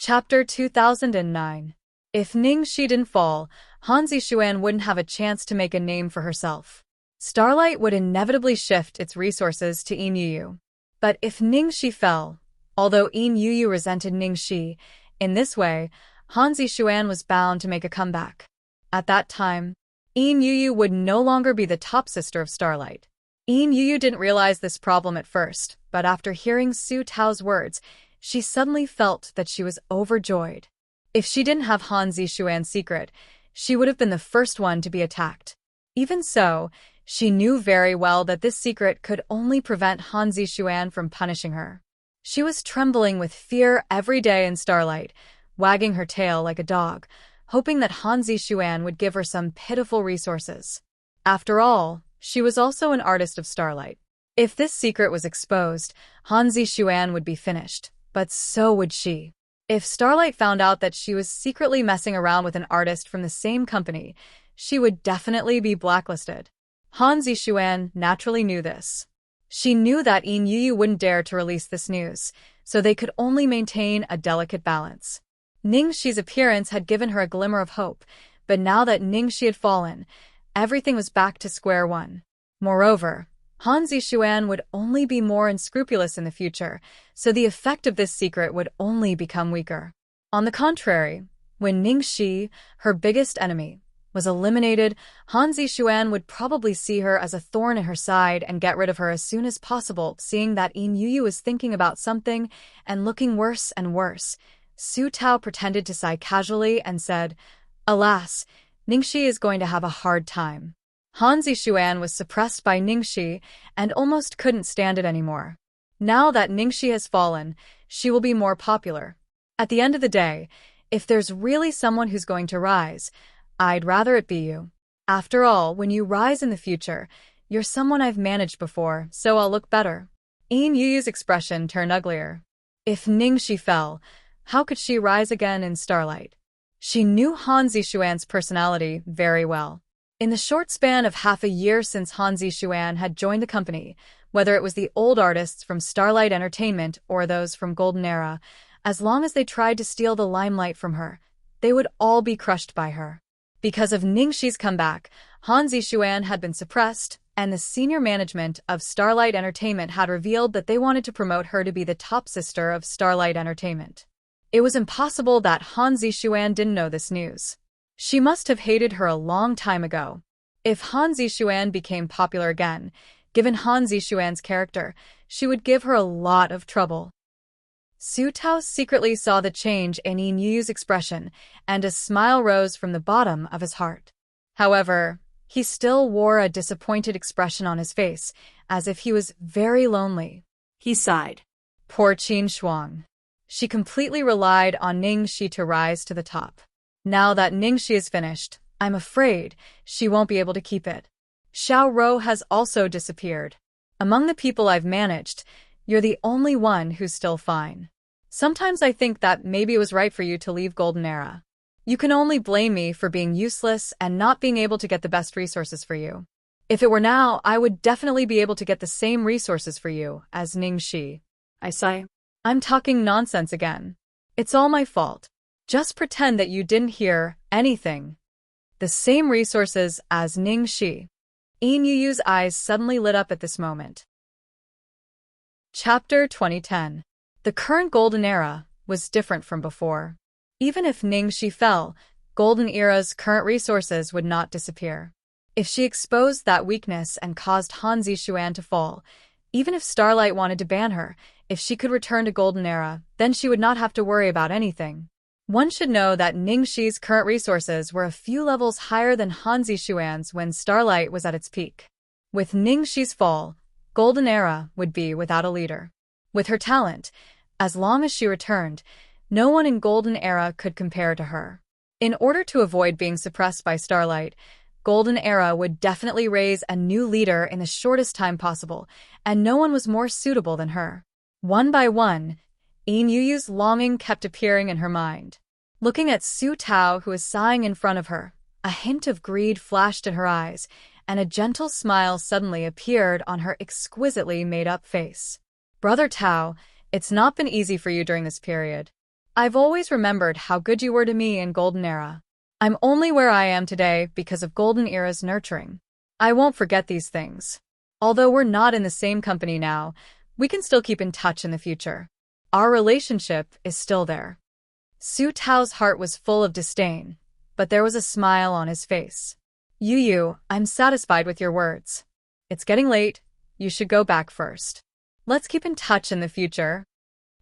Chapter 2009. If Ningxi didn't fall, Han Zixuan wouldn't have a chance to make a name for herself. Starlight would inevitably shift its resources to Yin Yuyu. But if Ningxi fell, although Yin Yuyu resented Ningxi, in this way, Han Zixuan was bound to make a comeback. At that time, Yin Yuyu would no longer be the top sister of Starlight. Yin Yuyu didn't realize this problem at first, but after hearing Su Tao's words, she suddenly felt that she was overjoyed. If she didn't have Han Zixuan's secret, she would have been the first one to be attacked. Even so, she knew very well that this secret could only prevent Han Zixuan from punishing her. She was trembling with fear every day in Starlight, wagging her tail like a dog, hoping that Han Zixuan would give her some pitiful resources. After all, she was also an artist of Starlight. If this secret was exposed, Han Zixuan would be finished, but so would she. If Starlight found out that she was secretly messing around with an artist from the same company, she would definitely be blacklisted. Han Zixuan naturally knew this. She knew that Yin Yuyu wouldn't dare to release this news, so they could only maintain a delicate balance. Ningxi's appearance had given her a glimmer of hope, but now that Ningxi had fallen, everything was back to square one. Moreover, Han Zixuan would only be more unscrupulous in the future, so the effect of this secret would only become weaker. On the contrary, when Ningxi, her biggest enemy, was eliminated, Han Zixuan would probably see her as a thorn in her side and get rid of her as soon as possible. Seeing that Yin Yuyu was thinking about something and looking worse and worse, Su Tao pretended to sigh casually and said, "Alas, Ningxi is going to have a hard time." Han Zixuan was suppressed by Ningxi and almost couldn't stand it anymore. Now that Ningxi has fallen, she will be more popular. At the end of the day, if there's really someone who's going to rise, I'd rather it be you. After all, when you rise in the future, you're someone I've managed before, so I'll look better. Yin Yuyu's expression turned uglier. If Ningxi fell, how could she rise again in Starlight? She knew Han Zixuan's personality very well. In the short span of half a year since Han Zixuan had joined the company, whether it was the old artists from Starlight Entertainment or those from Golden Era, as long as they tried to steal the limelight from her, they would all be crushed by her. Because of Ningxi's comeback, Han Zixuan had been suppressed, and the senior management of Starlight Entertainment had revealed that they wanted to promote her to be the top sister of Starlight Entertainment. It was impossible that Han Zixuan didn't know this news. She must have hated her a long time ago. If Han Zixuan became popular again, given Han Zixuan's character, she would give her a lot of trouble. Su Tao secretly saw the change in Yin Yuyu's expression, and a smile rose from the bottom of his heart. However, he still wore a disappointed expression on his face, as if he was very lonely. He sighed. Poor Qin Shuang. She completely relied on Ningxi to rise to the top. Now that Ningxi is finished, I'm afraid she won't be able to keep it. Xiao Rou has also disappeared. Among the people I've managed, you're the only one who's still fine. Sometimes I think that maybe it was right for you to leave Golden Era. You can only blame me for being useless and not being able to get the best resources for you. If it were now, I would definitely be able to get the same resources for you as Ningxi. I sigh. I'm talking nonsense again. It's all my fault. Just pretend that you didn't hear anything. The same resources as Ningxi. Yin Yuyu's eyes suddenly lit up at this moment. Chapter 2010. The current Golden Era was different from before. Even if Ningxi fell, Golden Era's current resources would not disappear. If she exposed that weakness and caused Han Zixuan to fall, even if Starlight wanted to ban her, if she could return to Golden Era, then she would not have to worry about anything. One should know that Ningxi's current resources were a few levels higher than Han Zixuan's when Starlight was at its peak. With Ningxi's fall, Golden Era would be without a leader. With her talent, as long as she returned, no one in Golden Era could compare to her. In order to avoid being suppressed by Starlight, Golden Era would definitely raise a new leader in the shortest time possible, and no one was more suitable than her. One by one, Yin Yuyu's longing kept appearing in her mind. Looking at Su Tao, who was sighing in front of her, a hint of greed flashed in her eyes, and a gentle smile suddenly appeared on her exquisitely made-up face. Brother Tao, it's not been easy for you during this period. I've always remembered how good you were to me in Golden Era. I'm only where I am today because of Golden Era's nurturing. I won't forget these things. Although we're not in the same company now, we can still keep in touch in the future. Our relationship is still there." Su Tao's heart was full of disdain, but there was a smile on his face. "Yu, I'm satisfied with your words. It's getting late. You should go back first. Let's keep in touch in the future."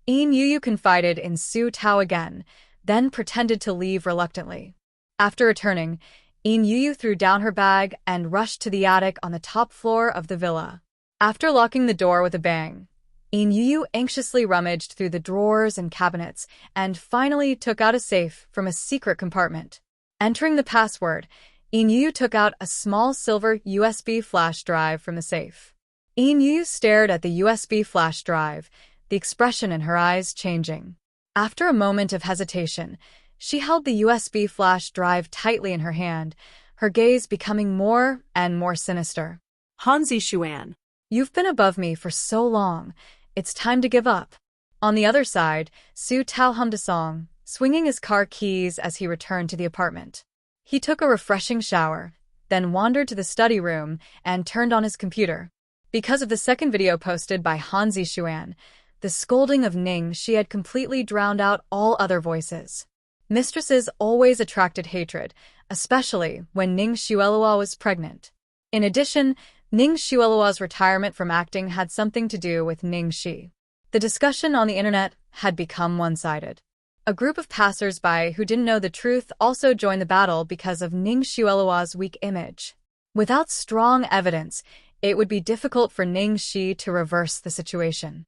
Yu confided in Su Tao again, then pretended to leave reluctantly. After returning, Yu threw down her bag and rushed to the attic on the top floor of the villa. After locking the door with a bang, Yu anxiously rummaged through the drawers and cabinets and finally took out a safe from a secret compartment. Entering the password, Yu took out a small silver USB flash drive from the safe. Yu stared at the USB flash drive, the expression in her eyes changing. After a moment of hesitation, she held the USB flash drive tightly in her hand, her gaze becoming more and more sinister. "Hanzi Xuan. You've been above me for so long. It's time to give up." On the other side, Su Tao hummed a song, swinging his car keys as he returned to the apartment. He took a refreshing shower, then wandered to the study room and turned on his computer. Because of the second video posted by Hanzi Xuan, the scolding of Ning Shi had completely drowned out all other voices. Mistresses always attracted hatred, especially when Ning Xuelua was pregnant. In addition, Ning Xuelua's retirement from acting had something to do with Ning Shi. The discussion on the internet had become one-sided. A group of passers-by who didn't know the truth also joined the battle because of Ning Xuelua's weak image. Without strong evidence, it would be difficult for Ning Shi to reverse the situation.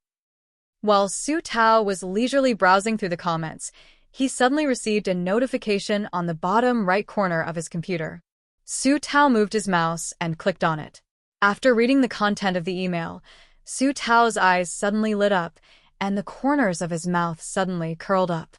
While Su Tao was leisurely browsing through the comments, he suddenly received a notification on the bottom right corner of his computer. Su Tao moved his mouse and clicked on it. After reading the content of the email, Su Tao's eyes suddenly lit up, and the corners of his mouth suddenly curled up.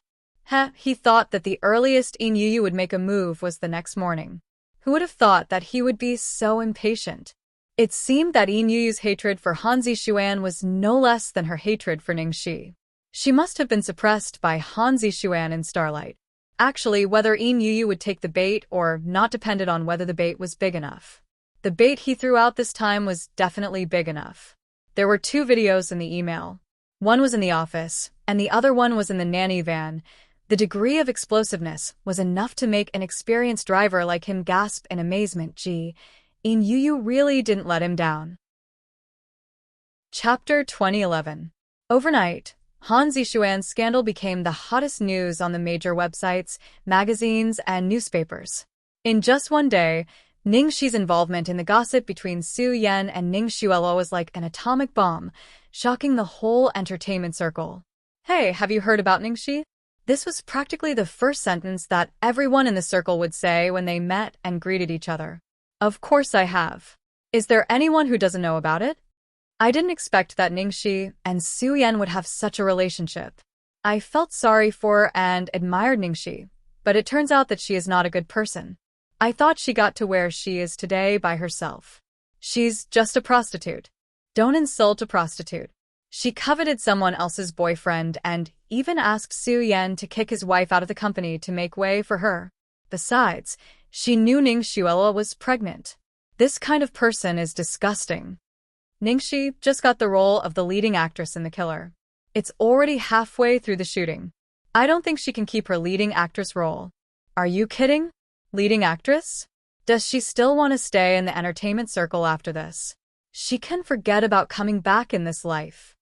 He thought that the earliest Yu would make a move was the next morning. Who would have thought that he would be so impatient? It seemed that Yu's hatred for Hanzi Xuan was no less than her hatred for Ning Shi. She must have been suppressed by Hanzi Xuan in Starlight. Actually, whether Yu would take the bait or not depended on whether the bait was big enough. The bait he threw out this time was definitely big enough. There were 2 videos in the email. One was in the office, and the other one was in the nanny van. The degree of explosiveness was enough to make an experienced driver like him gasp in amazement. Yu really didn't let him down. Chapter 2011. Overnight, Hanzi Xuan's scandal became the hottest news on the major websites, magazines, and newspapers. In just one day, Ning Shi's involvement in the gossip between Su Yan and Ning Xuelua was like an atomic bomb, shocking the whole entertainment circle. "Hey, have you heard about Ning Shi?" This was practically the first sentence that everyone in the circle would say when they met and greeted each other. "Of course I have. Is there anyone who doesn't know about it? I didn't expect that Ning Shi and Su Yan would have such a relationship. I felt sorry for and admired Ning Shi, but it turns out that she is not a good person. I thought she got to where she is today by herself. She's just a prostitute. Don't insult a prostitute. She coveted someone else's boyfriend and even asked Su Yan to kick his wife out of the company to make way for her. Besides, she knew Ning Xuelua was pregnant. This kind of person is disgusting. Ning Shi just got the role of the leading actress in The Killer. It's already halfway through the shooting. I don't think she can keep her leading actress role. Are you kidding? Leading actress? Does she still want to stay in the entertainment circle after this? She can forget about coming back in this life.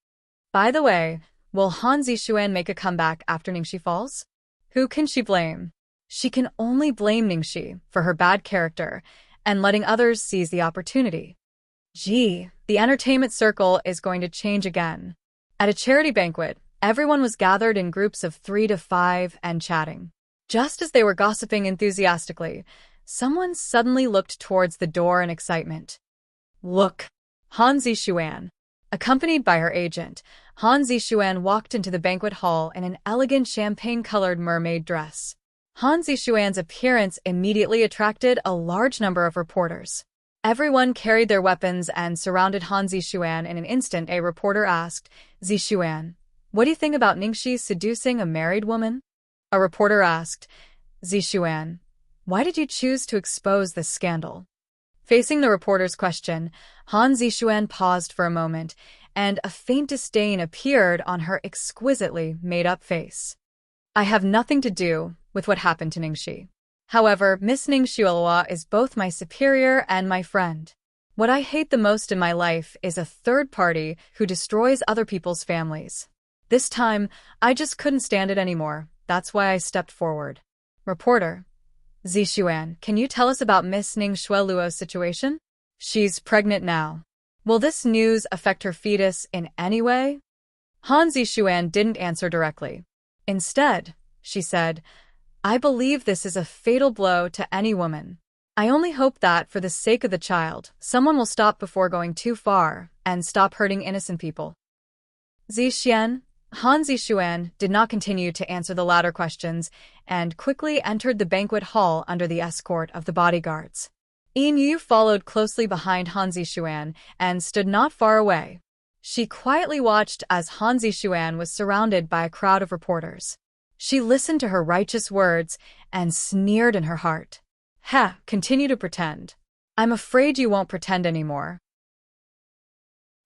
By the way, will Hanzi Xuan make a comeback after Ning Shi falls? Who can she blame? She can only blame Ning Shi for her bad character and letting others seize the opportunity. Gee, the entertainment circle is going to change again. At a charity banquet, everyone was gathered in groups of 3 to 5 and chatting. Just as they were gossiping enthusiastically, someone suddenly looked towards the door in excitement. Look! Hanzi Xuan. Accompanied by her agent, Hanzi Xuan walked into the banquet hall in an elegant champagne-colored mermaid dress. Hanzi Xuan's appearance immediately attracted a large number of reporters. Everyone carried their weapons and surrounded Hanzi Xuan in an instant. A reporter asked, "Zi Xuan, What do you think about Ningxi seducing a married woman? A reporter asked. Zixuan, why did you choose to expose this scandal? Facing the reporter's question, Han Zixuan paused for a moment, and a faint disdain appeared on her exquisitely made-up face. I have nothing to do with what happened to Ningxi. However, Miss Ningxiuelhua is both my superior and my friend. What I hate the most in my life is a third party who destroys other people's families. This time, I just couldn't stand it anymore. That's why I stepped forward. Reporter. Zixuan, can you tell us about Miss Ningxiuelhua's situation? She's pregnant now. Will this news affect her fetus in any way? Han Zixuan didn't answer directly. Instead, she said, I believe this is a fatal blow to any woman. I only hope that, for the sake of the child, someone will stop before going too far and stop hurting innocent people. Zixian, Han Zixuan did not continue to answer the latter questions and quickly entered the banquet hall under the escort of the bodyguards. Yin Yu followed closely behind Han Zixuan and stood not far away. She quietly watched as Han Zixuan was surrounded by a crowd of reporters. She listened to her righteous words and sneered in her heart. Continue to pretend. I'm afraid you won't pretend anymore.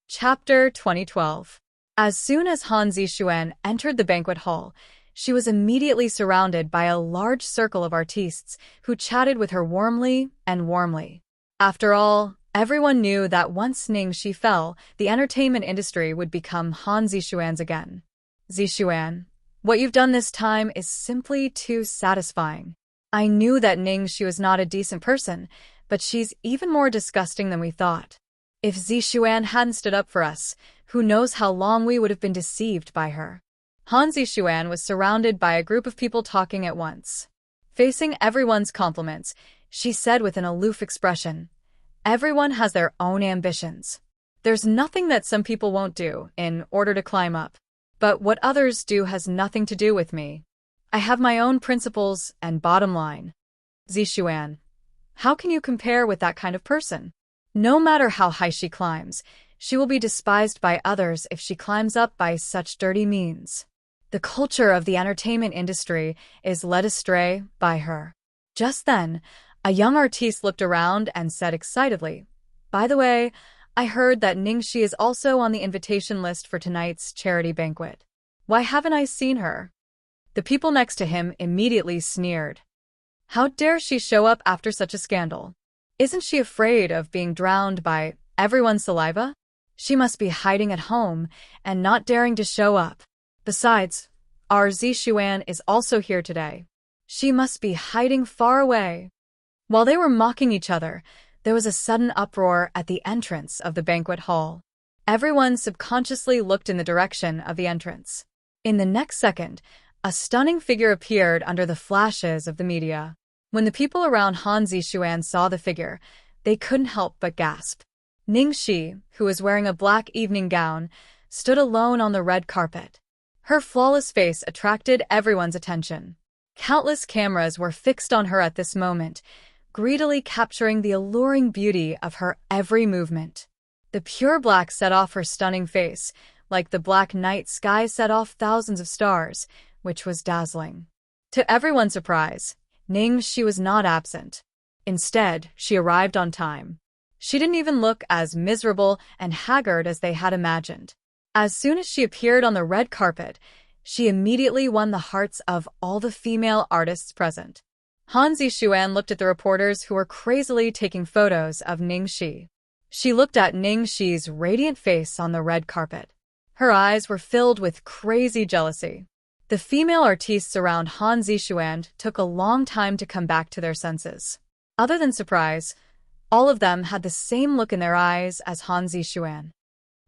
Chapter 2012. As soon as Han Zixuan entered the banquet hall, she was immediately surrounded by a large circle of artistes who chatted with her warmly and warmly. After all, everyone knew that once Ningxi fell, the entertainment industry would become Han Zixuan's again. Zixuan, what you've done this time is simply too satisfying. I knew that Ningxi was not a decent person, but she's even more disgusting than we thought. If Zixuan hadn't stood up for us, who knows how long we would have been deceived by her. Han Zixuan was surrounded by a group of people talking at once. Facing everyone's compliments, she said with an aloof expression, everyone has their own ambitions. There's nothing that some people won't do in order to climb up. But what others do has nothing to do with me. I have my own principles and bottom line. Zixuan, how can you compare with that kind of person? No matter how high she climbs, she will be despised by others if she climbs up by such dirty means. The culture of the entertainment industry is led astray by her. Just then, a young artiste looked around and said excitedly, by the way, I heard that Ningxi is also on the invitation list for tonight's charity banquet. Why haven't I seen her? The people next to him immediately sneered. How dare she show up after such a scandal? Isn't she afraid of being drowned by everyone's saliva? She must be hiding at home and not daring to show up. Besides, our Zixuan is also here today. She must be hiding far away. While they were mocking each other, there was a sudden uproar at the entrance of the banquet hall. Everyone subconsciously looked in the direction of the entrance. In the next second, a stunning figure appeared under the flashes of the media. When the people around Han Zixuan saw the figure, they couldn't help but gasp. Ningxi, who was wearing a black evening gown, stood alone on the red carpet. Her flawless face attracted everyone's attention. Countless cameras were fixed on her at this moment, greedily capturing the alluring beauty of her every movement. The pure black set off her stunning face, like the black night sky set off thousands of stars, which was dazzling. To everyone's surprise, Ningxi was not absent. Instead, she arrived on time. She didn't even look as miserable and haggard as they had imagined. As soon as she appeared on the red carpet, she immediately won the hearts of all the female artists present. Han Zixuan looked at the reporters who were crazily taking photos of Ningxi. She looked at Ningxi's radiant face on the red carpet. Her eyes were filled with crazy jealousy. The female artistes around Han Zixuan took a long time to come back to their senses. Other than surprise, all of them had the same look in their eyes as Han Zixuan.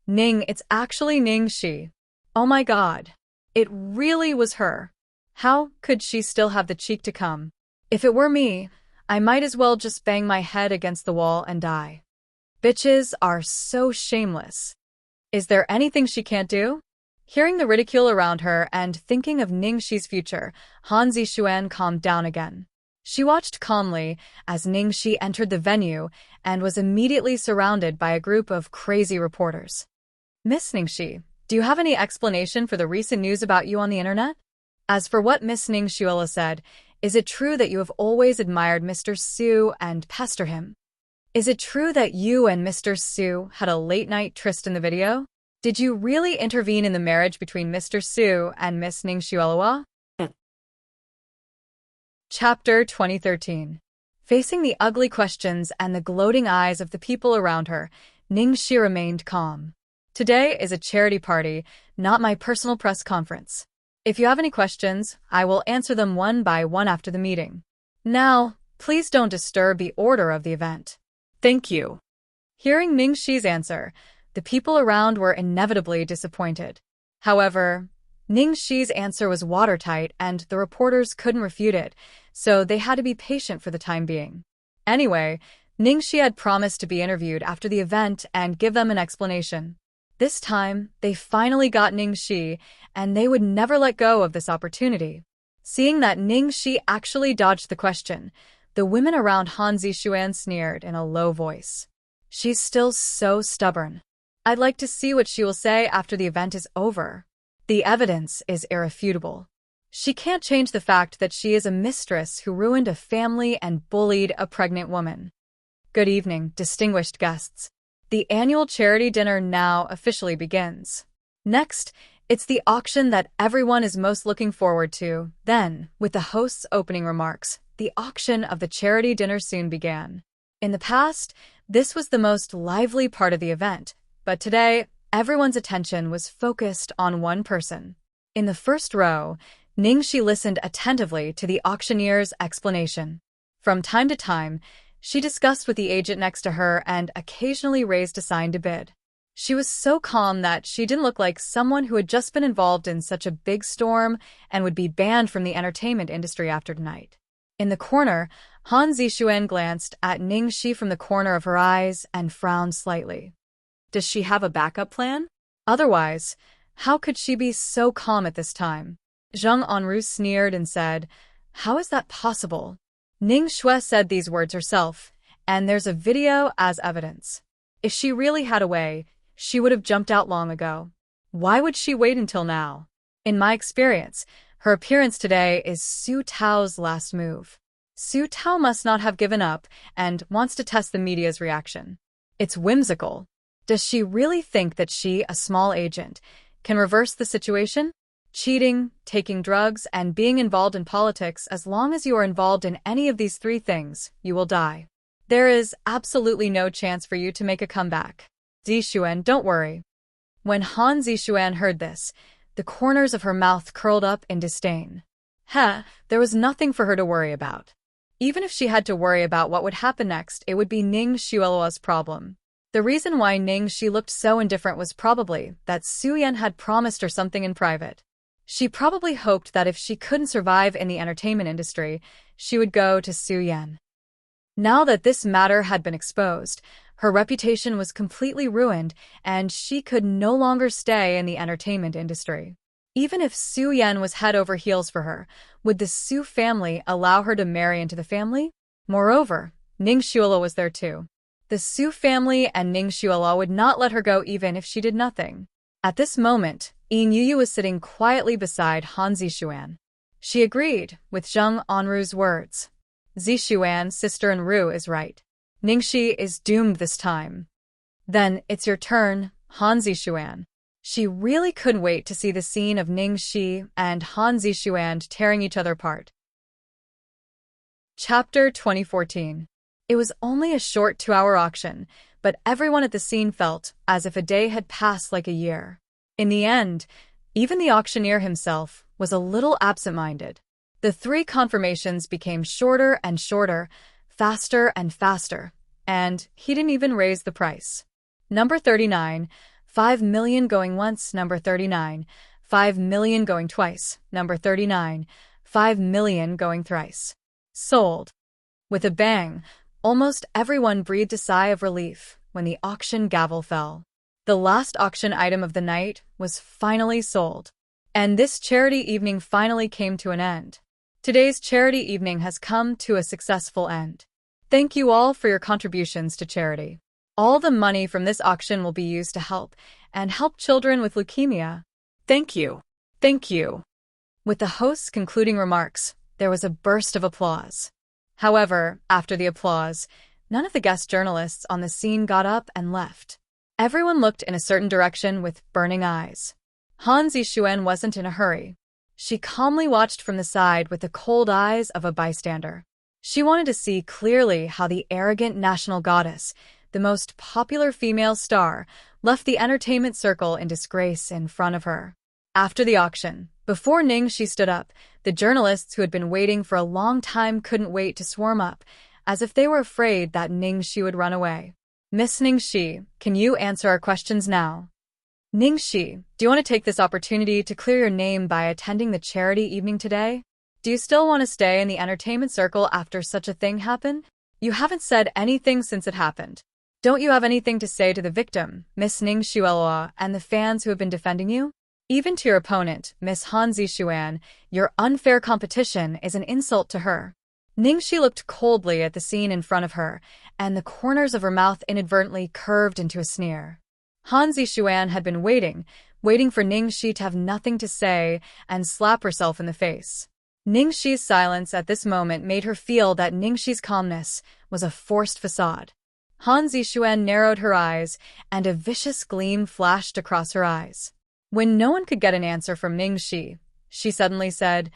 It's actually Ningxi. Oh my god. It really was her. How could she still have the cheek to come? If it were me, I might as well just bang my head against the wall and die. Bitches are so shameless. Is there anything she can't do? Hearing the ridicule around her and thinking of Ningxi's future, Han Zixuan calmed down again. She watched calmly as Ningxi entered the venue and was immediately surrounded by a group of crazy reporters. Miss Ningxi, Do you have any explanation for the recent news about you on the internet? As for what Miss Ning Shuela said, is it true that you have always admired Mr. Su and pester him? Is it true that you and Mr. Su had a late-night tryst in the video? Did you really intervene in the marriage between Mr. Su and Miss Ning Shuela? Chapter 2013. Facing the ugly questions and the gloating eyes of the people around her, Ning Shi remained calm. Today is a charity party, not my personal press conference. If you have any questions, I will answer them one by one after the meeting. Now, please don't disturb the order of the event. Thank you. Hearing Ning Shi's answer, the people around were inevitably disappointed. However, Ning Shi's answer was watertight and the reporters couldn't refute it, so they had to be patient for the time being. Anyway, Ning Shi had promised to be interviewed after the event and give them an explanation. This time, they finally got Ning Shi, and they would never let go of this opportunity. Seeing that Ning Shi actually dodged the question, the women around Han Zixuan sneered in a low voice. She's still so stubborn. I'd like to see what she will say after the event is over. The evidence is irrefutable. She can't change the fact that she is a mistress who ruined a family and bullied a pregnant woman. Good evening, distinguished guests. The annual charity dinner now officially begins. Next, it's the auction that everyone is most looking forward to. Then, with the host's opening remarks, the auction of the charity dinner soon began. In the past, this was the most lively part of the event, but today, everyone's attention was focused on one person. In the first row, Ning Shi listened attentively to the auctioneer's explanation. From time to time, she discussed with the agent next to her and occasionally raised a sign to bid. She was so calm that she didn't look like someone who had just been involved in such a big storm and would be banned from the entertainment industry after tonight. In the corner, Han Zixuan glanced at Ning Shi from the corner of her eyes and frowned slightly. Does she have a backup plan? Otherwise, how could she be so calm at this time? Zhang Anru sneered and said, "How is that possible?" Ning Shui said these words herself, and there's a video as evidence. If she really had a way, she would have jumped out long ago. Why would she wait until now? In my experience, her appearance today is Su Tao's last move. Su Tao must not have given up and wants to test the media's reaction. It's whimsical. Does she really think that she, a small agent, can reverse the situation? Cheating, taking drugs, and being involved in politics, as long as you are involved in any of these three things, you will die. There is absolutely no chance for you to make a comeback. Zixuan, don't worry. When Han Zixuan heard this, the corners of her mouth curled up in disdain. There was nothing for her to worry about. Even if she had to worry about what would happen next, it would be Ning Shuelua's problem. The reason why Ning Shi looked so indifferent was probably that Su Yan had promised her something in private. She probably hoped that if she couldn't survive in the entertainment industry, she would go to Su Yan. Now that this matter had been exposed, her reputation was completely ruined and she could no longer stay in the entertainment industry. Even if Su Yan was head over heels for her, would the Su family allow her to marry into the family? Moreover, Ning Shuela was there too. The Su family and Ning Shuela would not let her go even if she did nothing. At this moment, Yin Yuyu was sitting quietly beside Han Zixuan. She agreed with Zhang Anru's words. Zixuan, sister Enru, is right. Ning Shi is doomed this time. Then it's your turn, Han Zixuan. She really couldn't wait to see the scene of Ning Shi and Han Zixuan tearing each other apart. Chapter 2014. It was only a short 2-hour auction, but everyone at the scene felt as if a day had passed like a year. In the end, even the auctioneer himself was a little absent-minded. The 3 confirmations became shorter and shorter, faster and faster, and he didn't even raise the price. Number 39, 5 million going once. Number 39, 5 million going twice. Number 39, 5 million going thrice. Sold. With a bang, almost everyone breathed a sigh of relief when the auction gavel fell. The last auction item of the night was finally sold. And this charity evening finally came to an end. Today's charity evening has come to a successful end. Thank you all for your contributions to charity. All the money from this auction will be used to help and help children with leukemia. Thank you. Thank you. With the host's concluding remarks, there was a burst of applause. However, after the applause, none of the guest journalists on the scene got up and left. Everyone looked in a certain direction with burning eyes. Han Zixuan wasn't in a hurry. She calmly watched from the side with the cold eyes of a bystander. She wanted to see clearly how the arrogant national goddess, the most popular female star, left the entertainment circle in disgrace in front of her. After the auction, before Ningxi stood up, the journalists who had been waiting for a long time couldn't wait to swarm up, as if they were afraid that Ningxi would run away. Miss Ningxi, can you answer our questions now? Ningxi, do you want to take this opportunity to clear your name by attending the charity evening today? Do you still want to stay in the entertainment circle after such a thing happened? You haven't said anything since it happened. Don't you have anything to say to the victim, Miss Ningxi, and the fans who have been defending you? Even to your opponent, Miss Han Zixuan, your unfair competition is an insult to her. Ningxi looked coldly at the scene in front of her, and the corners of her mouth inadvertently curved into a sneer. Han Zixuan had been waiting for Ningxi to have nothing to say and slap herself in the face. Ningxi's silence at this moment made her feel that Ningxi's calmness was a forced facade. Han Zixuan narrowed her eyes, and a vicious gleam flashed across her eyes. When no one could get an answer from Ningxi, she suddenly said,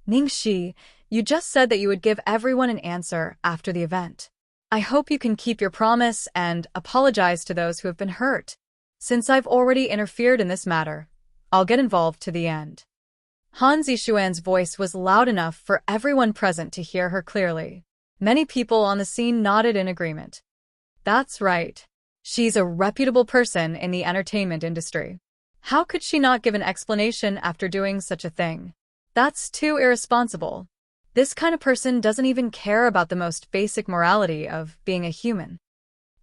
Ningxi, you just said that you would give everyone an answer after the event. I hope you can keep your promise and apologize to those who have been hurt. Since I've already interfered in this matter, I'll get involved to the end. Han Zixuan's voice was loud enough for everyone present to hear her clearly. Many people on the scene nodded in agreement. That's right. She's a reputable person in the entertainment industry. How could she not give an explanation after doing such a thing? That's too irresponsible. This kind of person doesn't even care about the most basic morality of being a human.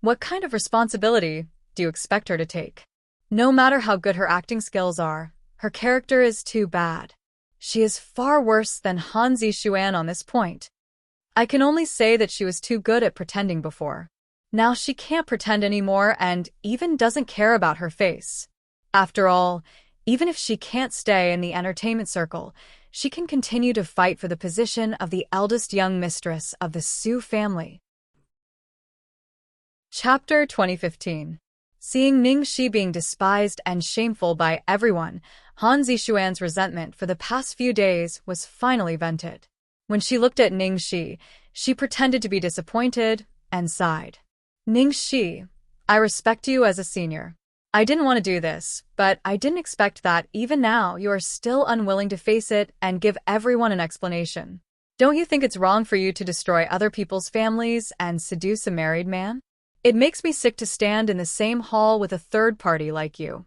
What kind of responsibility do you expect her to take? No matter how good her acting skills are, her character is too bad. She is far worse than Han Zixuan on this point. I can only say that she was too good at pretending before. Now she can't pretend anymore and even doesn't care about her face. After all, even if she can't stay in the entertainment circle, she can continue to fight for the position of the eldest young mistress of the Su family. Chapter 2015. Seeing Ningxi being despised and shameful by everyone, Han Zixuan's resentment for the past few days was finally vented. When she looked at Ningxi, she pretended to be disappointed and sighed. Ningxi, I respect you as a senior. I didn't want to do this, but I didn't expect that even now you are still unwilling to face it and give everyone an explanation. Don't you think it's wrong for you to destroy other people's families and seduce a married man? It makes me sick to stand in the same hall with a third party like you.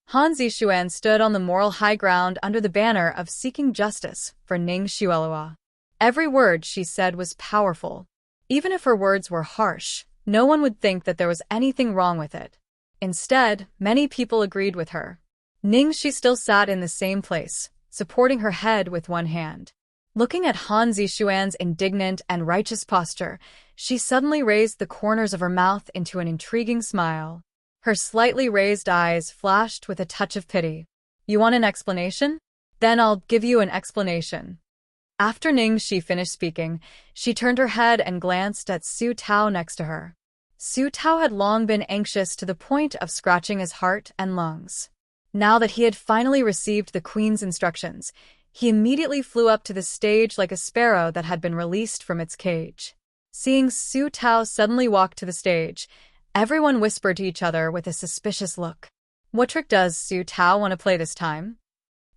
Han Zixuan stood on the moral high ground under the banner of seeking justice for Ningxi. Every word she said was powerful. Even if her words were harsh, no one would think that there was anything wrong with it. Instead, many people agreed with her. Ningxi still sat in the same place, supporting her head with one hand. Looking at Han Zixuan's indignant and righteous posture, she suddenly raised the corners of her mouth into an intriguing smile. Her slightly raised eyes flashed with a touch of pity. You want an explanation? Then I'll give you an explanation. After Ningxi finished speaking, she turned her head and glanced at Su Tao next to her. Su Tao had long been anxious to the point of scratching his heart and lungs. Now that he had finally received the queen's instructions, he immediately flew up to the stage like a sparrow that had been released from its cage. Seeing Su Tao suddenly walk to the stage, everyone whispered to each other with a suspicious look. What trick does Su Tao want to play this time?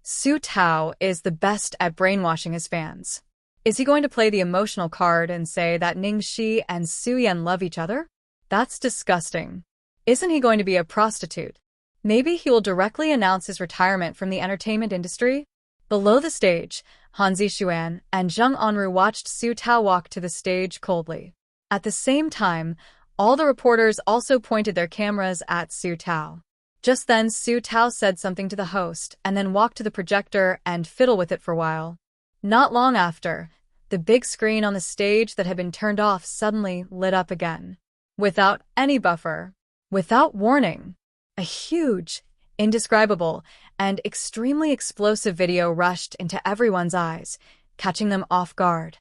Su Tao is the best at brainwashing his fans. Is he going to play the emotional card and say that Ningxi and Su Yan love each other? That's disgusting. Isn't he going to be a prostitute? Maybe he will directly announce his retirement from the entertainment industry? Below the stage, Han Zixuan and Zheng Anru watched Su Tao walk to the stage coldly. At the same time, all the reporters also pointed their cameras at Su Tao. Just then Su Tao said something to the host and then walked to the projector and fiddled with it for a while. Not long after, the big screen on the stage that had been turned off suddenly lit up again. Without any buffer, without warning, a huge, indescribable, and extremely explosive video rushed into everyone's eyes, catching them off guard.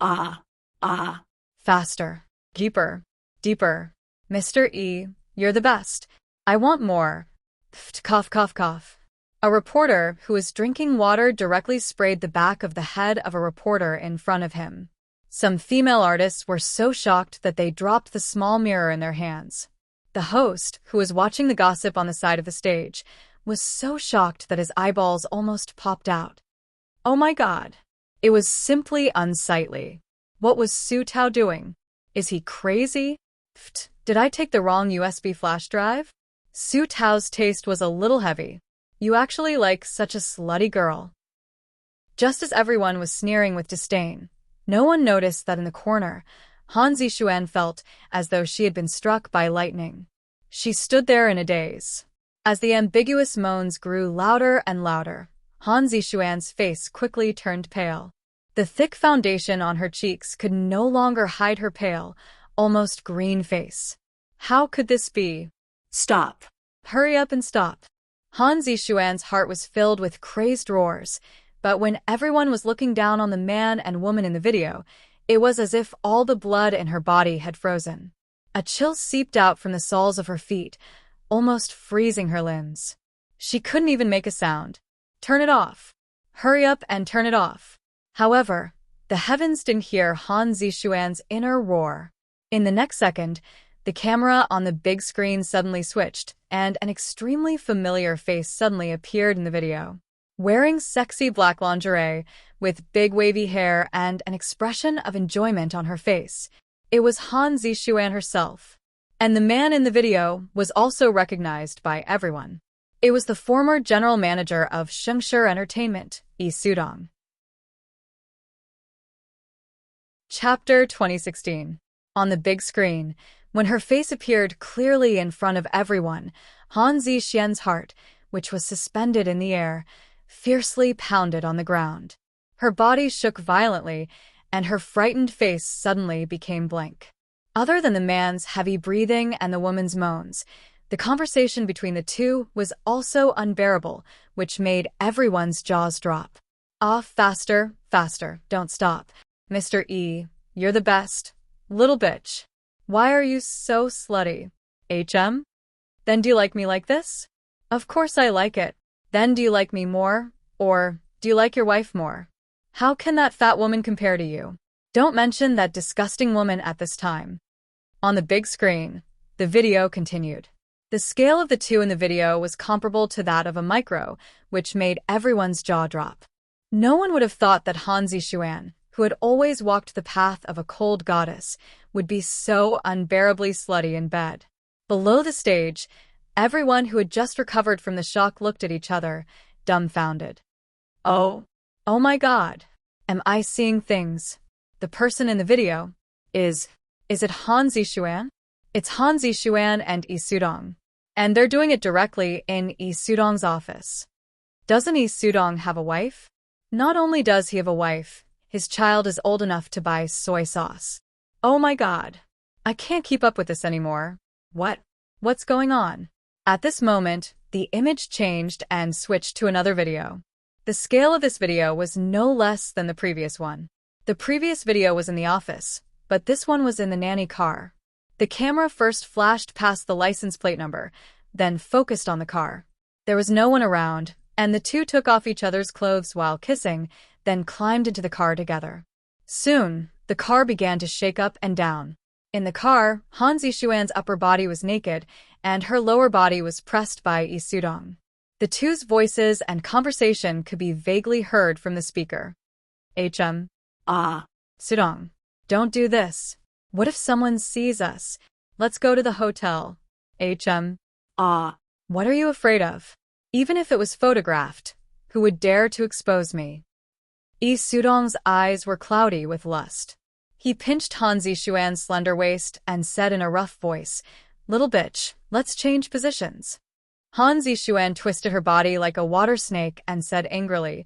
Ah, ah. Faster. Deeper. Deeper. Mr. E, you're the best. I want more. Cough, cough, cough. A reporter who was drinking water directly sprayed the back of the head of a reporter in front of him. Some female artists were so shocked that they dropped the small mirror in their hands. The host, who was watching the gossip on the side of the stage, was so shocked that his eyeballs almost popped out. Oh my God. It was simply unsightly. What was Su Tao doing? Is he crazy? Did I take the wrong USB flash drive? Su Tao's taste was a little heavy. You actually like such a slutty girl. Just as everyone was sneering with disdain, no one noticed that in the corner, Han Zixuan felt as though she had been struck by lightning. She stood there in a daze. As the ambiguous moans grew louder and louder, Han Zixuan's face quickly turned pale. The thick foundation on her cheeks could no longer hide her pale, almost green face. How could this be? Stop. Hurry up and stop. Han Zixuan's heart was filled with crazed roars, but when everyone was looking down on the man and woman in the video, it was as if all the blood in her body had frozen. A chill seeped out from the soles of her feet, almost freezing her limbs. She couldn't even make a sound. Turn it off. Hurry up and turn it off. However, the heavens didn't hear Han Zixuan's inner roar. In the next second, the camera on the big screen suddenly switched, and an extremely familiar face suddenly appeared in the video. Wearing sexy black lingerie, with big wavy hair and an expression of enjoyment on her face, it was Han Zixuan herself. And the man in the video was also recognized by everyone. It was the former general manager of Shengshi Entertainment, Yi Sudong. Chapter 2016. On the big screen, when her face appeared clearly in front of everyone, Han Zixuan's heart, which was suspended in the air, fiercely pounded on the ground. Her body shook violently, and her frightened face suddenly became blank. Other than the man's heavy breathing and the woman's moans, the conversation between the two was also unbearable, which made everyone's jaws drop. Ah, faster, faster, don't stop. Mr. E, you're the best. Little bitch. Why are you so slutty? HM? Then do you like me like this? Of course I like it. Then do you like me more? Or do you like your wife more? How can that fat woman compare to you? Don't mention that disgusting woman at this time. On the big screen, the video continued. The scale of the two in the video was comparable to that of a micro, which made everyone's jaw drop. No one would have thought that Han Zixuan, who had always walked the path of a cold goddess, would be so unbearably slutty in bed. Below the stage, everyone who had just recovered from the shock looked at each other, dumbfounded. Oh my God. Am I seeing things? The person in the video is it Han Zixuan? It's Han Zixuan and Yi Sudong. And they're doing it directly in Yi Sudong's office. Doesn't Yi Sudong have a wife? Not only does he have a wife, his child is old enough to buy soy sauce. Oh my God. I can't keep up with this anymore. What's going on? At this moment, the image changed and switched to another video. The scale of this video was no less than the previous one. The previous video was in the office, but this one was in the nanny car. The camera first flashed past the license plate number, then focused on the car. There was no one around, and the two took off each other's clothes while kissing, then climbed into the car together. Soon, the car began to shake up and down. In the car, Han Zixuan's upper body was naked, and her lower body was pressed by Yi Sudong. The two's voices and conversation could be vaguely heard from the speaker. HM. Ah. Sudong. Don't do this. What if someone sees us? Let's go to the hotel. HM. Ah. What are you afraid of? Even if it was photographed, who would dare to expose me? Yi Sudong's eyes were cloudy with lust. He pinched Han Zixuan's slender waist and said in a rough voice, "Little bitch, let's change positions." Han Zixuan twisted her body like a water snake and said angrily,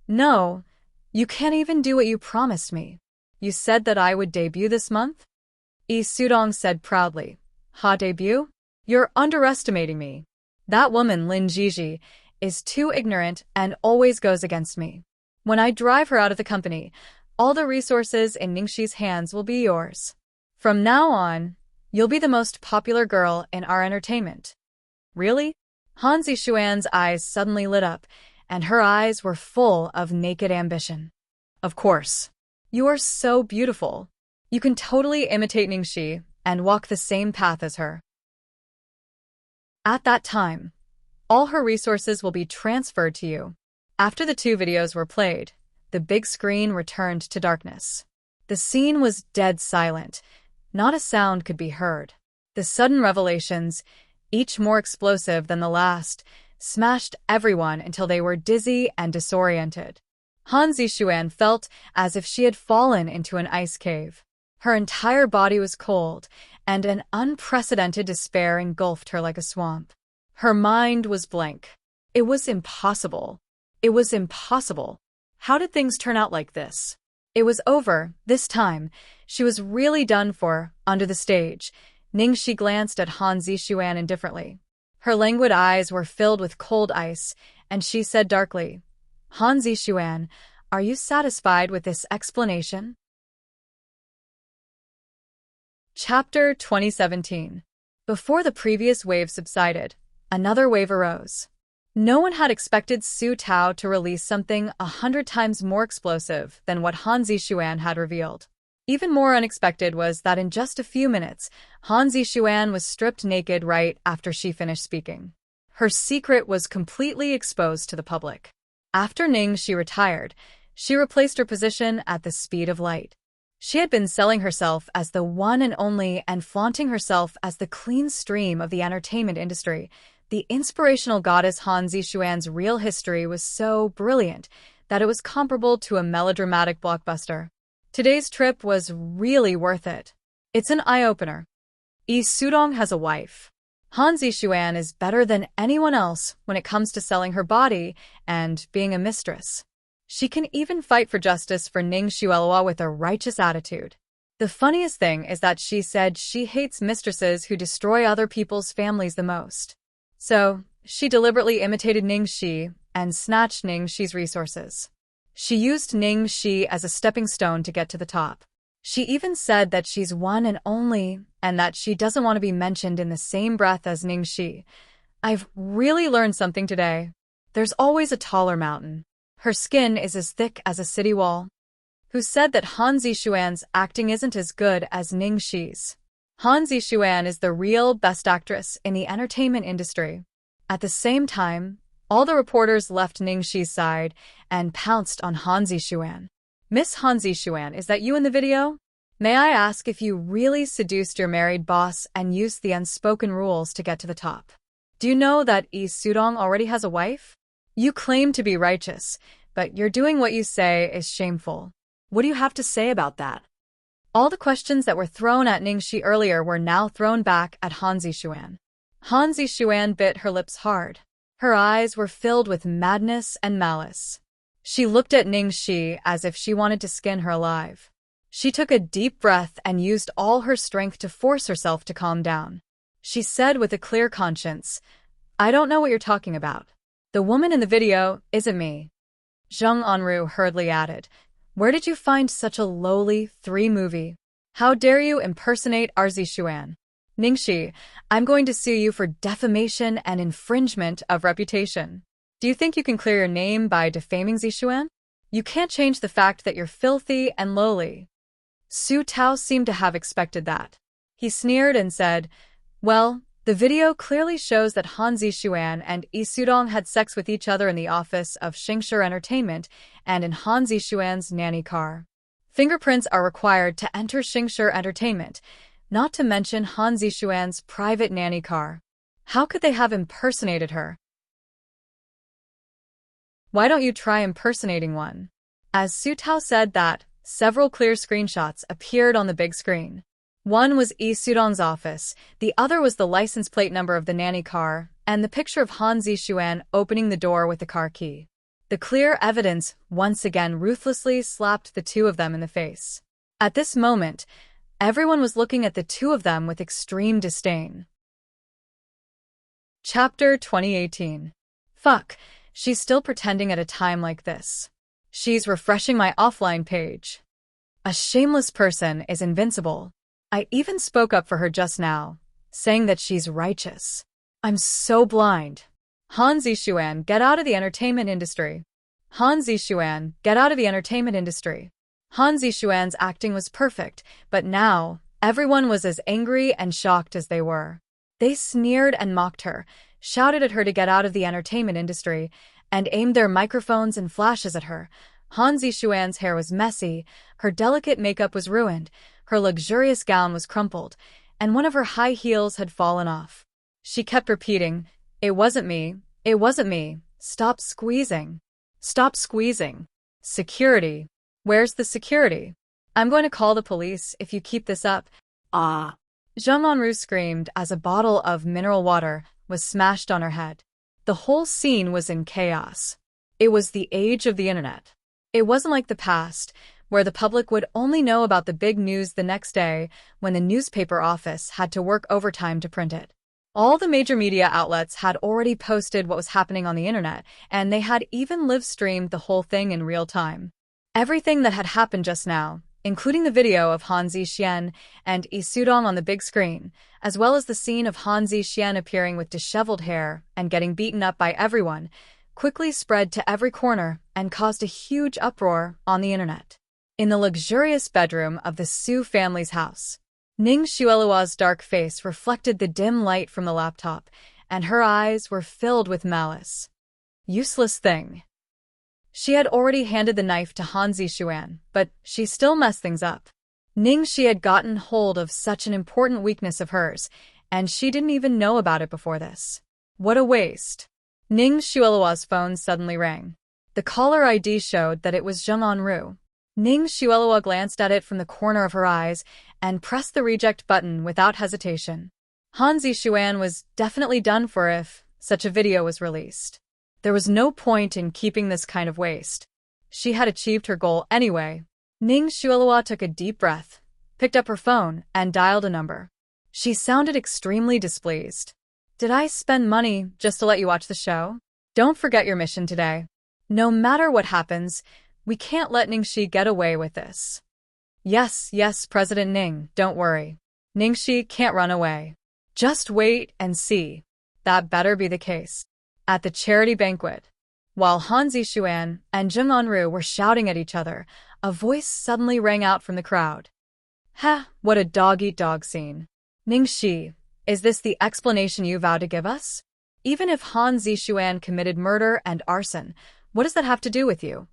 "No, you can't even do what you promised me. You said that I would debut this month?" Yi Sudong said proudly, "Ha, debut? You're underestimating me. That woman, Lin Jiji, is too ignorant and always goes against me. When I drive her out of the company, all the resources in Ningxi's hands will be yours. From now on, you'll be the most popular girl in our entertainment. Really? Han Zixuan's eyes suddenly lit up, and her eyes were full of naked ambition. Of course. You are so beautiful. You can totally imitate Ningxi and walk the same path as her. At that time, all her resources will be transferred to you. After the 2 videos were played, the big screen returned to darkness. The scene was dead silent. Not a sound could be heard. The sudden revelations, each more explosive than the last, smashed everyone until they were dizzy and disoriented. Han Zixuan felt as if she had fallen into an ice cave. Her entire body was cold, and an unprecedented despair engulfed her like a swamp. Her mind was blank. It was impossible. It was impossible. How did things turn out like this? It was over, this time. She was really done for, under the stage. Ningxi glanced at Han Zixuan indifferently. Her languid eyes were filled with cold ice, and she said darkly, Han Zixuan, are you satisfied with this explanation? Chapter 2017. Before the previous wave subsided, another wave arose. No one had expected Su Tao to release something 100 times more explosive than what Han Zixuan had revealed. Even more unexpected was that in just a few minutes, Han Zixuan was stripped naked right after she finished speaking. Her secret was completely exposed to the public. After Ningxi retired, she replaced her position at the speed of light. She had been selling herself as the one and only and flaunting herself as the clean stream of the entertainment industry. The inspirational goddess Han Zixuan's real history was so brilliant that it was comparable to a melodramatic blockbuster. Today's trip was really worth it. It's an eye-opener. Yi Sudong has a wife. Han Zixuan is better than anyone else when it comes to selling her body and being a mistress. She can even fight for justice for Ning Xuelhua with a righteous attitude. The funniest thing is that she said she hates mistresses who destroy other people's families the most. So, she deliberately imitated Ningxi and snatched Ningxi's resources. She used Ningxi as a stepping stone to get to the top. She even said that she's one and only, and that she doesn't want to be mentioned in the same breath as Ningxi. I've really learned something today. There's always a taller mountain. Her skin is as thick as a city wall. Who said that Han Zixuan's acting isn't as good as Ningxi's? Han Zixuan is the real best actress in the entertainment industry. At the same time, all the reporters left Ningxi's side and pounced on Han Zixuan. Miss Han Zixuan, is that you in the video? May I ask if you really seduced your married boss and used the unspoken rules to get to the top? Do you know that Yi Sudong already has a wife? You claim to be righteous, but you're doing what you say is shameful. What do you have to say about that? All the questions that were thrown at Ningxi earlier were now thrown back at Han Zixuan. Han Zixuan bit her lips hard. Her eyes were filled with madness and malice. She looked at Ningxi as if she wanted to skin her alive. She took a deep breath and used all her strength to force herself to calm down. She said with a clear conscience, I don't know what you're talking about. The woman in the video isn't me. Zheng Anru hurriedly added, where did you find such a lowly 3 movie? How dare you impersonate our Zixuan? Ningxi, I'm going to sue you for defamation and infringement of reputation. Do you think you can clear your name by defaming Zixuan? You can't change the fact that you're filthy and lowly. Su Tao seemed to have expected that. He sneered and said, well, the video clearly shows that Han Zixuan and Yi Sudong had sex with each other in the office of Xingshi Entertainment and in Han Zixuan's nanny car. Fingerprints are required to enter Xingshi Entertainment, not to mention Han Zixuan's private nanny car. How could they have impersonated her? Why don't you try impersonating one? As Su Tao said that, several clear screenshots appeared on the big screen. One was Yi Sudong's office, the other was the license plate number of the nanny car, and the picture of Han Zixuan opening the door with the car key. The clear evidence once again ruthlessly slapped the 2 of them in the face. At this moment, everyone was looking at the 2 of them with extreme disdain. Chapter 2018. Fuck, she's still pretending at a time like this. She's refreshing my offline page. A shameless person is invincible. I even spoke up for her just now, saying that she's righteous. I'm so blind. Han Zixuan, get out of the entertainment industry. Han Zixuan, get out of the entertainment industry. Han Zixuan's acting was perfect, but now, everyone was as angry and shocked as they were. They sneered and mocked her, shouted at her to get out of the entertainment industry, and aimed their microphones and flashes at her. Han Zixuan's hair was messy, her delicate makeup was ruined, her luxurious gown was crumpled, and one of her high heels had fallen off. She kept repeating, "It wasn't me, it wasn't me, stop squeezing. Stop squeezing. Security. Where's the security? I'm going to call the police if you keep this up." Ah. Zheng Anru screamed as a bottle of mineral water was smashed on her head. The whole scene was in chaos. It was the age of the internet. It wasn't like the past, where the public would only know about the big news the next day when the newspaper office had to work overtime to print it. All the major media outlets had already posted what was happening on the internet, and they had even live-streamed the whole thing in real time. Everything that had happened just now, including the video of Han Zixian and Yi Sudong on the big screen, as well as the scene of Han Zixian appearing with disheveled hair and getting beaten up by everyone, quickly spread to every corner and caused a huge uproar on the internet. In the luxurious bedroom of the Su family's house, Ning Xuelua's dark face reflected the dim light from the laptop, and her eyes were filled with malice. Useless thing. She had already handed the knife to Han Zixuan, but she still messed things up. Ning Shi had gotten hold of such an important weakness of hers, and she didn't even know about it before this. What a waste. Ning Xuelua's phone suddenly rang. The caller ID showed that it was Zheng Anru. Ning Xuelua glanced at it from the corner of her eyes and pressed the reject button without hesitation. Han Zixuan was definitely done for if such a video was released. There was no point in keeping this kind of waste. She had achieved her goal anyway. Ning Xuelua took a deep breath, picked up her phone, and dialed a number. She sounded extremely displeased. "Did I spend money just to let you watch the show? Don't forget your mission today. No matter what happens, we can't let Ningxi get away with this." Yes, President Ning, don't worry. Ningxi can't run away. Just wait and see. That better be the case. At the charity banquet, while Han Zixuan and Zheng Anru were shouting at each other, a voice suddenly rang out from the crowd. "Ha, what a dog-eat-dog scene. Ningxi, is this the explanation you vowed to give us? Even if Han Zixuan committed murder and arson, what does that have to do with you?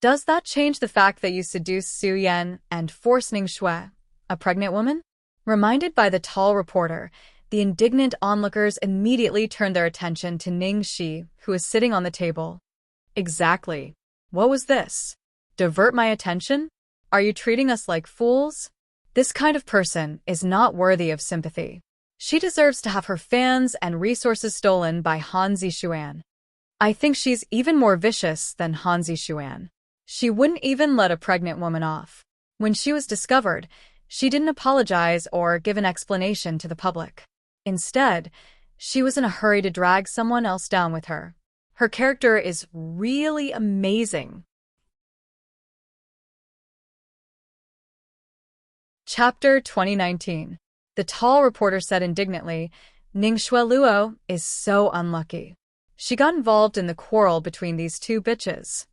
Does that change the fact that you seduced Su Yan and forced Ning Shui, a pregnant woman?" Reminded by the tall reporter, the indignant onlookers immediately turned their attention to Ning Shi, who was sitting on the table. Exactly. What was this? Divert my attention? Are you treating us like fools? This kind of person is not worthy of sympathy. She deserves to have her fans and resources stolen by Han Zixuan. I think she's even more vicious than Han Zixuan. She wouldn't even let a pregnant woman off. When she was discovered, she didn't apologize or give an explanation to the public. Instead, she was in a hurry to drag someone else down with her. Her character is really amazing. Chapter 2019. The tall reporter said indignantly, "Ning Xueluo is so unlucky. She got involved in the quarrel between these two bitches."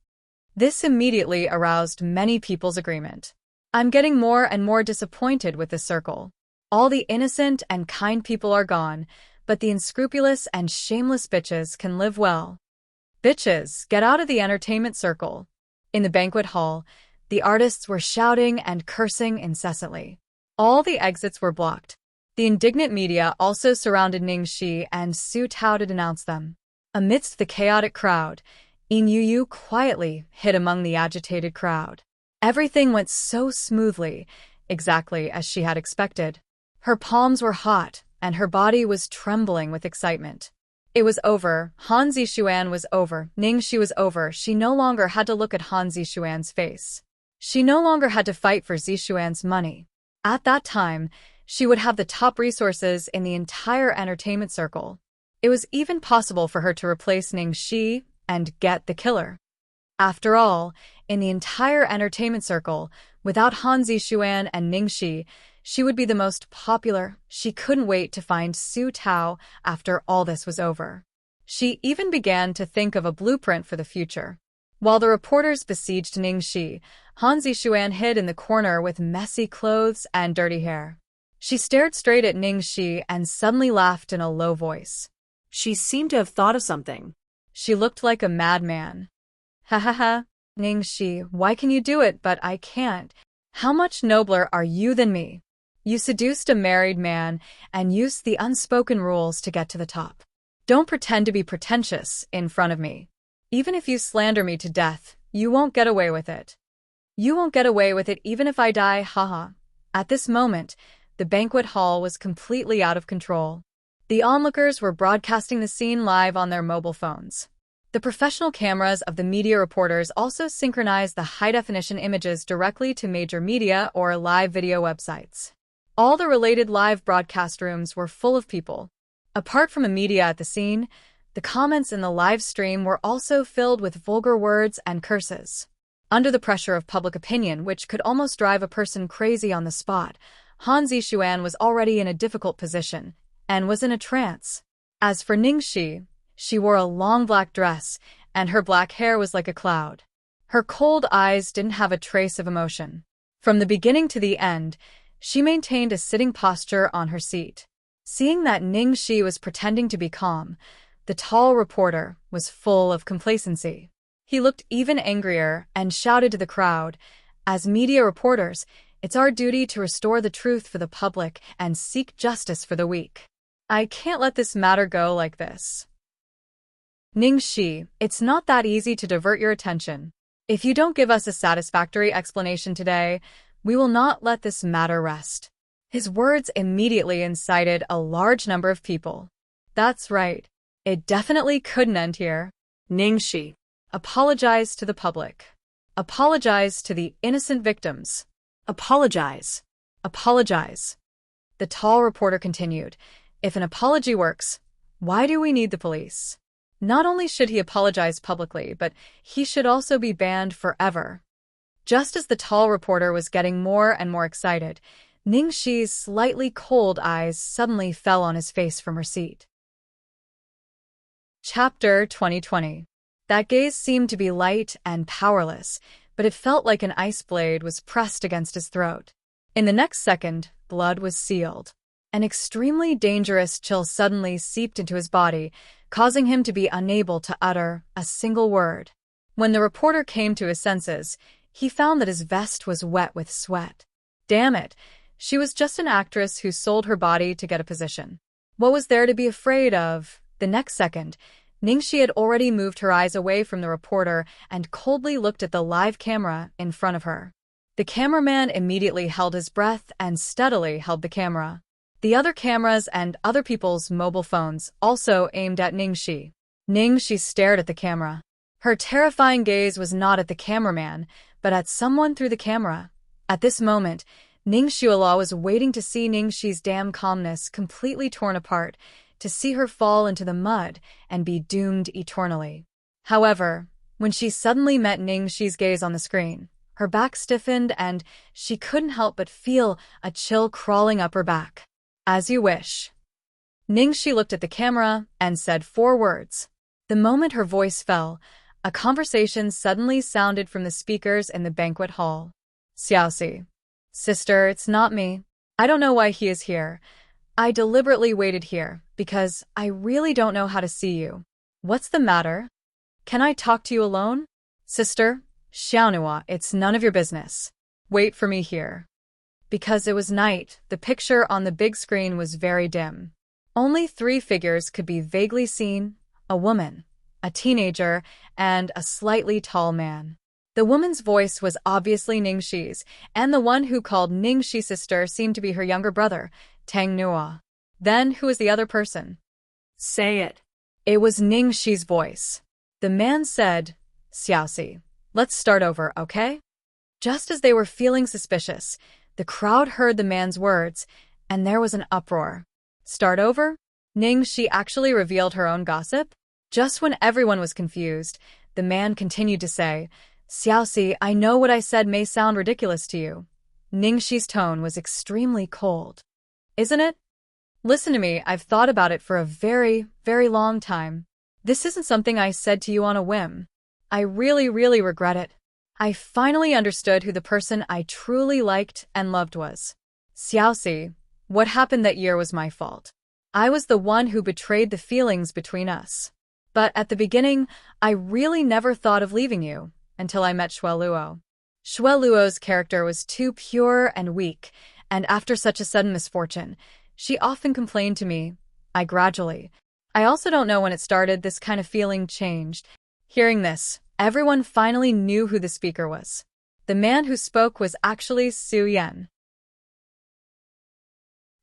This immediately aroused many people's agreement. I'm getting more and more disappointed with this circle. All the innocent and kind people are gone, but the unscrupulous and shameless bitches can live well. Bitches, get out of the entertainment circle. In the banquet hall, the artists were shouting and cursing incessantly. All the exits were blocked. The indignant media also surrounded Ning Shi and Su Tao to denounce them. Amidst the chaotic crowd, Yin Yu quietly hid among the agitated crowd. Everything went so smoothly, exactly as she had expected. Her palms were hot, and her body was trembling with excitement. It was over. Han Zixuan was over. Ning Shi was over. She no longer had to look at Han Zixuan's face. She no longer had to fight for Zixuan's money. At that time, She would have the top resources in the entire entertainment circle. It was even possible for her to replace Ningxi and get the killer. After all, in the entire entertainment circle, without Han Zixuan and Ningxi, she would be the most popular. She couldn't wait to find Su Tao after all this was over. She even began to think of a blueprint for the future. While the reporters besieged Ningxi, Han Zixuan hid in the corner with messy clothes and dirty hair. She stared straight at Ningxi and suddenly laughed in a low voice. She seemed to have thought of something. She looked like a madman. Ha ha ha, Ningxi, why can you do it but I can't? How much nobler are you than me? You seduced a married man and used the unspoken rules to get to the top. Don't pretend to be pretentious in front of me. Even if you slander me to death, you won't get away with it. You won't get away with it even if I die, haha. At this moment, the banquet hall was completely out of control. The onlookers were broadcasting the scene live on their mobile phones. The professional cameras of the media reporters also synchronized the high-definition images directly to major media or live video websites. All the related live broadcast rooms were full of people. Apart from the media at the scene, the comments in the live stream were also filled with vulgar words and curses. Under the pressure of public opinion, which could almost drive a person crazy on the spot, Han Zixuan was already in a difficult position and was in a trance. As for Ningxi, she wore a long black dress, and her black hair was like a cloud. Her cold eyes didn't have a trace of emotion. From the beginning to the end, she maintained a sitting posture on her seat. Seeing that Ningxi was pretending to be calm, the tall reporter was full of complacency. He looked even angrier and shouted to the crowd, "As media reporters, it's our duty to restore the truth for the public and seek justice for the weak. I can't let this matter go like this. Ningxi, it's not that easy to divert your attention. If you don't give us a satisfactory explanation today, we will not let this matter rest." His words immediately incited a large number of people. That's right. It definitely couldn't end here. Ningxi, apologize to the public. Apologize to the innocent victims. apologize. Apologize. The tall reporter continued, "If an apology works, why do we need the police? Not only should he apologize publicly, but he should also be banned forever." Just as the tall reporter was getting more and more excited, Ningxi's slightly cold eyes suddenly fell on his face from her seat. Chapter 2020. That gaze seemed to be light and powerless, but it felt like an ice blade was pressed against his throat. In the next second, blood was sealed. An extremely dangerous chill suddenly seeped into his body, causing him to be unable to utter a single word. When the reporter came to his senses, he found that his vest was wet with sweat. Damn it, she was just an actress who sold her body to get a position. What was there to be afraid of? The next second, Ningxi had already moved her eyes away from the reporter and coldly looked at the live camera in front of her. The cameraman immediately held his breath and steadily held the camera. The other cameras and other people's mobile phones also aimed at Ningxi. Ningxi stared at the camera. Her terrifying gaze was not at the cameraman, but at someone through the camera. At this moment, Ningxiula was waiting to see Ningxi's damn calmness completely torn apart, to see her fall into the mud and be doomed eternally. However, when she suddenly met Ningxi's gaze on the screen, her back stiffened and she couldn't help but feel a chill crawling up her back. "As you wish." Ningxi looked at the camera and said 4 words. The moment her voice fell, a conversation suddenly sounded from the speakers in the banquet hall. "Xiaoxi. Sister, it's not me. I don't know why he is here. I deliberately waited here, because I really don't know how to see you. What's the matter? Can I talk to you alone? Sister, Xiaonua, it's none of your business. Wait for me here." Because it was night, the picture on the big screen was very dim. Only 3 figures could be vaguely seen: a woman, a teenager, and a slightly tall man. The woman's voice was obviously Ningxi's, and the one who called Ningxi sister seemed to be her younger brother, Tang Nua. Then who was the other person? Say it. It was Ningxi's voice. The man said, "Xiaoxi, let's start over, okay?" Just as they were feeling suspicious, the crowd heard the man's words, and there was an uproar. Start over? Ningxi actually revealed her own gossip? Just when everyone was confused, the man continued to say, Xiaoxi, I know what I said may sound ridiculous to you. Ningxi's tone was extremely cold. Isn't it? Listen to me, I've thought about it for a very, very long time. This isn't something I said to you on a whim. I really, really regret it. I finally understood who the person I truly liked and loved was. Xiaoxi, what happened that year was my fault. I was the one who betrayed the feelings between us. But at the beginning, I really never thought of leaving you, until I met Xueluo. Xueluo's character was too pure and weak, and after such a sudden misfortune, she often complained to me. I also don't know when it started, this kind of feeling changed. Hearing this, everyone finally knew who the speaker was. The man who spoke was actually Su Yan.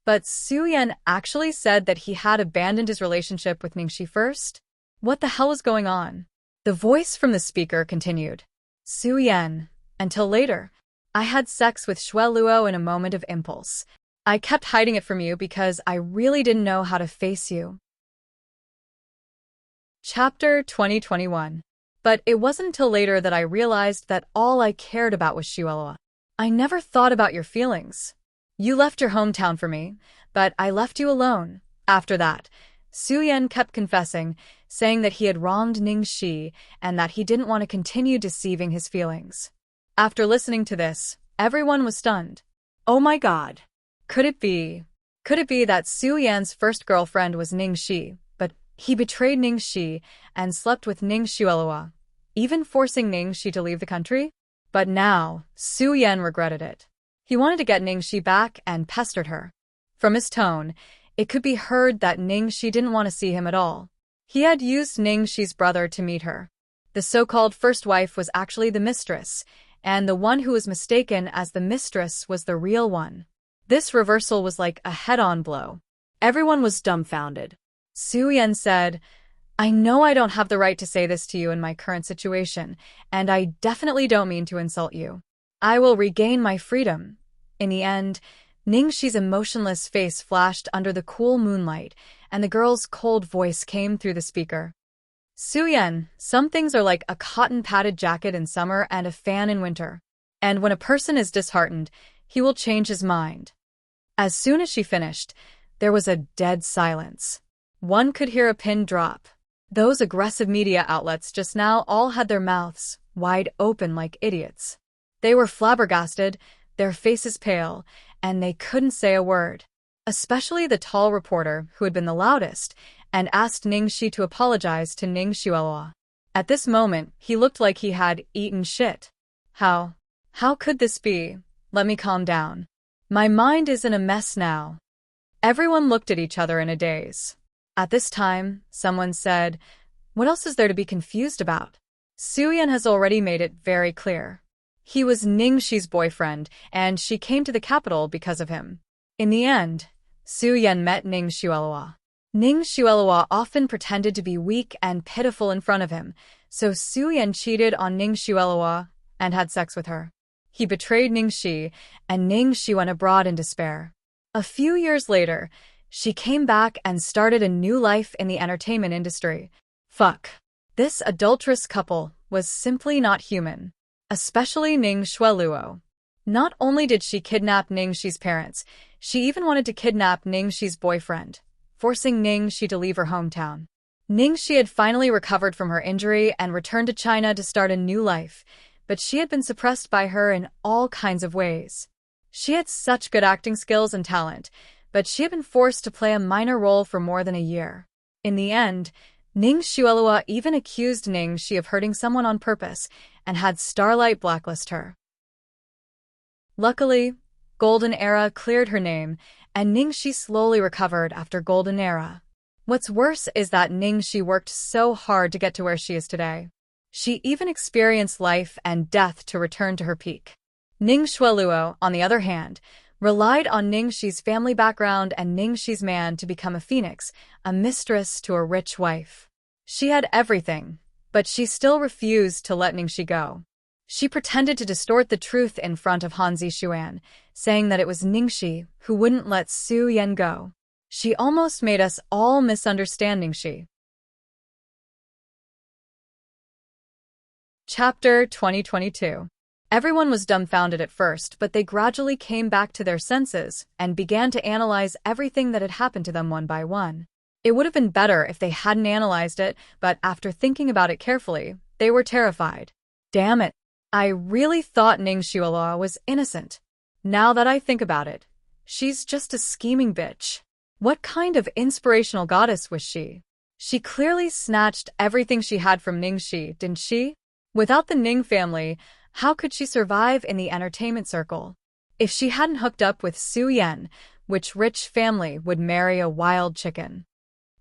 But Su Yan actually said that he had abandoned his relationship with Ningxi first? What the hell was going on? The voice from the speaker continued. Su Yan, until later, I had sex with Xueluo in a moment of impulse. I kept hiding it from you because I really didn't know how to face you. Chapter 2021. But it wasn't until later that I realized that all I cared about was Xueluo. I never thought about your feelings. You left your hometown for me, but I left you alone. After that, Su Yan kept confessing, saying that he had wronged Ningxi and that he didn't want to continue deceiving his feelings. After listening to this, everyone was stunned. Oh my god. Could it be that Su Yan's first girlfriend was Ningxi, but he betrayed Ningxi and slept with Xueluo, even forcing Ningxi to leave the country? But now, Su Yan regretted it. He wanted to get Ningxi back and pestered her. From his tone, it could be heard that Ningxi didn't want to see him at all. He had used Ningxi's brother to meet her. The so-called first wife was actually the mistress, and the one who was mistaken as the mistress was the real one. This reversal was like a head-on blow. Everyone was dumbfounded. Su Yan said, I know I don't have the right to say this to you in my current situation, and I definitely don't mean to insult you. I will regain my freedom. In the end, Ningxi's emotionless face flashed under the cool moonlight, and the girl's cold voice came through the speaker. Su Yan, some things are like a cotton-padded jacket in summer and a fan in winter. And when a person is disheartened, he will change his mind. As soon as she finished, there was a dead silence. One could hear a pin drop. Those aggressive media outlets just now all had their mouths wide open like idiots. They were flabbergasted, their faces pale, and they couldn't say a word. Especially the tall reporter who had been the loudest and asked Ningxi to apologize to Xueluo. At this moment, he looked like he had eaten shit. How could this be? Let me calm down. My mind is in a mess now. Everyone looked at each other in a daze. At this time, someone said, what else is there to be confused about? Su Yan has already made it very clear. He was Ningxi's boyfriend, and she came to the capital because of him. In the end, Su Yan met Xueluo. Xueluo often pretended to be weak and pitiful in front of him, so Su Yan cheated on Xueluo and had sex with her. He betrayed Ningxi, and Ningxi went abroad in despair. A few years later, she came back and started a new life in the entertainment industry. Fuck. This adulterous couple was simply not human. Especially Xueluo. Not only did she kidnap Ningxi's parents, she even wanted to kidnap Ningxi's boyfriend, forcing Ningxi to leave her hometown. Ningxi had finally recovered from her injury and returned to China to start a new life, but she had been suppressed by her in all kinds of ways. She had such good acting skills and talent, but she had been forced to play a minor role for more than a year. In the end, Xueluo even accused Ningxi of hurting someone on purpose and had Starlight blacklist her. Luckily, Golden Era cleared her name, and Ningxi slowly recovered after Golden Era. What's worse is that Ningxi worked so hard to get to where she is today. She even experienced life and death to return to her peak. Xueluo, on the other hand, relied on Ningxi's family background and Ningxi's man to become a phoenix, a mistress to a rich wife. She had everything, but she still refused to let Ningxi go. She pretended to distort the truth in front of Hanzi Xuan, saying that it was Ningxi who wouldn't let Su Yan go. She almost made us all misunderstand Ningxi. Chapter 2022. Everyone was dumbfounded at first, but they gradually came back to their senses and began to analyze everything that had happened to them one by one. It would have been better if they hadn't analyzed it, but after thinking about it carefully, they were terrified. Damn it. I really thought Ning Xuelua was innocent. Now that I think about it, she's just a scheming bitch. What kind of inspirational goddess was she? She clearly snatched everything she had from Ningxi, didn't she? Without the Ning family, how could she survive in the entertainment circle? If she hadn't hooked up with Su Yan, which rich family would marry a wild chicken?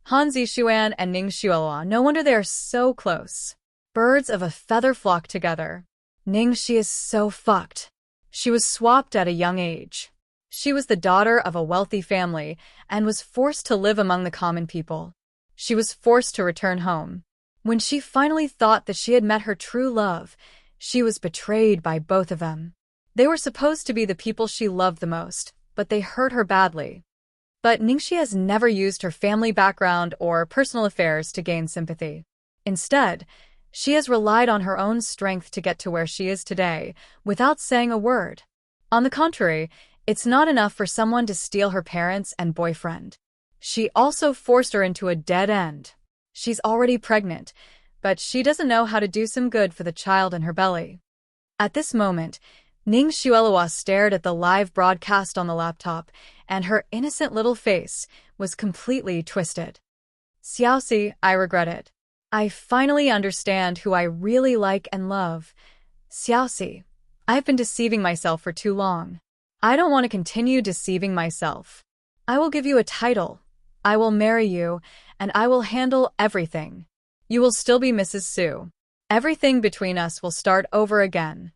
Hanzi Xuan and Ning Xuelua, no wonder they are so close. Birds of a feather flock together. Ningxi is so fucked. She was swapped at a young age. She was the daughter of a wealthy family and was forced to live among the common people. She was forced to return home. When she finally thought that she had met her true love, she was betrayed by both of them. They were supposed to be the people she loved the most, but they hurt her badly. But Ningxi has never used her family background or personal affairs to gain sympathy. Instead, she has relied on her own strength to get to where she is today, without saying a word. On the contrary, it's not enough for someone to steal her parents and boyfriend. She also forced her into a dead end. She's already pregnant, but she doesn't know how to do some good for the child in her belly. At this moment, Ning Xuelua stared at the live broadcast on the laptop, and her innocent little face was completely twisted. Xiaoxi, I regret it. I finally understand who I really like and love. Xiaoxi, I've been deceiving myself for too long. I don't want to continue deceiving myself. I will give you a title. I will marry you, and I will handle everything. You will still be Mrs. Su. Everything between us will start over again.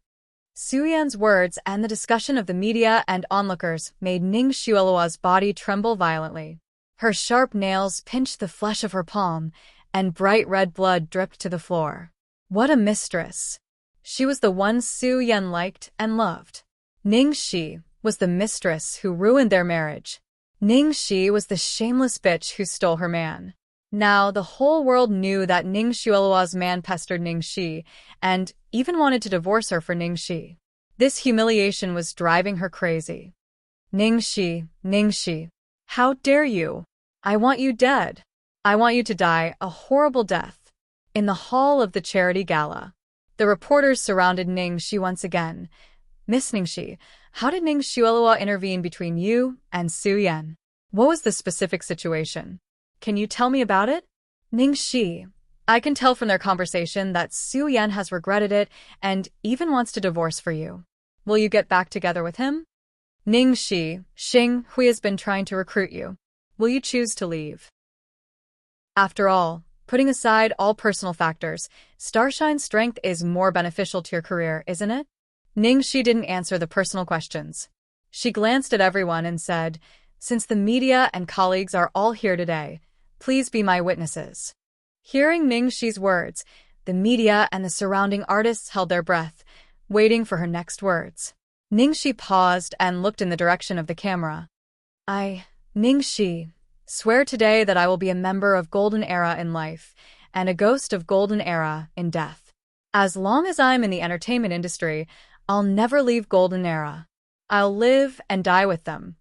Su Yan's words and the discussion of the media and onlookers made Ning Xuelua's body tremble violently. Her sharp nails pinched the flesh of her palm, and bright red blood dripped to the floor. What a mistress! She was the one Su Yan liked and loved. Ningxi was the mistress who ruined their marriage. Ningxi was the shameless bitch who stole her man. Now the whole world knew that Ning Xuelua's man pestered Ningxi and even wanted to divorce her for Ningxi. This humiliation was driving her crazy. Ningxi, Ningxi, how dare you? I want you dead. I want you to die a horrible death. In the hall of the charity gala, the reporters surrounded Ningxi once again. Miss Ningxi, how did Ning Xuelua intervene between you and Su Yan? What was the specific situation? Can you tell me about it? Ningxi, I can tell from their conversation that Su Yan has regretted it and even wants to divorce for you. Will you get back together with him? Ningxi, Xing Hui has been trying to recruit you. Will you choose to leave? After all, putting aside all personal factors, Starshine's strength is more beneficial to your career, isn't it? Ningxi didn't answer the personal questions. She glanced at everyone and said, since the media and colleagues are all here today, please be my witnesses. Hearing Ningxi's words, the media and the surrounding artists held their breath, waiting for her next words. Ningxi paused and looked in the direction of the camera. Ningxi, swear today that I will be a member of Golden Era in life and a ghost of Golden Era in death. As long as I'm in the entertainment industry, I'll never leave Golden Era. I'll live and die with them.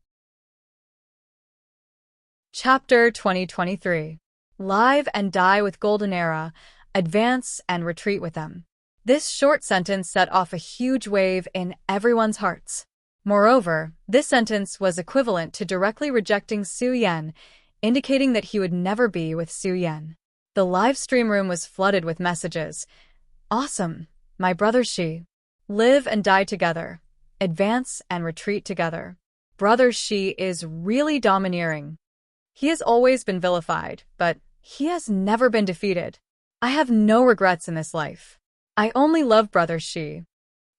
Chapter 2023. Live and die with Golden Era, advance and retreat with them. This short sentence set off a huge wave in everyone's hearts. Moreover, this sentence was equivalent to directly rejecting Su Yan, indicating that he would never be with Su Yan. The live stream room was flooded with messages. Awesome, my brother Shi. Live and die together. Advance and retreat together. Brother Shi is really domineering. He has always been vilified, but he has never been defeated. I have no regrets in this life. I only love Brother Shi.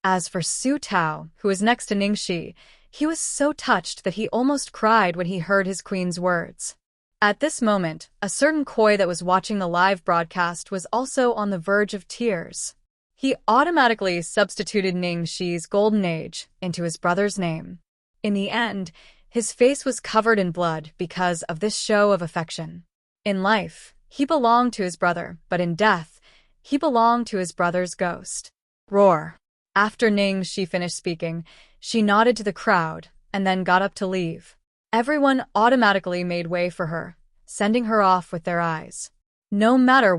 As for Su Tao, who was next to Ningxi, he was so touched that he almost cried when he heard his queen's words. At this moment, a certain koi that was watching the live broadcast was also on the verge of tears. He automatically substituted Ningxi's golden age into his brother's name. In the end, his face was covered in blood because of this show of affection. In life, he belonged to his brother, but in death, he belonged to his brother's ghost. Roar. After Ningxi finished speaking, she nodded to the crowd and then got up to leave. Everyone automatically made way for her, sending her off with their eyes. No matter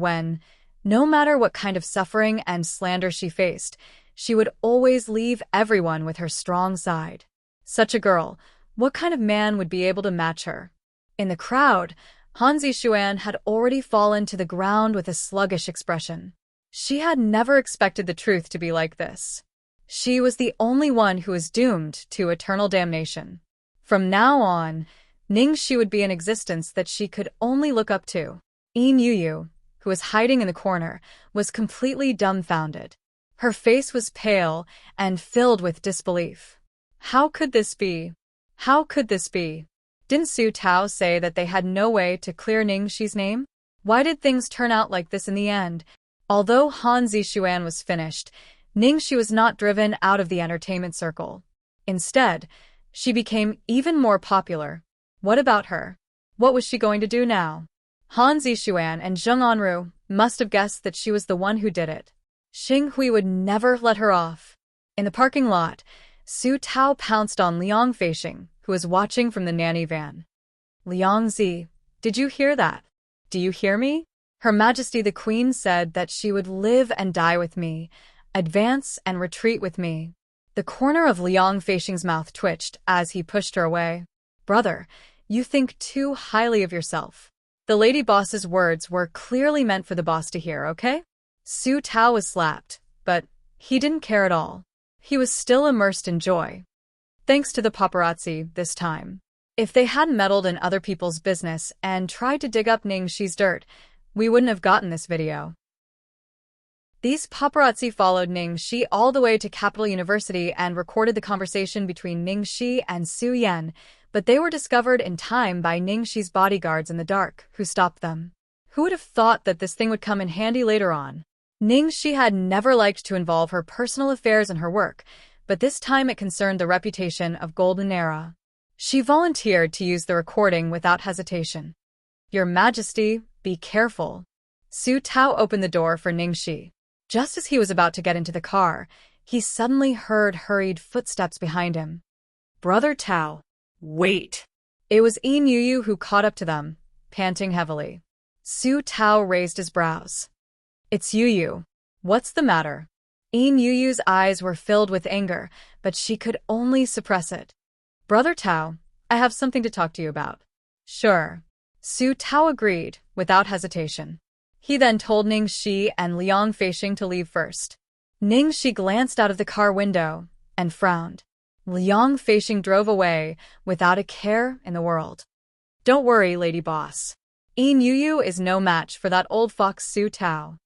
what kind of suffering and slander she faced, she would always leave everyone with her strong side. Such a girl, what kind of man would be able to match her? In the crowd, Hanzi Xuan had already fallen to the ground with a sluggish expression. She had never expected the truth to be like this. She was the only one who was doomed to eternal damnation. From now on, Ningxi would be an existence that she could only look up to. Yin Yuyu, who was hiding in the corner, was completely dumbfounded. Her face was pale and filled with disbelief. How could this be? How could this be? Didn't Su Tao say that they had no way to clear Ningxi's name? Why did things turn out like this in the end? Although Han Zixuan was finished, Ningxi was not driven out of the entertainment circle. Instead, she became even more popular. What about her? What was she going to do now? Han Zixuan and Zheng Anru must have guessed that she was the one who did it. Xing Hui would never let her off. In the parking lot, Su Tao pounced on Liang Feixing, who was watching from the nanny van. Liang Zi, did you hear that? Do you hear me? Her Majesty the Queen said that she would live and die with me, advance and retreat with me. The corner of Liang Feixing's mouth twitched as he pushed her away. Brother, you think too highly of yourself. The lady boss's words were clearly meant for the boss to hear, okay? Su Tao was slapped, but he didn't care at all. He was still immersed in joy. Thanks to the paparazzi this time. If they hadn't meddled in other people's business and tried to dig up Ningxi's dirt, we wouldn't have gotten this video. These paparazzi followed Ningxi all the way to Capital University and recorded the conversation between Ningxi and Su Yan, but they were discovered in time by Ningxi's bodyguards in the dark, who stopped them. Who would have thought that this thing would come in handy later on? Ningxi had never liked to involve her personal affairs in her work, but this time it concerned the reputation of Golden Era. She volunteered to use the recording without hesitation. Your Majesty, be careful. Su Tao opened the door for Ningxi. Just as he was about to get into the car, he suddenly heard hurried footsteps behind him. Brother Tao, wait. It was Yin Yuyu who caught up to them, panting heavily. Su Tao raised his brows. It's Yuyu. What's the matter? Yin Yuyu's eyes were filled with anger, but she could only suppress it. Brother Tao, I have something to talk to you about. Sure. Su Tao agreed, without hesitation. He then told Ningxi and Liang Feixing to leave first. Ningxi glanced out of the car window and frowned. Liang Feixing drove away without a care in the world. Don't worry, Lady Boss. Yin Yuyu is no match for that old fox Su Tao.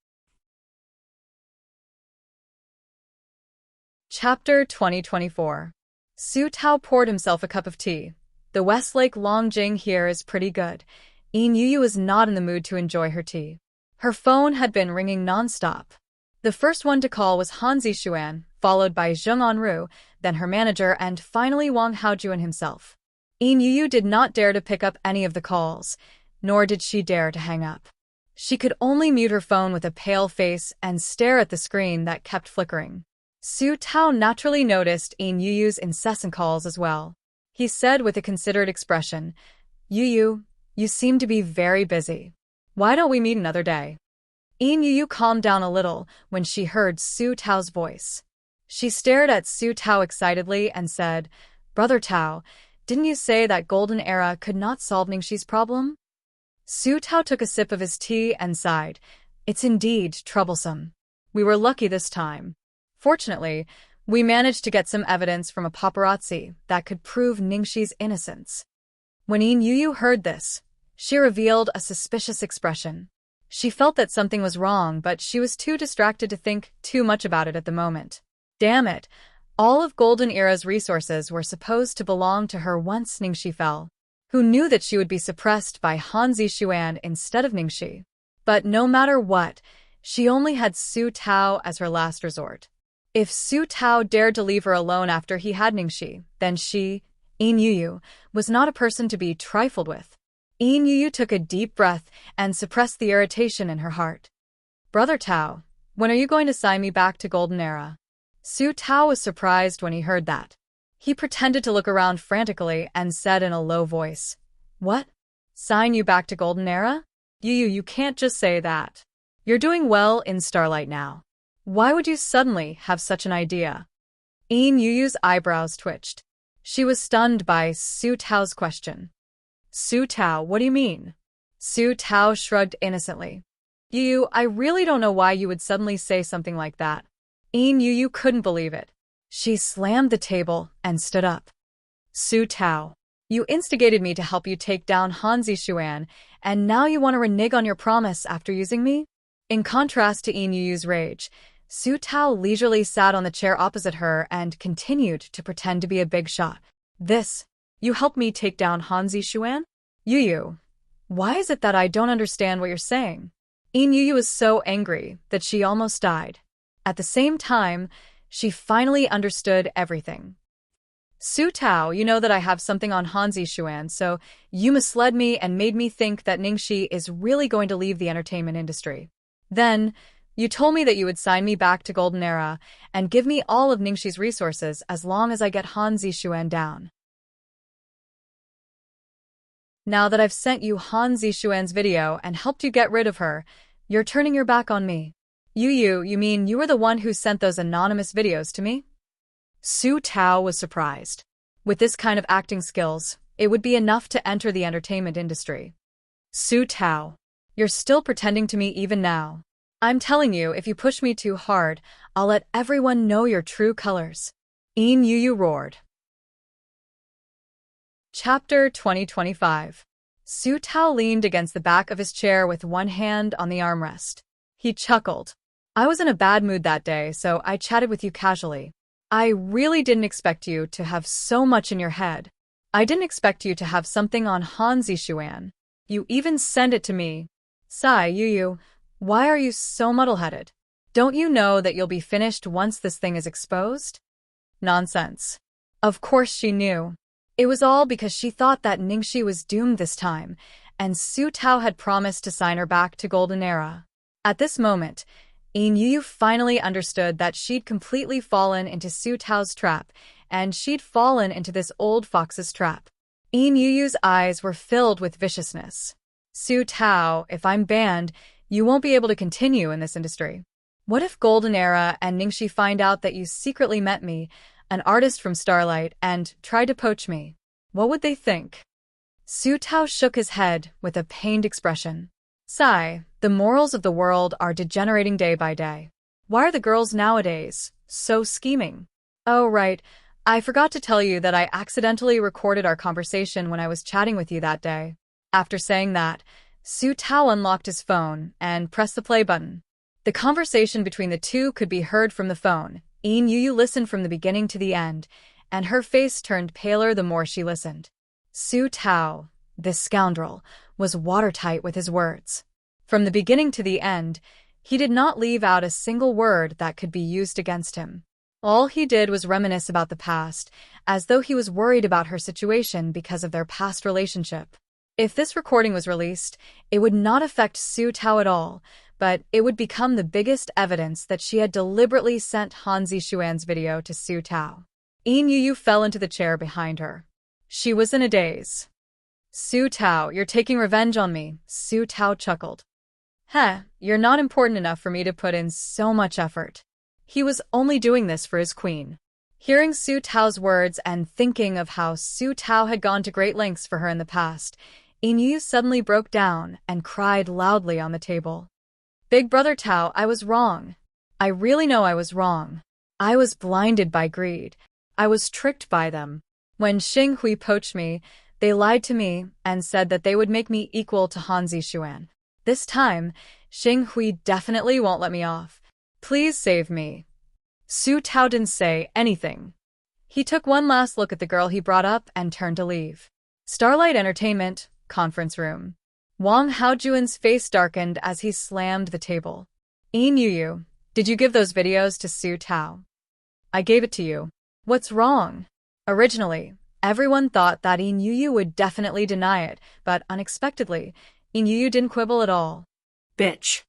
Chapter 2024. Su Tao poured himself a cup of tea. The Westlake Longjing here is pretty good. Yin Yuyu is not in the mood to enjoy her tea. Her phone had been ringing non-stop. The first one to call was Han Zixuan, followed by Zheng Anru, then her manager, and finally Wang Haojuan himself. Yin Yuyu did not dare to pick up any of the calls, nor did she dare to hang up. She could only mute her phone with a pale face and stare at the screen that kept flickering. Su Tao naturally noticed Yin Yuyu's incessant calls as well. He said with a considered expression, Yuyu, you seem to be very busy. Why don't we meet another day? Yin Yuyu calmed down a little when she heard Su Tao's voice. She stared at Su Tao excitedly and said, Brother Tao, didn't you say that Golden Era could not solve Ningxi's problem? Su Tao took a sip of his tea and sighed. It's indeed troublesome. We were lucky this time. Fortunately, we managed to get some evidence from a paparazzi that could prove Ningxi's innocence. When Yin Yuyu heard this, she revealed a suspicious expression. She felt that something was wrong, but she was too distracted to think too much about it at the moment. Damn it! All of Golden Era's resources were supposed to belong to her once Ningxi fell. Who knew that she would be suppressed by Han Zixuan instead of Ningxi? But no matter what, She only had Su Tao as her last resort. If Su Tao dared to leave her alone after he had Ningxi, then she, Yin Yuyu, was not a person to be trifled with. Yin Yuyu took a deep breath and suppressed the irritation in her heart. Brother Tao, when are you going to sign me back to Golden Era? Su Tao was surprised when he heard that. He pretended to look around frantically and said in a low voice, "What? Sign you back to Golden Era? You can't just say that. You're doing well in Starlight now. Why would you suddenly have such an idea?" Yin Yuyu's eyebrows twitched. She was stunned by Su Tao's question. "Su Tao, what do you mean?" Su Tao shrugged innocently. "Yuyu, I really don't know why you would suddenly say something like that." Yin Yuyu couldn't believe it. She slammed the table and stood up. "Su Tao, you instigated me to help you take down Hanzi Xuan, and now you want to renege on your promise after using me?" In contrast to Yin Yuyu's rage, Su Tao leisurely sat on the chair opposite her and continued to pretend to be a big shot. You helped me take down Hanzi Xuan? Yuyu, why is it that I don't understand what you're saying?" Yin Yuyu was so angry that she almost died. At the same time, she finally understood everything. "Su Tao, you know that I have something on Hanzi Xuan, so you misled me and made me think that Ningxi is really going to leave the entertainment industry. Then, you told me that you would sign me back to Golden Era and give me all of Ningxi's resources as long as I get Hanzi Xuan down. Now that I've sent you Hanzi Xuan's video and helped you get rid of her, you're turning your back on me. You mean you were the one who sent those anonymous videos to me?" Su Tao was surprised. With this kind of acting skills, it would be enough to enter the entertainment industry. "Su Tao, you're still pretending to me even now. I'm telling you, if you push me too hard, I'll let everyone know your true colors." Yin Yuyu roared. Chapter 2025. Su Tao leaned against the back of his chair with one hand on the armrest. He chuckled. "I was in a bad mood that day, so I chatted with you casually. I really didn't expect you to have so much in your head. I didn't expect you to have something on Hanzi Xuan. You even sent it to me. Sigh, Yuyu, why are you so muddle-headed? Don't you know that you'll be finished once this thing is exposed?" Nonsense. Of course she knew. It was all because she thought that Ningxi was doomed this time, and Su Tao had promised to sign her back to Golden Era. At this moment, Yin Yuyu finally understood that she'd completely fallen into Su Tao's trap, and she'd fallen into this old fox's trap. Yin Yuyu's eyes were filled with viciousness. "Su Tao, if I'm banned, you won't be able to continue in this industry. What if Golden Era and Ningxi find out that you secretly met me, an artist from Starlight, and tried to poach me? What would they think?" Su Tao shook his head with a pained expression. "Sigh, the morals of the world are degenerating day by day. Why are the girls nowadays so scheming? Oh, right, I forgot to tell you that I accidentally recorded our conversation when I was chatting with you that day." After saying that, Su Tao unlocked his phone and pressed the play button. The conversation between the two could be heard from the phone. Yin Yuyu listened from the beginning to the end, and her face turned paler the more she listened. Su Tao, this scoundrel, was watertight with his words. From the beginning to the end, he did not leave out a single word that could be used against him. All he did was reminisce about the past, as though he was worried about her situation because of their past relationship. If this recording was released, it would not affect Su Tao at all, but it would become the biggest evidence that she had deliberately sent Hanzi Xuan's video to Su Tao. Yin Yuyu fell into the chair behind her. She was in a daze. "Su Tao, you're taking revenge on me," Su Tao chuckled. You're not important enough for me to put in so much effort." He was only doing this for his queen. Hearing Su Tao's words and thinking of how Su Tao had gone to great lengths for her in the past, Yin Yuyu suddenly broke down and cried loudly on the table. "Big brother Tao, I was wrong. I really know I was wrong. I was blinded by greed. I was tricked by them. When Xing Hui poached me, they lied to me and said that they would make me equal to Hanzi Xuan. This time, Xing Hui definitely won't let me off. Please save me." Su Tao didn't say anything. He took one last look at the girl he brought up and turned to leave. Starlight Entertainment, conference room. Wang Haojuan's face darkened as he slammed the table. Yu, did you give those videos to Su Tao? I gave it to you. What's wrong? Originally, everyone thought that Yu would definitely deny it, but unexpectedly, Yu didn't quibble at all. Bitch.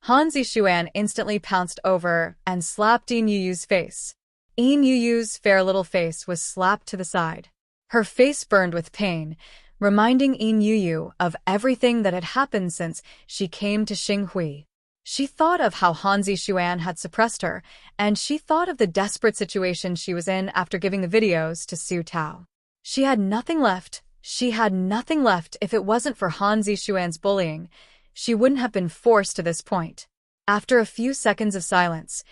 Han Zishuan instantly pounced over and slapped Yu's face. Yu's fair little face was slapped to the side. Her face burned with pain, reminding Yu of everything that had happened since she came to Xinghui. She thought of how Han Zishuan had suppressed her, and she thought of the desperate situation she was in after giving the videos to Su Tao. She had nothing left. She had nothing left if it wasn't for Han Zishuan's bullying. She wouldn't have been forced to this point. After a few seconds of silence,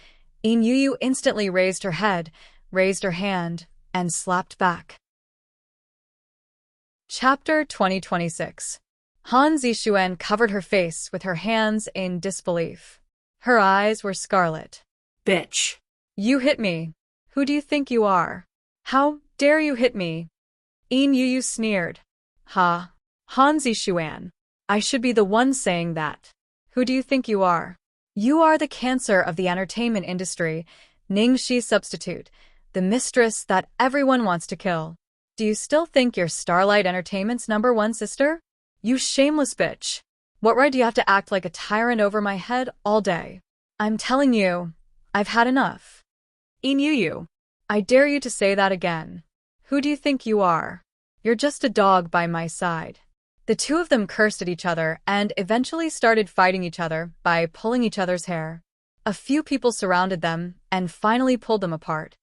Yu instantly raised her head, raised her hand, and slapped back. Chapter 2026. Han Zishuan covered her face with her hands in disbelief. Her eyes were scarlet. Bitch. You hit me. Who do you think you are? How dare you hit me? Yu sneered. Ha. Han Zishuan. I should be the one saying that. Who do you think you are? You are the cancer of the entertainment industry, Ningxi's substitute, the mistress that everyone wants to kill. Do you still think you're Starlight Entertainment's #1 sister? You shameless bitch. What right do you have to act like a tyrant over my head all day? I'm telling you, I've had enough. Yu, I dare you to say that again. Who do you think you are? You're just a dog by my side. The two of them cursed at each other and eventually started fighting each other by pulling each other's hair. A few people surrounded them and finally pulled them apart.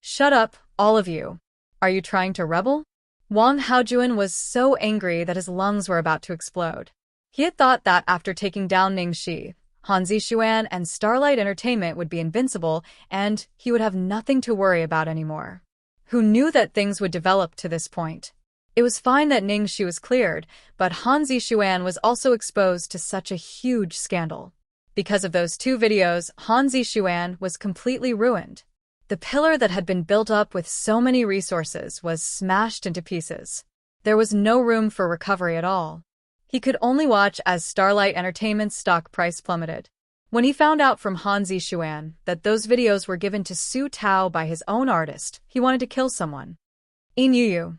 Shut up, all of you. Are you trying to rebel? Wang Haojuan was so angry that his lungs were about to explode. He had thought that after taking down Ningxi, Han Zishuan and Starlight Entertainment would be invincible and he would have nothing to worry about anymore. Who knew that things would develop to this point? It was fine that Ningxi was cleared, but Han Zishuan was also exposed to such a huge scandal. Because of those two videos, Han Zishuan was completely ruined. The pillar that had been built up with so many resources was smashed into pieces. There was no room for recovery at all. He could only watch as Starlight Entertainment's stock price plummeted. When he found out from Han Zishuan that those videos were given to Su Tao by his own artist, he wanted to kill someone. Yu,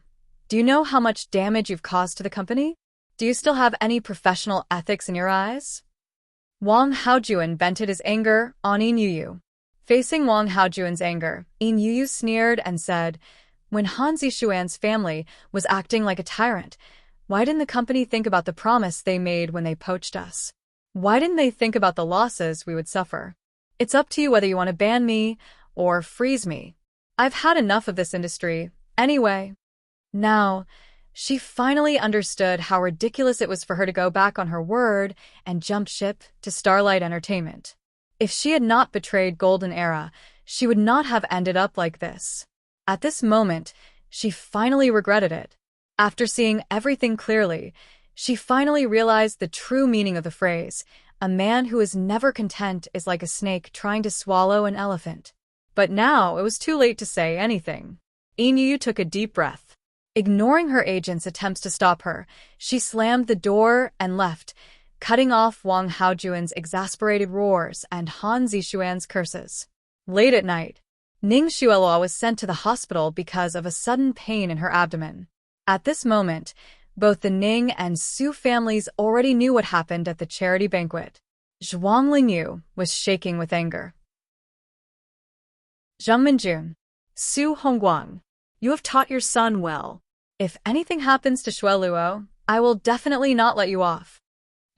do you know how much damage you've caused to the company? Do you still have any professional ethics in your eyes? Wang Haojuan vented his anger on Yu. Facing Wang Haojuan's anger, Yu sneered and said, when Han Zishuan's family was acting like a tyrant, why didn't the company think about the promise they made when they poached us? Why didn't they think about the losses we would suffer? It's up to you whether you want to ban me or freeze me. I've had enough of this industry, anyway. Now, she finally understood how ridiculous it was for her to go back on her word and jump ship to Starlight Entertainment. If she had not betrayed Golden Era, she would not have ended up like this. At this moment, she finally regretted it. After seeing everything clearly, she finally realized the true meaning of the phrase, a man who is never content is like a snake trying to swallow an elephant. But now it was too late to say anything. Yu took a deep breath. Ignoring her agent's attempts to stop her, she slammed the door and left, cutting off Wang Haojuan's exasperated roars and Han Zishuan's curses. Late at night, Ning Xuelua was sent to the hospital because of a sudden pain in her abdomen. At this moment, both the Ning and Su families already knew what happened at the charity banquet. Zhuang Lingyu was shaking with anger. Zheng Minjun, Su Hongguang, you have taught your son well. If anything happens to Xueluo, I will definitely not let you off.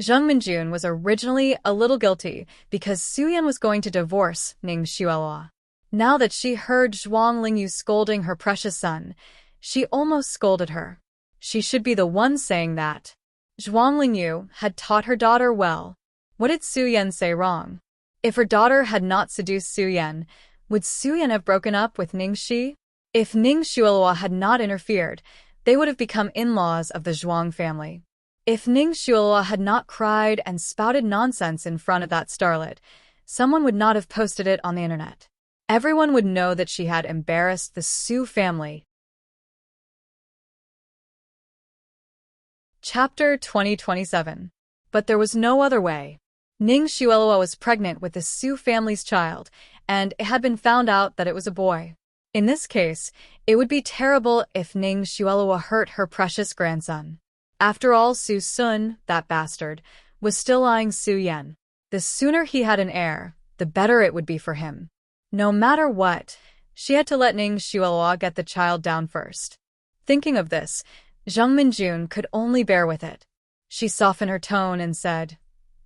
Zheng Minjun was originally a little guilty because Su Yan was going to divorce Ning Xuelua. Now that she heard Zhuang Lingyu scolding her precious son, she almost scolded her. She should be the one saying that. Zhuang Lingyu had taught her daughter well. What did Su Yan say wrong? If her daughter had not seduced Su Yan, would Su Yan have broken up with Ning Shi? If Ning Xuelua had not interfered, they would have become in-laws of the Zhuang family. If Ning Xuelua had not cried and spouted nonsense in front of that starlet, someone would not have posted it on the internet. Everyone would know that she had embarrassed the Su family. Chapter 2027. But there was no other way. Ning Xuelua was pregnant with the Su family's child, and it had been found out that it was a boy. In this case, it would be terrible if Ning Xuelua hurt her precious grandson. After all, Su Sun, that bastard, was still eyeing Su Yan. The sooner he had an heir, the better it would be for him. No matter what, she had to let Ning Xuelua get the child down first. Thinking of this, Zhang Minjun could only bear with it. She softened her tone and said,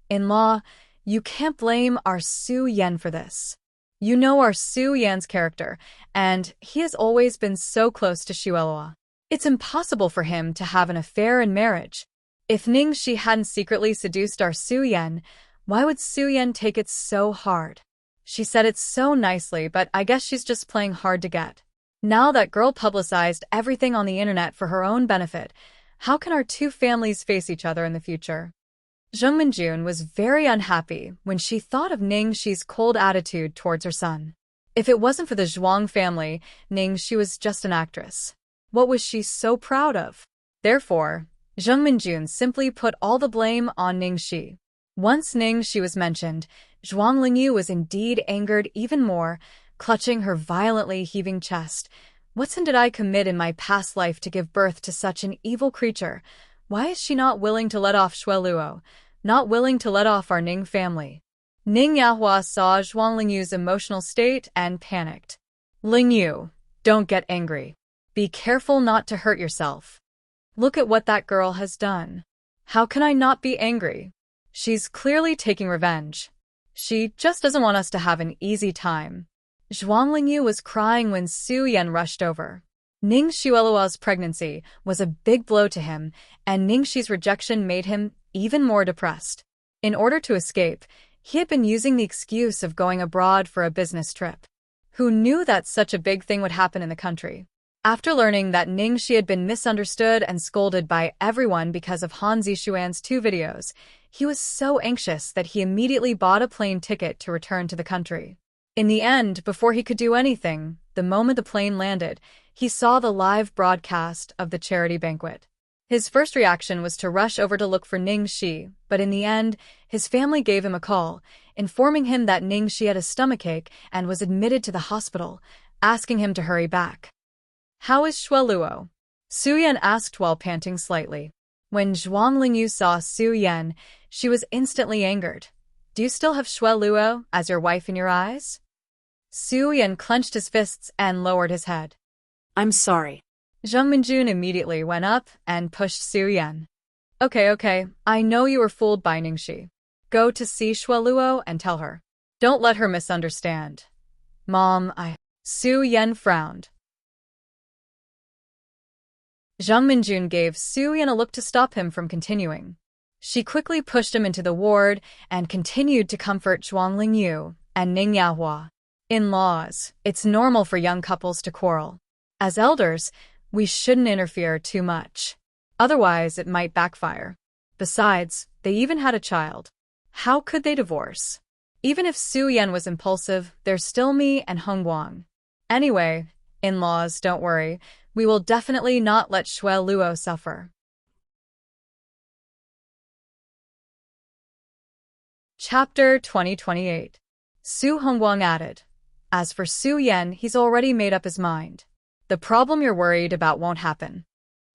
"In-law, you can't blame our Su Yan for this. You know our Su Yan's character, and he has always been so close to Xuelua. It's impossible for him to have an affair in marriage. If Ning Shi hadn't secretly seduced our Su Yan, why would Su Yan take it so hard?" She said it so nicely, but I guess she's just playing hard to get. Now that girl publicized everything on the internet for her own benefit, how can our two families face each other in the future? Zhang Minjun was very unhappy when she thought of Ning Shi's cold attitude towards her son. If it wasn't for the Zhuang family, Ning Shi was just an actress. What was she so proud of? Therefore, Zhang Minjun simply put all the blame on Ning Shi. Once Ning Shi was mentioned, Zhuang Lingyu was indeed angered even more, clutching her violently heaving chest. What sin did I commit in my past life to give birth to such an evil creature? Why is she not willing to let off Xueluo, not willing to let off our Ning family? Ning Yahua saw Zhuang Lingyu's emotional state and panicked. "Lingyu, don't get angry. Be careful not to hurt yourself. Look at what that girl has done. How can I not be angry? She's clearly taking revenge. She just doesn't want us to have an easy time." Zhuang Lingyu was crying when Su Yan rushed over. Ning Xuelua's pregnancy was a big blow to him, and Ning Shi's rejection made him even more depressed. In order to escape, he had been using the excuse of going abroad for a business trip. Who knew that such a big thing would happen in the country? After learning that Ning Shi had been misunderstood and scolded by everyone because of Han Zixuan's 2 videos, he was so anxious that he immediately bought a plane ticket to return to the country. In the end, before he could do anything, the moment the plane landed, he saw the live broadcast of the charity banquet. His first reaction was to rush over to look for Ning Shi, but in the end, his family gave him a call, informing him that Ning Shi had a stomachache and was admitted to the hospital, asking him to hurry back. "How is Xueluo?" Su Yan asked while panting slightly. When Zhuang Lingyu saw Su Yan, she was instantly angered. "Do you still have Xueluo as your wife in your eyes?" Su Yan clenched his fists and lowered his head. I'm sorry. Zhang Minjun immediately went up and pushed Su Yan. Okay, I know you were fooled by Ning Shi. Go to see Xueluo and tell her. Don't let her misunderstand. Mom, Su Yan frowned. Zhang Minjun gave Su Yan a look to stop him from continuing. She quickly pushed him into the ward and continued to comfort Zhuang Lingyu and Ning Yahua. In-laws, it's normal for young couples to quarrel. As elders, we shouldn't interfere too much. Otherwise, it might backfire. Besides, they even had a child. How could they divorce? Even if Su Yan was impulsive, there's still me and Hong Guang. Anyway, in-laws, don't worry. We will definitely not let Xueluo suffer. Chapter 2028. Su Hongguang added. As for Su Yan, he's already made up his mind. The problem you're worried about won't happen.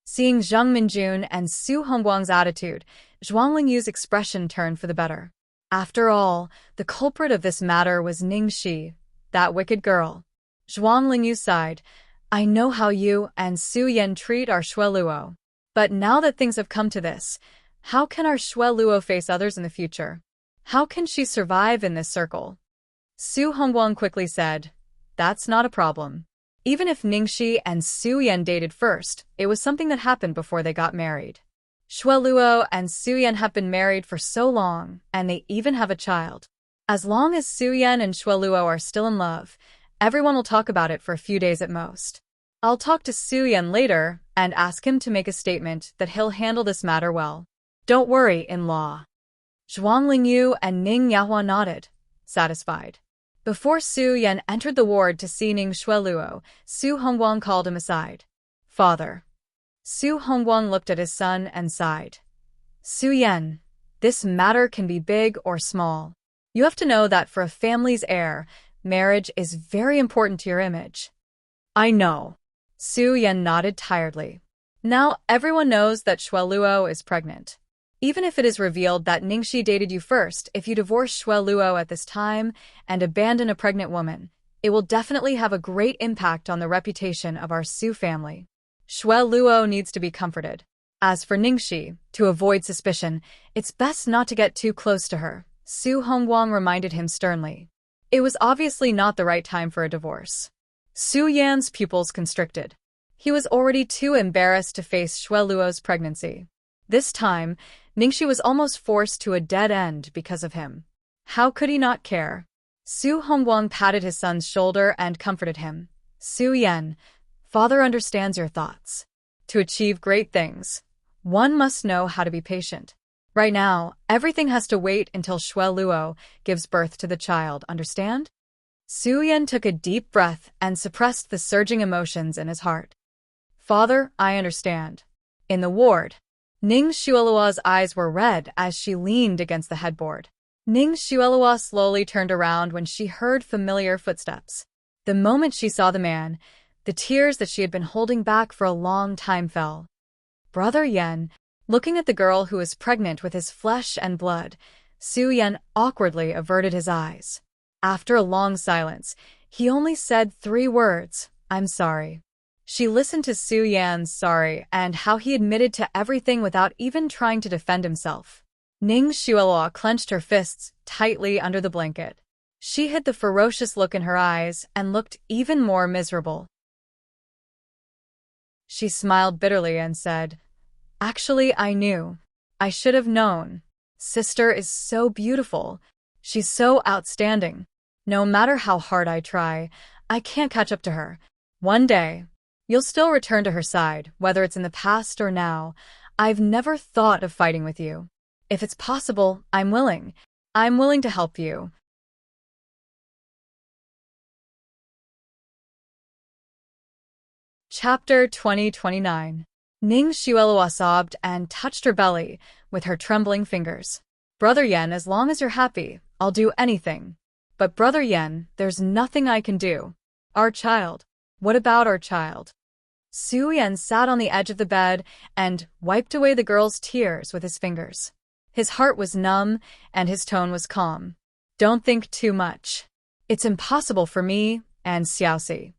Seeing Zhang Minjun and Su Hongguang's attitude, Zhuang Lingyu's expression turned for the better. After all, the culprit of this matter was Ning Shi, that wicked girl. Zhuang Lingyu sighed. I know how you and Su Yan treat our Xueluo. But now that things have come to this, how can our Xueluo face others in the future? How can she survive in this circle? Su Hongguang quickly said, That's not a problem. Even if Ningxi and Su Yan dated first, it was something that happened before they got married. Xueluo and Su Yan have been married for so long, and they even have a child. As long as Su Yan and Xueluo are still in love, everyone will talk about it for a few days at most. I'll talk to Su Yan later and ask him to make a statement that he'll handle this matter well. Don't worry, in-law. Zhuang Lingyu and Ning Yahua nodded, satisfied. Before Su Yan entered the ward to see Ning Xueluo, Su Hongguang called him aside. Father. Su Hongguang looked at his son and sighed. Su Yan, This matter can be big or small. You have to know that for a family's heir, marriage is very important to your image. I know. Su Yan nodded tiredly. Now everyone knows that Shueluo is pregnant. Even if it is revealed that Ningxi dated you first, if you divorce Shueluo at this time and abandon a pregnant woman, it will definitely have a great impact on the reputation of our Su family. Shueluo needs to be comforted. As for Ningxi, to avoid suspicion, it's best not to get too close to her, Su Hongguang reminded him sternly. It was obviously not the right time for a divorce. Su Yan's pupils constricted. He was already too embarrassed to face Shueluo's pregnancy. This time, Ningxi was almost forced to a dead end because of him. How could he not care? Su Hongguang patted his son's shoulder and comforted him. Su Yan, father understands your thoughts. To achieve great things, one must know how to be patient. Right now, everything has to wait until Shueluo gives birth to the child, understand? Su Yan took a deep breath and suppressed the surging emotions in his heart. Father, I understand. In the ward, Ning Shueluo's eyes were red as she leaned against the headboard. Ning Shueluo slowly turned around when she heard familiar footsteps. The moment she saw the man, the tears that she had been holding back for a long time fell. Brother Yan, looking at the girl who was pregnant with his flesh and blood, Su Yan awkwardly averted his eyes. After a long silence, he only said 3 words, I'm sorry. She listened to Su Yan's sorry and how he admitted to everything without even trying to defend himself. Ning Shueluo clenched her fists tightly under the blanket. She hid the ferocious look in her eyes and looked even more miserable. She smiled bitterly and said, Actually, I knew. I should have known. Sister is so beautiful. She's so outstanding. No matter how hard I try, I can't catch up to her. One day, you'll still return to her side, whether it's in the past or now. I've never thought of fighting with you. If it's possible, I'm willing. I'm willing to help you. Chapter 2029. Ning Shueluo sobbed and touched her belly with her trembling fingers. Brother Yan, as long as you're happy, I'll do anything. But Brother Yan, there's nothing I can do. Our child. What about our child? Su Yan sat on the edge of the bed and wiped away the girl's tears with his fingers. His heart was numb and his tone was calm. Don't think too much. It's impossible for me and Xiaoxi.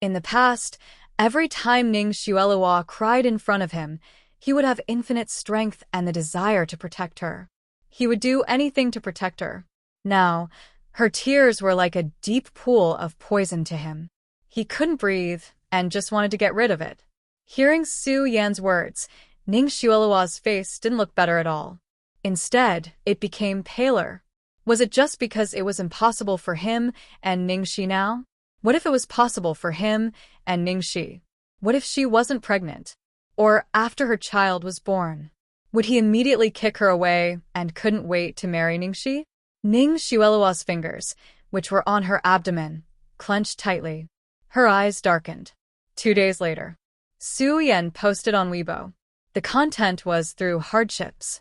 In the past, every time Ning Shueluo cried in front of him, he would have infinite strength and the desire to protect her. He would do anything to protect her. Now, her tears were like a deep pool of poison to him. He couldn't breathe and just wanted to get rid of it. Hearing Su Yan's words, Ning Shueluo's face didn't look better at all. Instead, it became paler. Was it just because it was impossible for him and Ningxi now? What if it was possible for him and Ningxi? What if she wasn't pregnant? Or after her child was born? Would he immediately kick her away and couldn't wait to marry Ningxi? Ning Shueluo's fingers, which were on her abdomen, clenched tightly. Her eyes darkened. 2 days later, Su Yan posted on Weibo. The content was through hardships.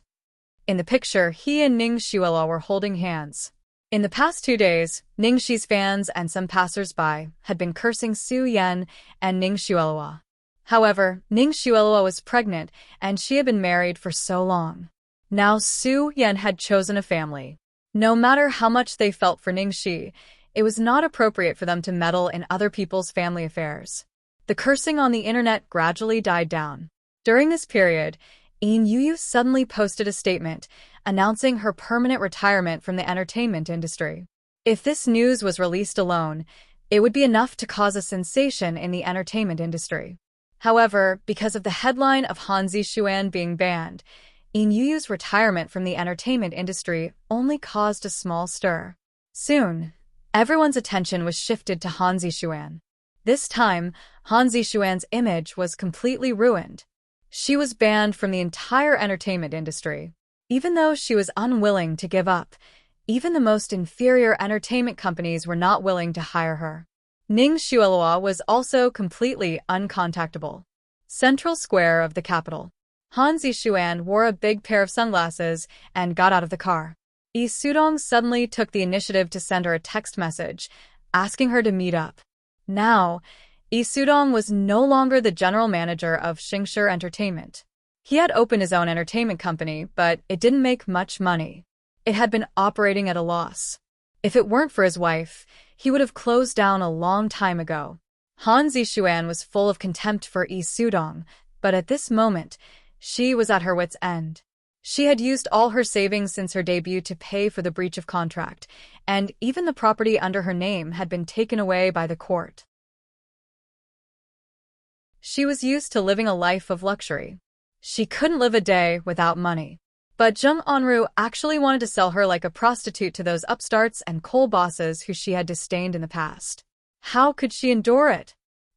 In the picture, he and Ning Shueluo were holding hands. In the past 2 days, Ningxi's fans and some passers-by had been cursing Su Yan and Ning Shueluo. However, Ning Shueluo was pregnant and she had been married for so long. Now Su Yan had chosen a family. No matter how much they felt for Ningxi, it was not appropriate for them to meddle in other people's family affairs. The cursing on the internet gradually died down. During this period, Yin Yuyu suddenly posted a statement announcing her permanent retirement from the entertainment industry. If this news was released alone, it would be enough to cause a sensation in the entertainment industry. However, because of the headline of Han Zixuan being banned, Yin Yuyu's retirement from the entertainment industry only caused a small stir. Soon, everyone's attention was shifted to Han Zixuan. This time, Han Zixuan's image was completely ruined. She was banned from the entire entertainment industry. Even though she was unwilling to give up, even the most inferior entertainment companies were not willing to hire her. Ning Shueluo was also completely uncontactable. Central Square of the capital. Han Zishuan wore a big pair of sunglasses and got out of the car. Yi Sudong suddenly took the initiative to send her a text message, asking her to meet up. Now, Yi Sudong was no longer the general manager of Xingshi Entertainment. He had opened his own entertainment company, but it didn't make much money. It had been operating at a loss. If it weren't for his wife, he would have closed down a long time ago. Han Zishuan was full of contempt for Yi Sudong, but at this moment, she was at her wit's end. She had used all her savings since her debut to pay for the breach of contract, and even the property under her name had been taken away by the court. She was used to living a life of luxury. She couldn't live a day without money. But Zheng Anru actually wanted to sell her like a prostitute to those upstarts and coal bosses who she had disdained in the past. How could she endure it?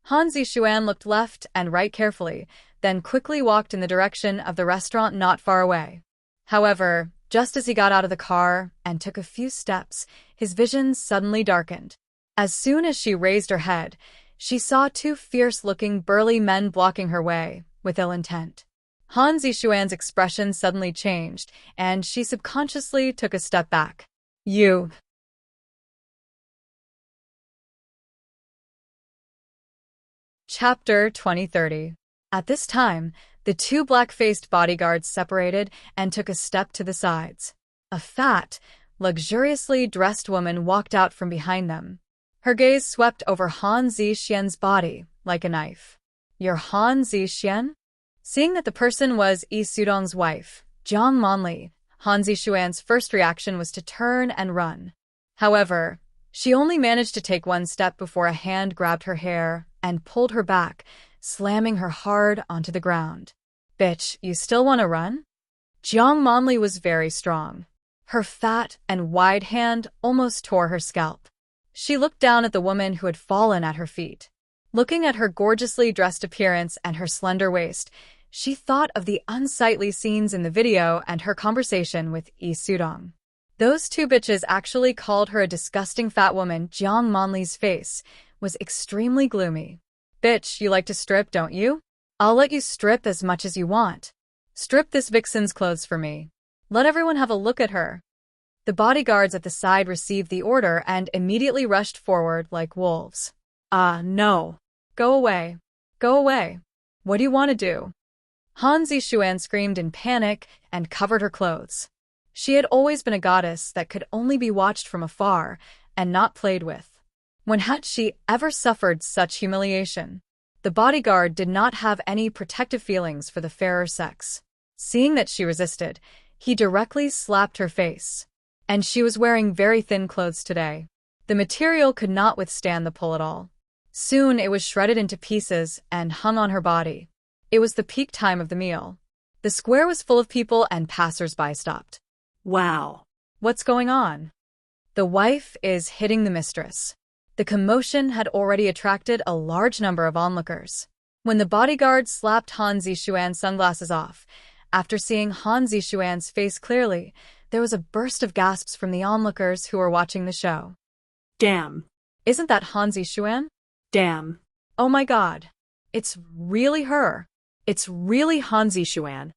Han Zishuan looked left and right carefully, then quickly walked in the direction of the restaurant not far away. However, just as he got out of the car and took a few steps, his vision suddenly darkened. As soon as she raised her head, she saw two fierce-looking burly men blocking her way, with ill intent. Han Zishuan's expression suddenly changed, and she subconsciously took a step back. You. Chapter 2030. At this time, the two black-faced bodyguards separated and took a step to the sides. A fat, luxuriously dressed woman walked out from behind them. Her gaze swept over Han Zishuan's body like a knife. You're Han Zishuan? Seeing that the person was Yi Sudong's wife, Jiang Monli, Han Zishuan's first reaction was to turn and run. However, she only managed to take one step before a hand grabbed her hair and pulled her back, slamming her hard onto the ground. Bitch, you still want to run? Jiang Monli was very strong. Her fat and wide hand almost tore her scalp. She looked down at the woman who had fallen at her feet. Looking at her gorgeously dressed appearance and her slender waist, she thought of the unsightly scenes in the video and her conversation with Yi Sudong. Those two bitches actually called her a disgusting fat woman. Jiang Monli's face was extremely gloomy. Bitch, you like to strip, don't you? I'll let you strip as much as you want. Strip this vixen's clothes for me. Let everyone have a look at her. The bodyguards at the side received the order and immediately rushed forward like wolves. No. Go away. Go away. What do you want to do? Han Zishuan screamed in panic and covered her clothes. She had always been a goddess that could only be watched from afar and not played with. When had she ever suffered such humiliation? The bodyguard did not have any protective feelings for the fairer sex. Seeing that she resisted, he directly slapped her face. And she was wearing very thin clothes today. The material could not withstand the pull at all. Soon it was shredded into pieces and hung on her body. It was the peak time of the meal. The square was full of people and passers-by stopped. Wow. What's going on? The wife is hitting the mistress. The commotion had already attracted a large number of onlookers. When the bodyguard slapped Han Zishuan's sunglasses off, after seeing Han Zishuan's face clearly, there was a burst of gasps from the onlookers who were watching the show. Damn. Isn't that Han Zishuan? Damn. Oh my god. It's really her. It's really Han Zishuan.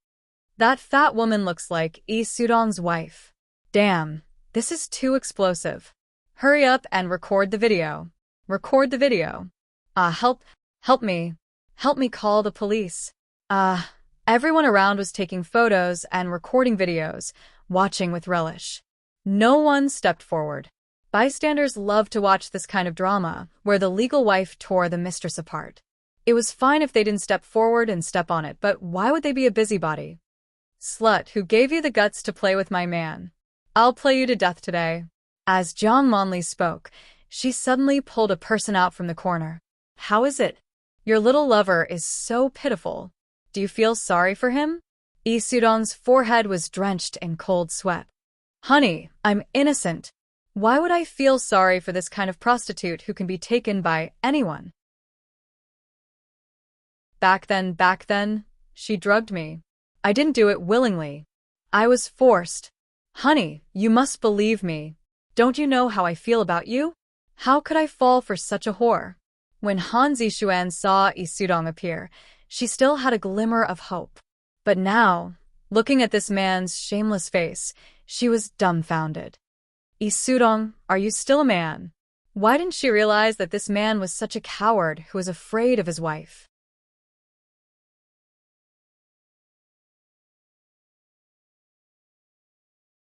That fat woman looks like Yi Sudong's wife. Damn, this is too explosive. Hurry up and record the video. Record the video. Help me. Help me call the police. Everyone around was taking photos and recording videos, watching with relish. No one stepped forward. Bystanders loved to watch this kind of drama, where the legal wife tore the mistress apart. It was fine if they didn't step forward and step on it, but why would they be a busybody? Slut, who gave you the guts to play with my man? I'll play you to death today. As Jiang Monli spoke, she suddenly pulled a person out from the corner. How is it? Your little lover is so pitiful. Do you feel sorry for him? Yi Sudong's forehead was drenched in cold sweat. Honey, I'm innocent. Why would I feel sorry for this kind of prostitute who can be taken by anyone? Back then, she drugged me. I didn't do it willingly. I was forced. Honey, you must believe me. Don't you know how I feel about you? How could I fall for such a whore? When Han Zishuan saw Yi Sudong appear, she still had a glimmer of hope. But now, looking at this man's shameless face, she was dumbfounded. Isudong, are you still a man? Why didn't she realize that this man was such a coward who was afraid of his wife?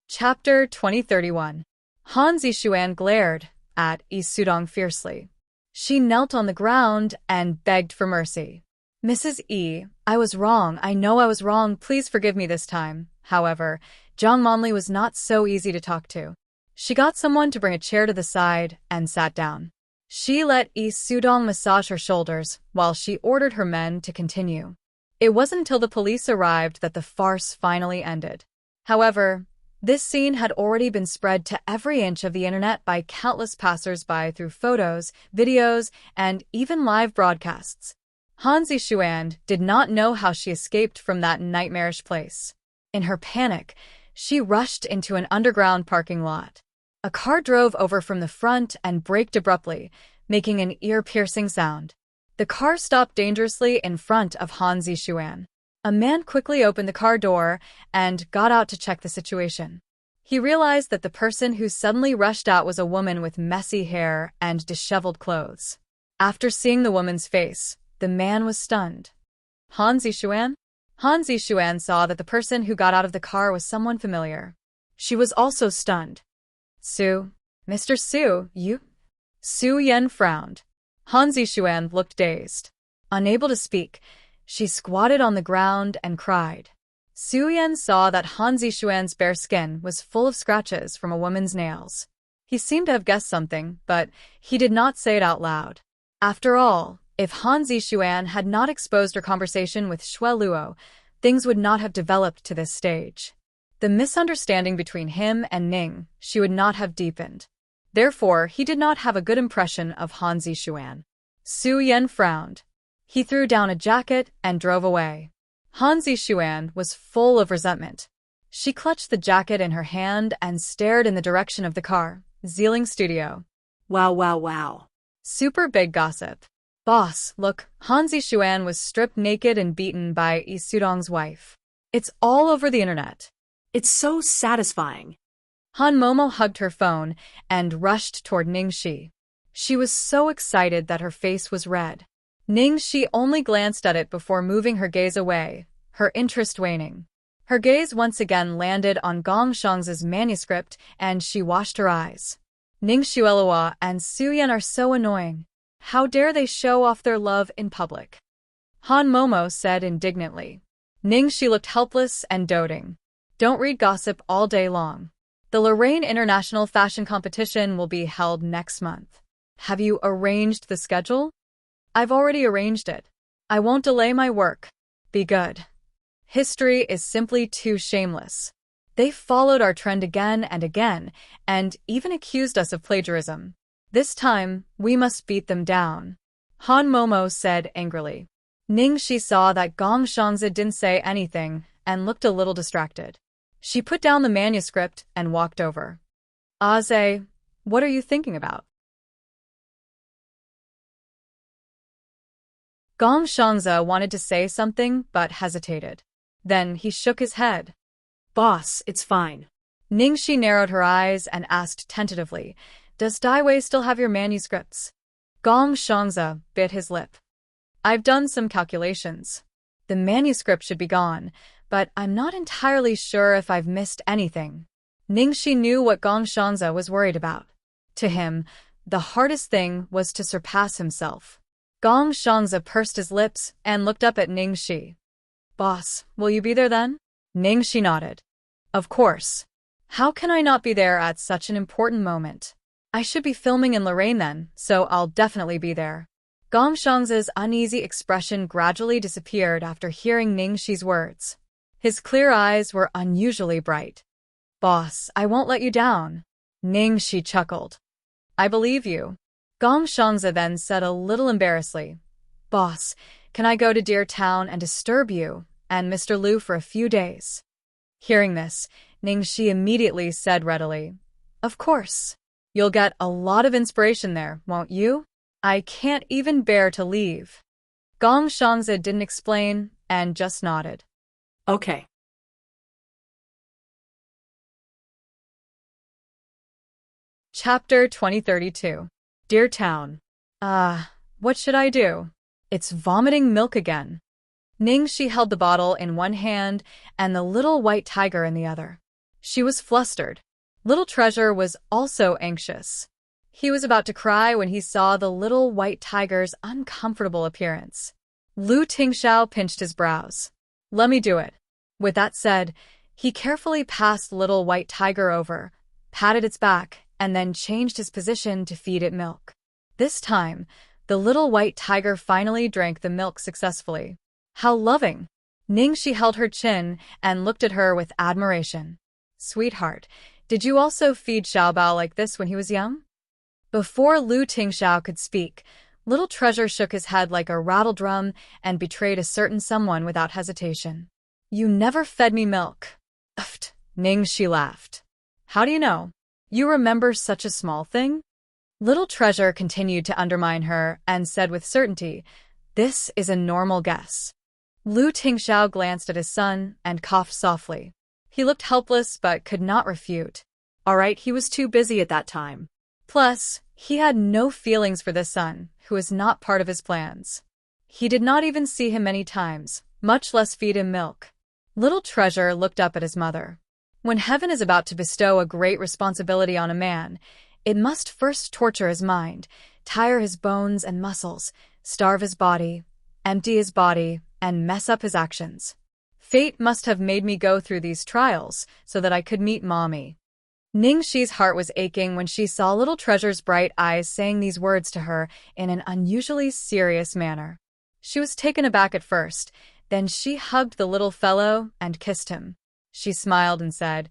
Chapter 2031. Han Zishuan glared at Isudong fiercely. She knelt on the ground and begged for mercy. Mrs. E, I was wrong. I know I was wrong. Please forgive me this time. However, Zhang Monli was not so easy to talk to. She got someone to bring a chair to the side and sat down. She let Isudong massage her shoulders while she ordered her men to continue. It wasn't until the police arrived that the farce finally ended. However, this scene had already been spread to every inch of the internet by countless passers-by through photos, videos, and even live broadcasts. Han Zishuan did not know how she escaped from that nightmarish place. In her panic, she rushed into an underground parking lot. A car drove over from the front and braked abruptly, making an ear-piercing sound. The car stopped dangerously in front of Han Zishuan. A man quickly opened the car door and got out to check the situation. He realized that the person who suddenly rushed out was a woman with messy hair and disheveled clothes. After seeing the woman's face, the man was stunned. Han Zishuan? Han Zishuan saw that the person who got out of the car was someone familiar. She was also stunned. Su. Mr. Su, you? Su Yan frowned. Han Zishuan looked dazed. Unable to speak, she squatted on the ground and cried. Su Yan saw that Han Zishuan's bare skin was full of scratches from a woman's nails. He seemed to have guessed something, but he did not say it out loud. After all, if Han Zishuan had not exposed her conversation with Xue Luo, things would not have developed to this stage. The misunderstanding between him and Ning she would not have deepened. Therefore, he did not have a good impression of Han Zishuan. Su Yan frowned. He threw down a jacket and drove away. Han Zishuan was full of resentment. She clutched the jacket in her hand and stared in the direction of the car, Zealing Studio. Wow, wow, wow. Super big gossip. Boss, look, Han Zishuan was stripped naked and beaten by Isudong's wife. It's all over the internet. It's so satisfying. Han Momo hugged her phone and rushed toward Ningxi. She was so excited that her face was red. Ningxi only glanced at it before moving her gaze away, her interest waning. Her gaze once again landed on Gong Shang's manuscript, and she washed her eyes. Ningxi Elua and Su Yan are so annoying. How dare they show off their love in public? Han Momo said indignantly. Ningxi looked helpless and doting. Don't read gossip all day long. The Lorraine International Fashion Competition will be held next month. Have you arranged the schedule? I've already arranged it. I won't delay my work. Be good. History is simply too shameless. They followed our trend again and again, and even accused us of plagiarism. This time, we must beat them down. Han Momo said angrily. Ningxi saw that Gong Shangzi didn't say anything and looked a little distracted. She put down the manuscript and walked over. Aze, what are you thinking about? Gong Shangzi wanted to say something but hesitated. Then he shook his head. Boss, it's fine. Ningxi narrowed her eyes and asked tentatively, Does Daiwei still have your manuscripts? Gong Shangzi bit his lip. I've done some calculations. The manuscript should be gone, but I'm not entirely sure if I've missed anything. Ningxi knew what Gong Shangzi was worried about. To him, the hardest thing was to surpass himself. Gong Shangzi pursed his lips and looked up at Ningxi. Boss, will you be there then? Ningxi nodded. Of course. How can I not be there at such an important moment? I should be filming in Lorraine then, so I'll definitely be there. Gong Shangzi's uneasy expression gradually disappeared after hearing Ningxi's words. His clear eyes were unusually bright. Boss, I won't let you down. Ningxi chuckled. I believe you. Gong Shangzi then said a little embarrassedly, Boss, can I go to Deer Town and disturb you and Mr. Liu for a few days? Hearing this, Ningxi immediately said readily, Of course. You'll get a lot of inspiration there, won't you? I can't even bear to leave. Gong Shangzi didn't explain and just nodded. Okay. Chapter 2032. Dear Town. What should I do? It's vomiting milk again. Ningxi held the bottle in one hand and the little white tiger in the other. She was flustered. Little Treasure was also anxious. He was about to cry when he saw the little white tiger's uncomfortable appearance. Lu Tingxiao pinched his brows. Let me do it. With that said, he carefully passed little white tiger over, patted its back, and then changed his position to feed it milk. This time, the little white tiger finally drank the milk successfully. How loving! Ningxi held her chin and looked at her with admiration. Sweetheart, did you also feed Xiaobao like this when he was young? Before Lu Tingxiao could speak, Little Treasure shook his head like a rattledrum and betrayed a certain someone without hesitation. You never fed me milk. Uft, Ningxi laughed. How do you know? You remember such a small thing? Little Treasure continued to undermine her and said with certainty, This is a normal guess. Lu Tingxiao glanced at his son and coughed softly. He looked helpless but could not refute. All right, he was too busy at that time. Plus, he had no feelings for this son, who was not part of his plans. He did not even see him many times, much less feed him milk. Little Treasure looked up at his mother. When heaven is about to bestow a great responsibility on a man, it must first torture his mind, tire his bones and muscles, starve his body, empty his body, and mess up his actions. Fate must have made me go through these trials so that I could meet Mommy. Ningxi's heart was aching when she saw Little Treasure's bright eyes saying these words to her in an unusually serious manner. She was taken aback at first, then she hugged the little fellow and kissed him. She smiled and said,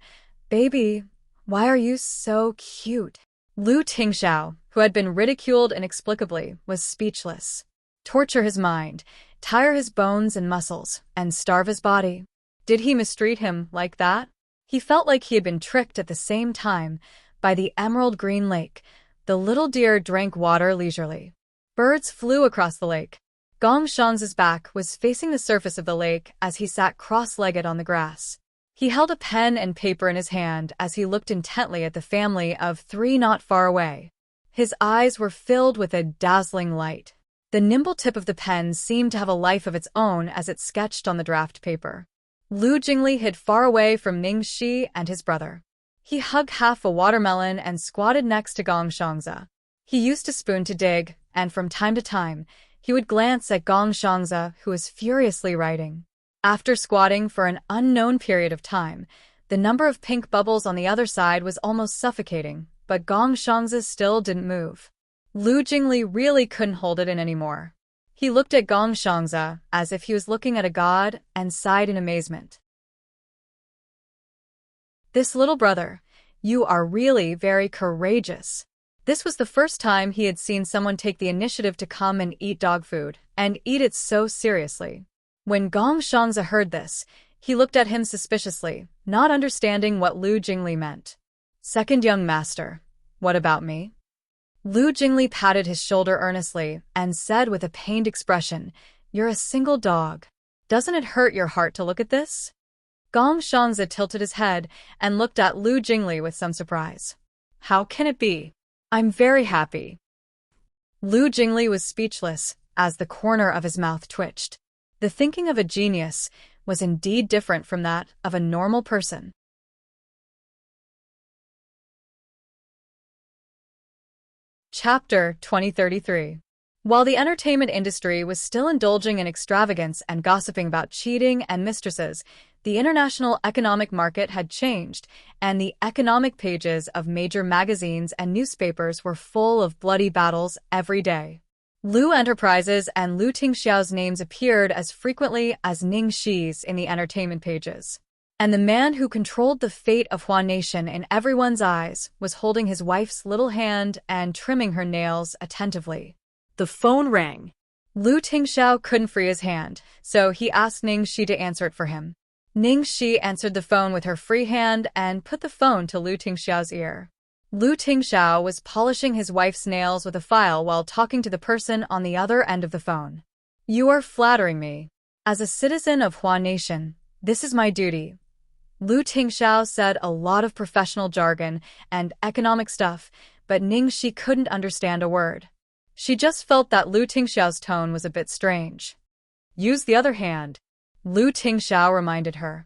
Baby, why are you so cute? Lu Tingxiao, who had been ridiculed inexplicably, was speechless. Torture his mind, tire his bones and muscles, and starve his body. Did he mistreat him like that? He felt like he had been tricked at the same time. By the emerald green lake, the little deer drank water leisurely. Birds flew across the lake. Gong Shang's back was facing the surface of the lake as he sat cross-legged on the grass. He held a pen and paper in his hand as he looked intently at the family of three not far away. His eyes were filled with a dazzling light. The nimble tip of the pen seemed to have a life of its own as it sketched on the draft paper. Lu Jingli hid far away from Ningxi and his brother. He hugged half a watermelon and squatted next to Gong Shangza. He used a spoon to dig, and from time to time, he would glance at Gong Shangza, who was furiously writing. After squatting for an unknown period of time, the number of pink bubbles on the other side was almost suffocating, but Gong Shangza still didn't move. Lu Jingli really couldn't hold it in anymore. He looked at Gong Shangza as if he was looking at a god and sighed in amazement. This little brother, you are really very courageous. This was the first time he had seen someone take the initiative to come and eat dog food, and eat it so seriously. When Gong Shangza heard this, he looked at him suspiciously, not understanding what Lu Jingli meant. Second young master, what about me? Lu Jingli patted his shoulder earnestly and said with a pained expression, You're a single dog. Doesn't it hurt your heart to look at this? Gong Shangza tilted his head and looked at Lu Jingli with some surprise. How can it be? I'm very happy. Lu Jingli was speechless as the corner of his mouth twitched. The thinking of a genius was indeed different from that of a normal person. Chapter 2033. While the entertainment industry was still indulging in extravagance and gossiping about cheating and mistresses, the international economic market had changed, and the economic pages of major magazines and newspapers were full of bloody battles every day. Lu Enterprises and Lu Tingxiao's names appeared as frequently as Ningxi's in the entertainment pages. And the man who controlled the fate of Hua Nation in everyone's eyes was holding his wife's little hand and trimming her nails attentively. The phone rang. Lu Tingxiao couldn't free his hand, so he asked Ningxi to answer it for him. Ningxi answered the phone with her free hand and put the phone to Lu Tingxiao's ear. Lu Tingxiao was polishing his wife's nails with a file while talking to the person on the other end of the phone. You are flattering me. As a citizen of Hua Nation, This is my duty. Lu Tingxiao said a lot of professional jargon and economic stuff, but Ningxi couldn't understand a word. She just felt that Lu Tingxiao's tone was a bit strange. Use the other hand, Lu Tingxiao reminded her.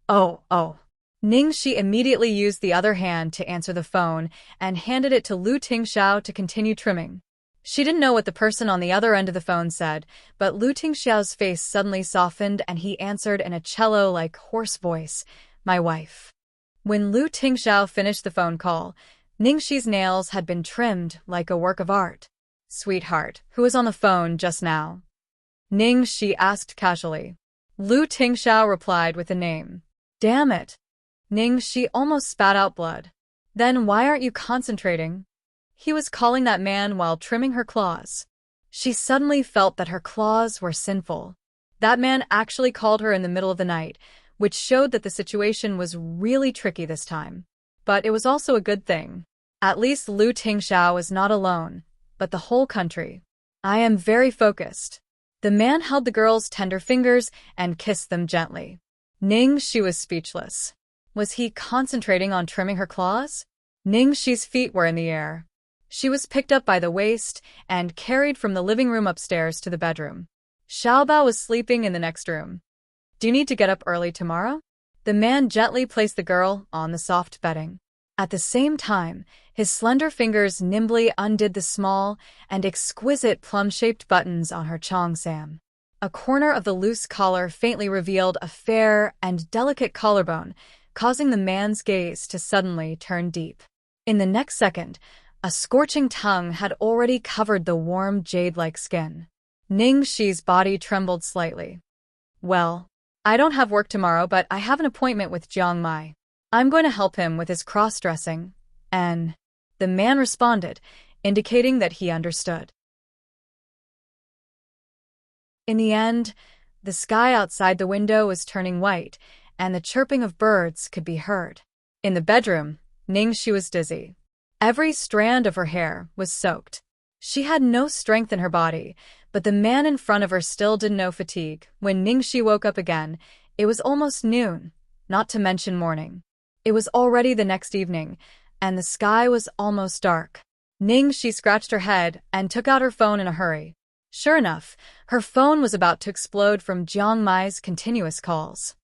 Oh. Ningxi immediately used the other hand to answer the phone and handed it to Lu Tingxiao to continue trimming. She didn't know what the person on the other end of the phone said, but Lu Tingxiao's face suddenly softened and he answered in a cello-like hoarse voice, "My wife." When Lu Tingxiao finished the phone call, Ningxi's nails had been trimmed like a work of art. "Sweetheart, who was on the phone just now?" Ningxi asked casually. Lu Tingxiao replied with a name. "Damn it." Ningxi almost spat out blood. "Then why aren't you concentrating?" He was calling that man while trimming her claws. She suddenly felt that her claws were sinful. That man actually called her in the middle of the night, which showed that the situation was really tricky this time. But it was also a good thing. At least Lu Tingxiao was not alone, but the whole country. "I am very focused." The man held the girl's tender fingers and kissed them gently. Ningxi was speechless. Was he concentrating on trimming her claws? Ningxi's feet were in the air. She was picked up by the waist and carried from the living room upstairs to the bedroom. Xiaobao was sleeping in the next room. "Do you need to get up early tomorrow?" The man gently placed the girl on the soft bedding. At the same time, his slender fingers nimbly undid the small and exquisite plum-shaped buttons on her cheongsam. A corner of the loose collar faintly revealed a fair and delicate collarbone, causing the man's gaze to suddenly turn deep. In the next second, a scorching tongue had already covered the warm jade-like skin. Ningxi's body trembled slightly. "Well, I don't have work tomorrow, but I have an appointment with Jiang Mai. I'm going to help him with his cross-dressing." And the man responded, indicating that he understood. In the end, the sky outside the window was turning white, and the chirping of birds could be heard. In the bedroom, Ningxi was dizzy. Every strand of her hair was soaked. She had no strength in her body, but the man in front of her still didn't know fatigue. When Ningxi woke up again, it was almost noon, not to mention morning. It was already the next evening, and the sky was almost dark. Ningxi scratched her head and took out her phone in a hurry. Sure enough, her phone was about to explode from Jiang Mai's continuous calls.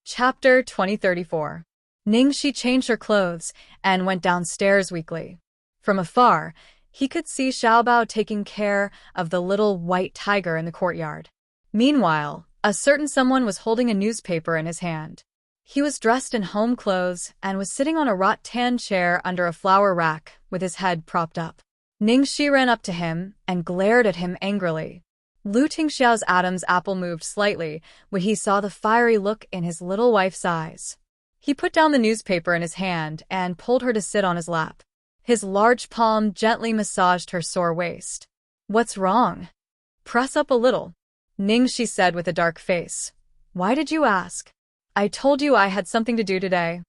Chapter 2034. Ningxi changed her clothes and went downstairs weakly. From afar, he could see Xiaobao taking care of the little white tiger in the courtyard. Meanwhile, a certain someone was holding a newspaper in his hand. He was dressed in home clothes and was sitting on a rattan chair under a flower rack with his head propped up. Ningxi ran up to him and glared at him angrily. Lu Tingxiao's Adam's apple moved slightly when he saw the fiery look in his little wife's eyes. He put down the newspaper in his hand and pulled her to sit on his lap. His large palm gently massaged her sore waist. "What's wrong?" "Press up a little," Ningxi said with a dark face. "Why did you ask?" "I told you I had something to do today,"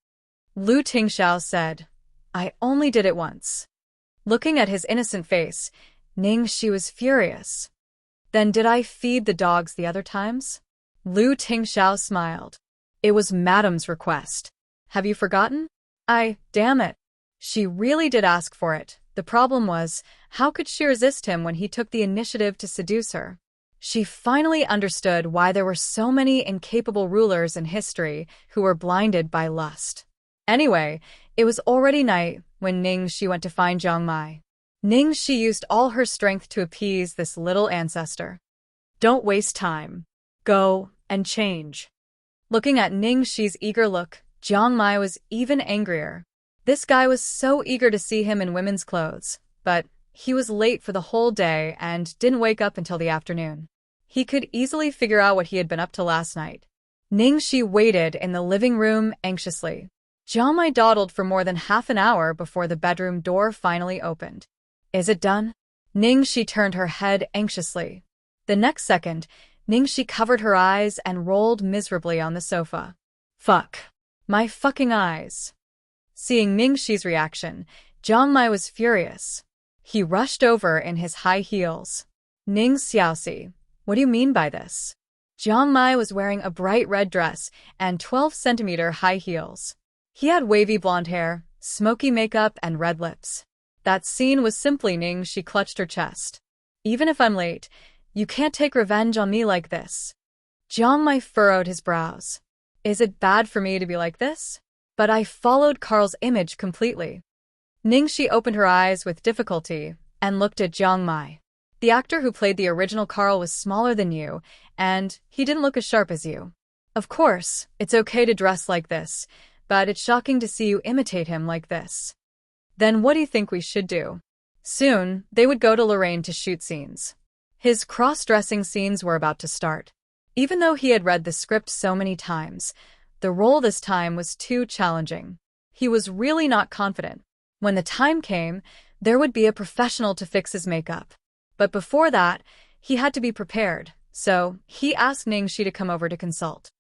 Lu Tingxiao said. "I only did it once." Looking at his innocent face, Ningxi was furious. "Then did I feed the dogs the other times?" Lu Tingxiao smiled. "It was Madam's request. Have you forgotten?" Damn it. She really did ask for it. The problem was, how could she resist him when he took the initiative to seduce her? She finally understood why there were so many incapable rulers in history who were blinded by lust. Anyway, it was already night when Ningxi went to find Jiang Mai. Ningxi used all her strength to appease this little ancestor. "Don't waste time. Go and change." Looking at Ningxi's eager look, Jiang Mai was even angrier. This guy was so eager to see him in women's clothes, but he was late for the whole day and didn't wake up until the afternoon. He could easily figure out what he had been up to last night. Ningxi waited in the living room anxiously. Jiang Mai dawdled for more than half an hour before the bedroom door finally opened. "Is it done?" Ningxi turned her head anxiously. The next second, Ningxi covered her eyes and rolled miserably on the sofa. "Fuck. My fucking eyes." Seeing Ningxi's reaction, Jiang Mai was furious. He rushed over in his high heels. Ning Xiaoxi, what do you mean by this? Jiang Mai was wearing a bright red dress and 12-centimeter high heels. He had wavy blonde hair, smoky makeup, and red lips. That scene was simply Ning. She clutched her chest. Even if I'm late, you can't take revenge on me like this. Jiang Mai furrowed his brows. Is it bad for me to be like this? But I followed Carl's image completely. Ningxi opened her eyes with difficulty and looked at Jiang Mai. The actor who played the original Carl was smaller than you, and he didn't look as sharp as you. Of course, it's okay to dress like this, but it's shocking to see you imitate him like this. Then what do you think we should do? Soon, they would go to Lorraine to shoot scenes. His cross-dressing scenes were about to start. Even though he had read the script so many times, the role this time was too challenging. He was really not confident. When the time came, there would be a professional to fix his makeup. But before that, he had to be prepared, so he asked Ningxi to come over to consult.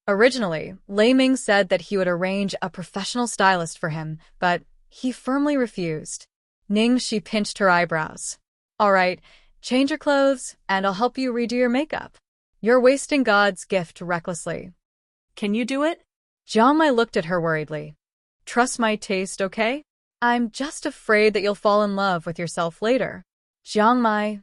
Originally, Lei Ming said that he would arrange a professional stylist for him, but he firmly refused. Ningxi pinched her eyebrows. All right, change your clothes, and I'll help you redo your makeup. You're wasting God's gift recklessly. Can you do it? Jiang Mai looked at her worriedly. Trust my taste, okay? I'm just afraid that you'll fall in love with yourself later. Jiang Mai.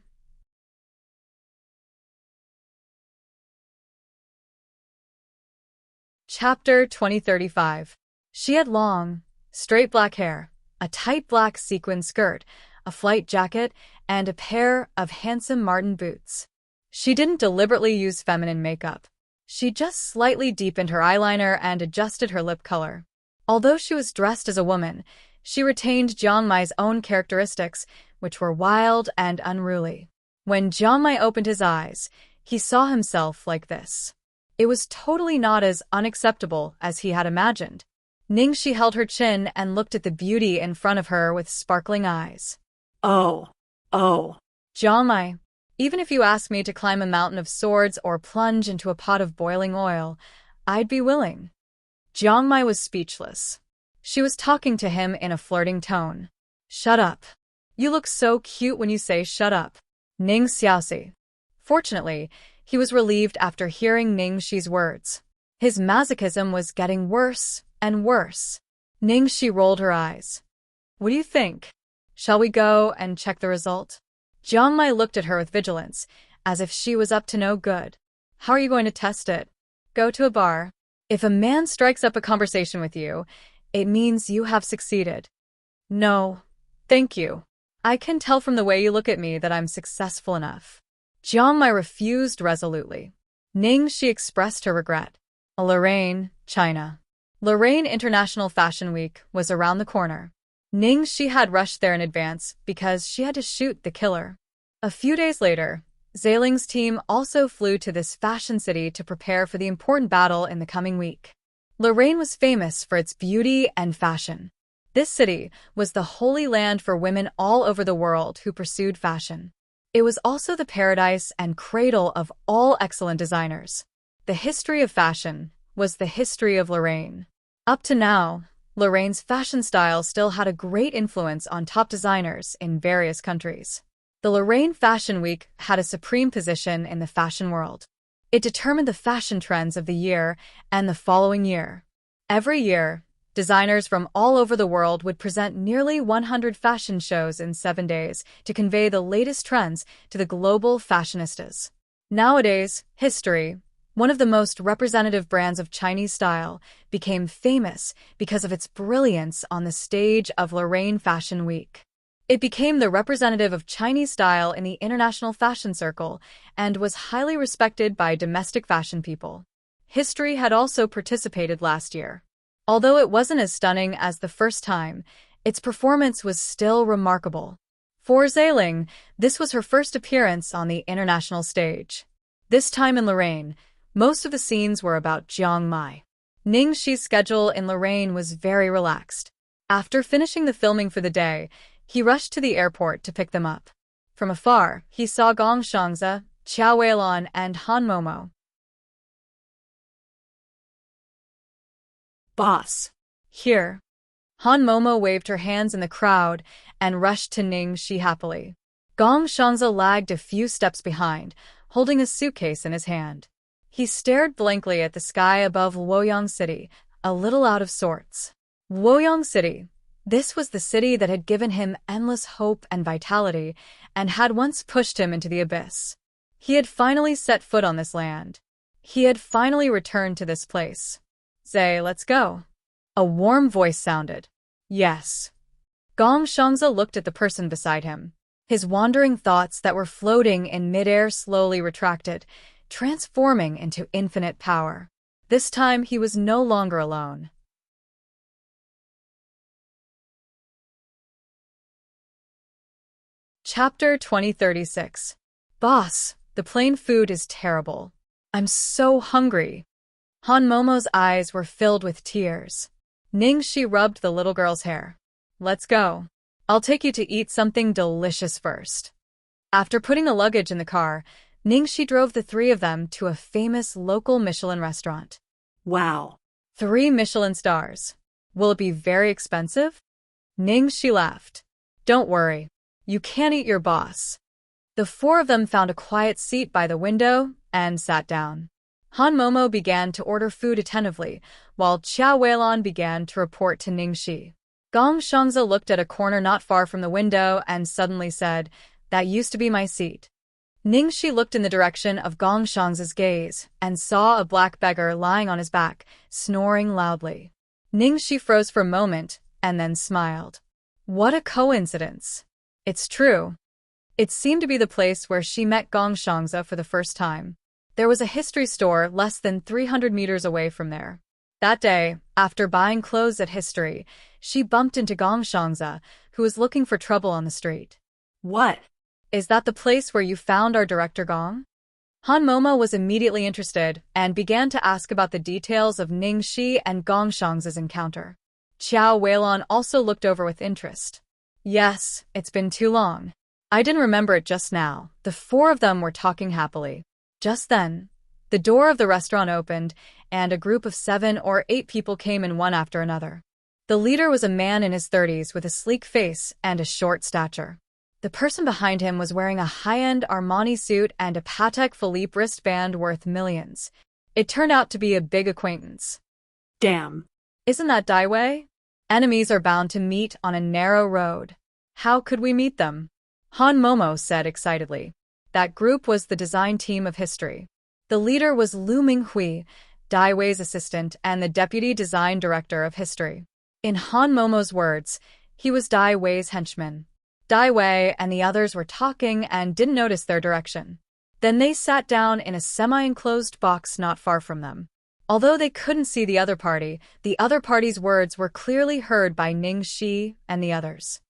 Chapter 2035. She had long, straight black hair, a tight black sequin skirt, a flight jacket, and a pair of handsome Martin boots. She didn't deliberately use feminine makeup. She just slightly deepened her eyeliner and adjusted her lip color. Although she was dressed as a woman, she retained Jiang Mai's own characteristics, which were wild and unruly. When Jiang Mai opened his eyes, he saw himself like this. It was totally not as unacceptable as he had imagined. Ningxi held her chin and looked at the beauty in front of her with sparkling eyes. Oh. Jiang Mai, even if you asked me to climb a mountain of swords or plunge into a pot of boiling oil, I'd be willing. Jiang Mai was speechless. She was talking to him in a flirting tone. Shut up. You look so cute when you say shut up. Ning Xiaoxi. Fortunately, he was relieved after hearing Ningxi's words. His masochism was getting worse and worse. Ningxi rolled her eyes. What do you think? Shall we go and check the result? Jiang Mai looked at her with vigilance, as if she was up to no good. How are you going to test it? Go to a bar. If a man strikes up a conversation with you, it means you have succeeded. No, thank you. I can tell from the way you look at me that I'm successful enough. Jiang Mai refused resolutely. Ningxi expressed her regret. Lorraine, China. Lorraine International Fashion Week was around the corner. Ningxi had rushed there in advance because she had to shoot The Killer. A few days later, Zhailing's team also flew to this fashion city to prepare for the important battle in the coming week. Lorraine was famous for its beauty and fashion. This city was the holy land for women all over the world who pursued fashion. It was also the paradise and cradle of all excellent designers. The history of fashion was the history of Lorraine. Up to now, Lorraine's fashion style still had a great influence on top designers in various countries. The Lorraine Fashion Week had a supreme position in the fashion world. It determined the fashion trends of the year and the following year. Every year, designers from all over the world would present nearly 100 fashion shows in 7 days to convey the latest trends to the global fashionistas. Nowadays, history, one of the most representative brands of Chinese style, became famous because of its brilliance on the stage of Lorraine Fashion Week. It became the representative of Chinese style in the international fashion circle and was highly respected by domestic fashion people. History had also participated last year. Although it wasn't as stunning as the first time, its performance was still remarkable. For Zhailing, this was her first appearance on the international stage. This time in Lorraine, most of the scenes were about Jiang Mai. Ningxi's schedule in Lorraine was very relaxed. After finishing the filming for the day, he rushed to the airport to pick them up. From afar, he saw Gong Shangze, Qiao Weilan, and Han Momo. Boss. Here. Han Momo waved her hands in the crowd and rushed to Ning Shi happily. Gong Xiangze lagged a few steps behind, holding a suitcase in his hand. He stared blankly at the sky above Luoyang City, a little out of sorts. Luoyang City. This was the city that had given him endless hope and vitality, and had once pushed him into the abyss. He had finally set foot on this land. He had finally returned to this place. "Say, let's go." A warm voice sounded. "Yes." Gong Xiangze looked at the person beside him. His wandering thoughts that were floating in midair slowly retracted, transforming into infinite power. This time he was no longer alone. Chapter 2036. Boss, the plain food is terrible. I'm so hungry. Han Momo's eyes were filled with tears. Ning Shi rubbed the little girl's hair. "Let's go. I'll take you to eat something delicious first." After putting the luggage in the car, Ning Shi drove the three of them to a famous local Michelin restaurant. Wow. 3 Michelin stars. Will it be very expensive? Ning Shi laughed. "Don't worry. You can't eat your boss." The 4 of them found a quiet seat by the window and sat down. Han Momo began to order food attentively, while Qiao Weilan began to report to Ning Shi. Gong Xiangze looked at a corner not far from the window and suddenly said, "That used to be my seat." Ning Shi looked in the direction of Gong Xiangze's gaze and saw a black beggar lying on his back, snoring loudly. Ning Shi froze for a moment and then smiled. What a coincidence. It's true. It seemed to be the place where she met Gong Xiangze for the first time. There was a history store less than 300 meters away from there. That day, after buying clothes at History, she bumped into Gong Xiangze, who was looking for trouble on the street. What? Is that the place where you found our director Gong? Han Momo was immediately interested and began to ask about the details of Ning Shi and Gong Xiangze's encounter. Qiao Weilan also looked over with interest. Yes, it's been too long. I didn't remember it just now. The 4 of them were talking happily. Just then, the door of the restaurant opened, and a group of 7 or 8 people came in one after another. The leader was a man in his 30s with a sleek face and a short stature. The person behind him was wearing a high-end Armani suit and a Patek Philippe wristband worth millions. It turned out to be a big acquaintance. Damn. Isn't that Dai Wei? Enemies are bound to meet on a narrow road. How could we meet them? Han Momo said excitedly. That group was the design team of History. The leader was Lu Minghui, Dai Wei's assistant and the deputy design director of History. In Han Momo's words, he was Dai Wei's henchman. Dai Wei and the others were talking and didn't notice their direction. Then they sat down in a semi-enclosed box not far from them. Although they couldn't see the other party's words were clearly heard by Ning Shi and the others.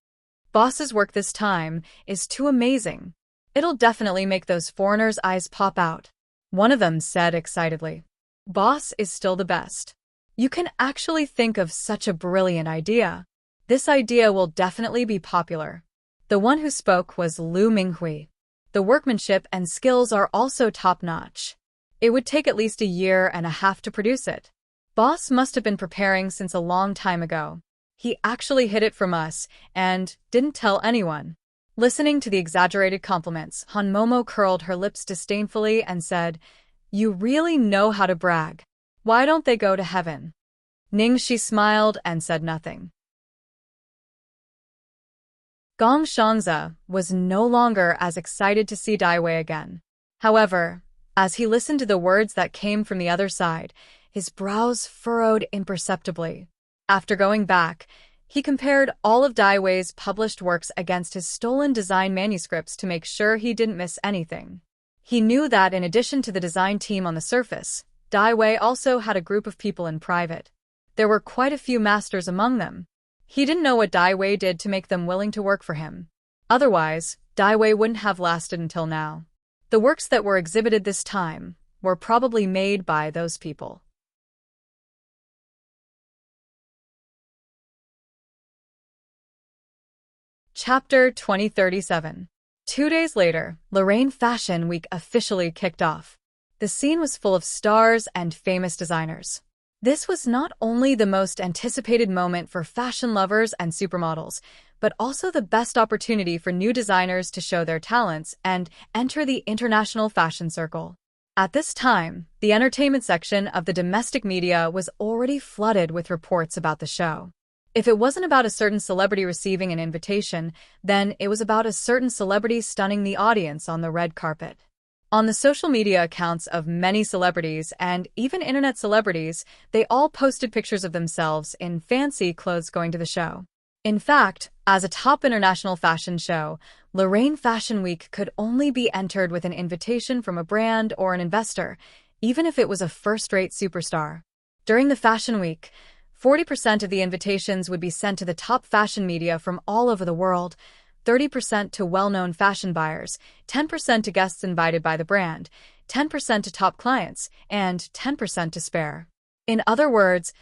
Boss's work this time is too amazing. It'll definitely make those foreigners' eyes pop out. One of them said excitedly. Boss is still the best. You can actually think of such a brilliant idea. This idea will definitely be popular. The one who spoke was Lu Minghui. The workmanship and skills are also top-notch. It would take at least 1.5 years to produce it. Boss must have been preparing since a long time ago. He actually hid it from us and didn't tell anyone. Listening to the exaggerated compliments, Han Momo curled her lips disdainfully and said, "You really know how to brag. Why don't they go to heaven?" Ning Shi smiled and said nothing. Gong Xiangze was no longer as excited to see Dai Wei again. However, as he listened to the words that came from the other side, his brows furrowed imperceptibly. After going back, he compared all of Dai Wei's published works against his stolen design manuscripts to make sure he didn't miss anything. He knew that in addition to the design team on the surface, Dai Wei also had a group of people in private. There were quite a few masters among them. He didn't know what Dai Wei did to make them willing to work for him. Otherwise, Dai Wei wouldn't have lasted until now. The works that were exhibited this time were probably made by those people. Chapter 2037. 2 days later, Lorraine Fashion Week officially kicked off. The scene was full of stars and famous designers. This was not only the most anticipated moment for fashion lovers and supermodels, but also the best opportunity for new designers to show their talents and enter the international fashion circle. At this time, the entertainment section of the domestic media was already flooded with reports about the show. If it wasn't about a certain celebrity receiving an invitation, then it was about a certain celebrity stunning the audience on the red carpet. On the social media accounts of many celebrities and even internet celebrities, they all posted pictures of themselves in fancy clothes going to the show. In fact, as a top international fashion show, Lorraine Fashion Week could only be entered with an invitation from a brand or an investor, even if it was a first-rate superstar. During the Fashion Week, 40% of the invitations would be sent to the top fashion media from all over the world, 30% to well-known fashion buyers, 10% to guests invited by the brand, 10% to top clients, and 10% to spare. In other words,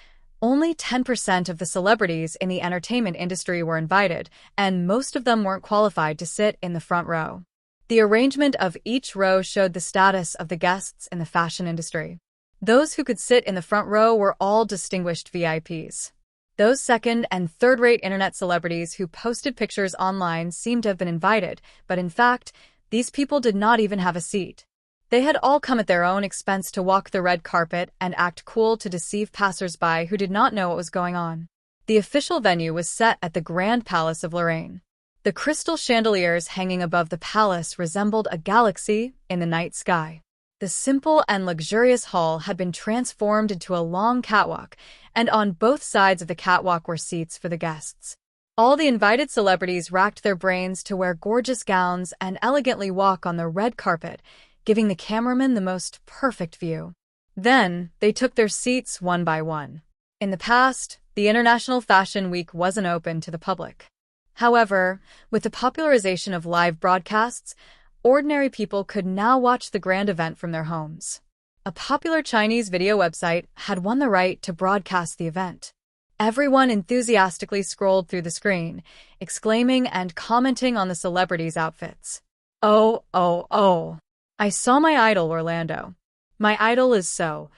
only 10% of the celebrities in the entertainment industry were invited, and most of them weren't qualified to sit in the front row. The arrangement of each row showed the status of the guests in the fashion industry. Those who could sit in the front row were all distinguished VIPs. Those second- and third-rate internet celebrities who posted pictures online seemed to have been invited, but in fact, these people did not even have a seat. They had all come at their own expense to walk the red carpet and act cool to deceive passers-by who did not know what was going on. The official venue was set at the Grand Palace of Lorraine. The crystal chandeliers hanging above the palace resembled a galaxy in the night sky. The simple and luxurious hall had been transformed into a long catwalk, and on both sides of the catwalk were seats for the guests. All the invited celebrities racked their brains to wear gorgeous gowns and elegantly walk on the red carpet, giving the cameraman the most perfect view. Then, they took their seats one by one. In the past, the International Fashion Week wasn't open to the public. However, with the popularization of live broadcasts, ordinary people could now watch the grand event from their homes. A popular Chinese video website had won the right to broadcast the event. Everyone enthusiastically scrolled through the screen, exclaiming and commenting on the celebrities' outfits. Oh. I saw my idol, Orlando. My idol is so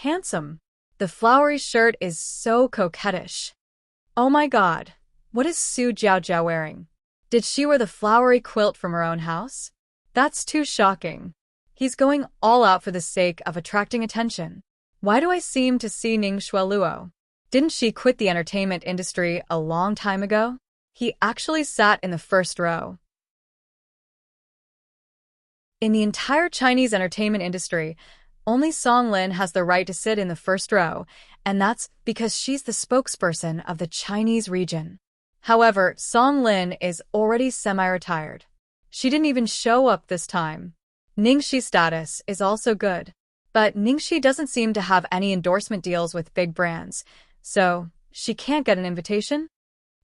handsome. The flowery shirt is so coquettish. Oh my God, what is Su Jiaojia wearing? Did she wear the flowery quilt from her own house? That's too shocking. He's going all out for the sake of attracting attention. Why do I seem to see Ning Xueluo? Didn't she quit the entertainment industry a long time ago? He actually sat in the first row. In the entire Chinese entertainment industry, only Song Lin has the right to sit in the first row, and that's because she's the spokesperson of the Chinese region. However, Song Lin is already semi-retired. She didn't even show up this time. Ningxi's status is also good, but Ningxi doesn't seem to have any endorsement deals with big brands, so she can't get an invitation?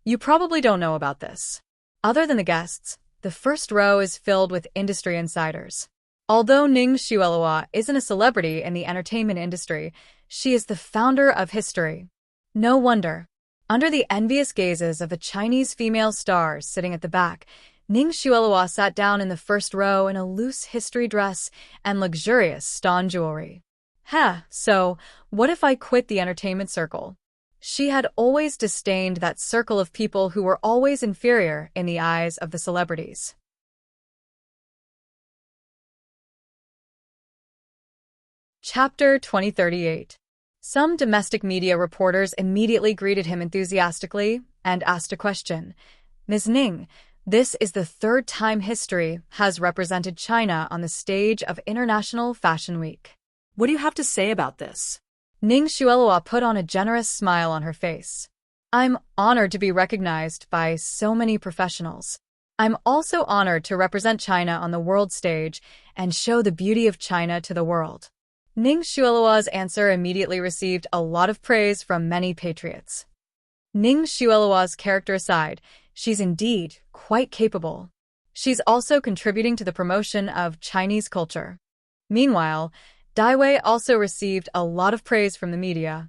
You probably don't know about this. Other than the guests, the first row is filled with industry insiders. Although Ning Xueluo isn't a celebrity in the entertainment industry, she is the founder of history. No wonder. Under the envious gazes of the Chinese female stars sitting at the back, Ning Xueluo sat down in the first row in a loose history dress and luxurious stone jewelry. So what if I quit the entertainment circle? She had always disdained that circle of people who were always inferior in the eyes of the celebrities. Chapter 2038. Some domestic media reporters immediately greeted him enthusiastically and asked a question. Ms. Ning, this is the third time history has represented China on the stage of International Fashion Week. What do you have to say about this? Ning Xueluo put on a generous smile on her face. I'm honored to be recognized by so many professionals. I'm also honored to represent China on the world stage and show the beauty of China to the world. Ning Xueluo's answer immediately received a lot of praise from many patriots. Ning Xueluo's character aside, she's indeed quite capable. She's also contributing to the promotion of Chinese culture. Meanwhile, Dai Wei also received a lot of praise from the media.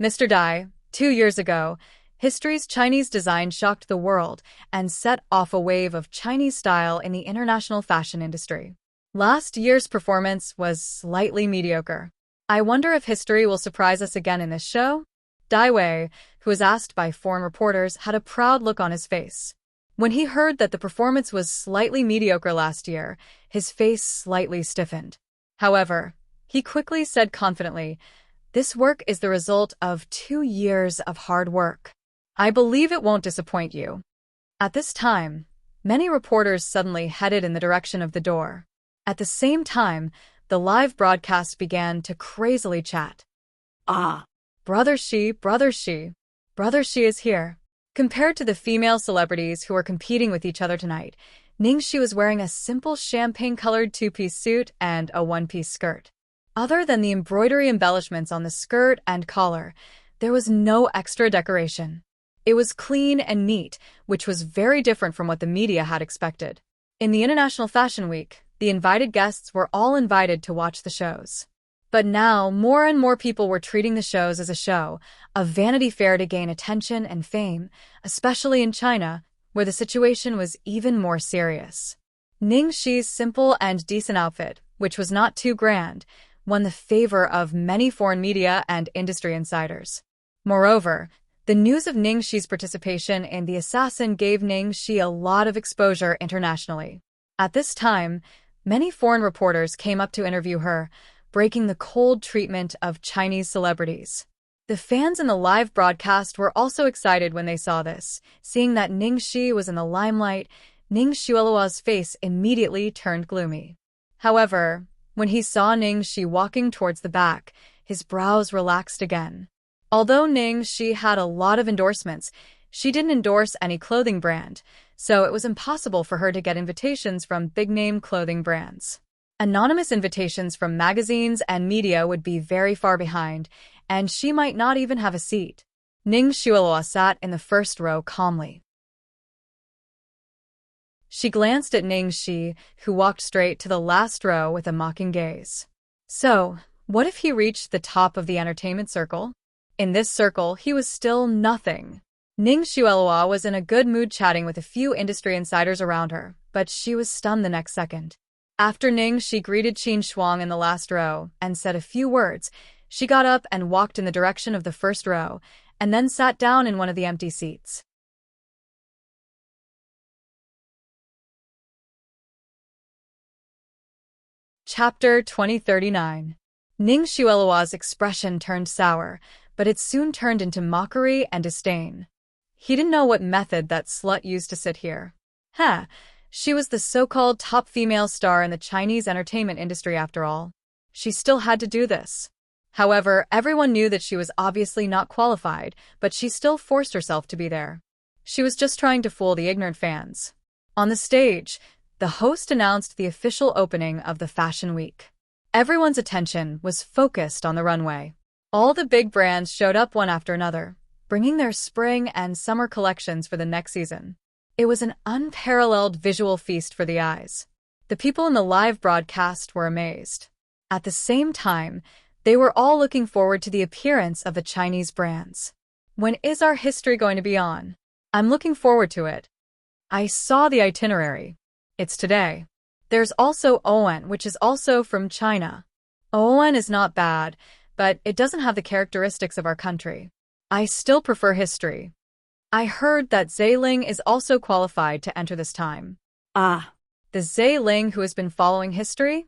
Mr. Dai, 2 years ago, history's Chinese design shocked the world and set off a wave of Chinese style in the international fashion industry. Last year's performance was slightly mediocre. I wonder if history will surprise us again in this show? Dai Wei, who was asked by foreign reporters, had a proud look on his face. When he heard that the performance was slightly mediocre last year, his face slightly stiffened. However, he quickly said confidently, "This work is the result of 2 years of hard work. I believe it won't disappoint you." At this time, many reporters suddenly headed in the direction of the door. At the same time, the live broadcast began to crazily chat. Ah, Brother Shi is here." Compared to the female celebrities who were competing with each other tonight, Ningxi was wearing a simple champagne-colored two-piece suit and a one-piece skirt. Other than the embroidery embellishments on the skirt and collar, there was no extra decoration. It was clean and neat, which was very different from what the media had expected. In the International Fashion Week, the invited guests were all invited to watch the shows. But now, more and more people were treating the shows as a show, a vanity fair to gain attention and fame, especially in China, where the situation was even more serious. Ningxi's simple and decent outfit, which was not too grand, won the favor of many foreign media and industry insiders. Moreover, the news of Ningxi's participation in The Assassin gave Ningxi a lot of exposure internationally. At this time, many foreign reporters came up to interview her, breaking the cold treatment of Chinese celebrities. The fans in the live broadcast were also excited when they saw this. Seeing that Ningxi was in the limelight, Ning Xuelua's face immediately turned gloomy. However, when he saw Ningxi walking towards the back, his brows relaxed again. Although Ningxi had a lot of endorsements, she didn't endorse any clothing brand, so it was impossible for her to get invitations from big-name clothing brands. Anonymous invitations from magazines and media would be very far behind, and she might not even have a seat. Ning Xuelua sat in the first row calmly. She glanced at Ningxi, who walked straight to the last row with a mocking gaze. So, what if he reached the top of the entertainment circle? In this circle, he was still nothing. Ning Xuelua was in a good mood chatting with a few industry insiders around her, but she was stunned the next second. After Ningxi greeted Qin Shuang in the last row and said a few words, she got up and walked in the direction of the first row, and then sat down in one of the empty seats. Chapter 2039. Ning Xuelua's expression turned sour, but it soon turned into mockery and disdain. He didn't know what method that slut used to sit here. She was the so-called top female star in the Chinese entertainment industry after all. She still had to do this. However, everyone knew that she was obviously not qualified, but she still forced herself to be there. She was just trying to fool the ignorant fans. On the stage, the host announced the official opening of the Fashion Week. Everyone's attention was focused on the runway. All the big brands showed up one after another, bringing their spring and summer collections for the next season. It was an unparalleled visual feast for the eyes. The people in the live broadcast were amazed. At the same time, they were all looking forward to the appearance of the Chinese brands. When is our history going to be on? I'm looking forward to it. I saw the itinerary. It's today. There's also Owen, which is also from China. Owen is not bad, but it doesn't have the characteristics of our country. I still prefer history. I heard that Zailing is also qualified to enter this time. Ah, The Zailing who has been following history?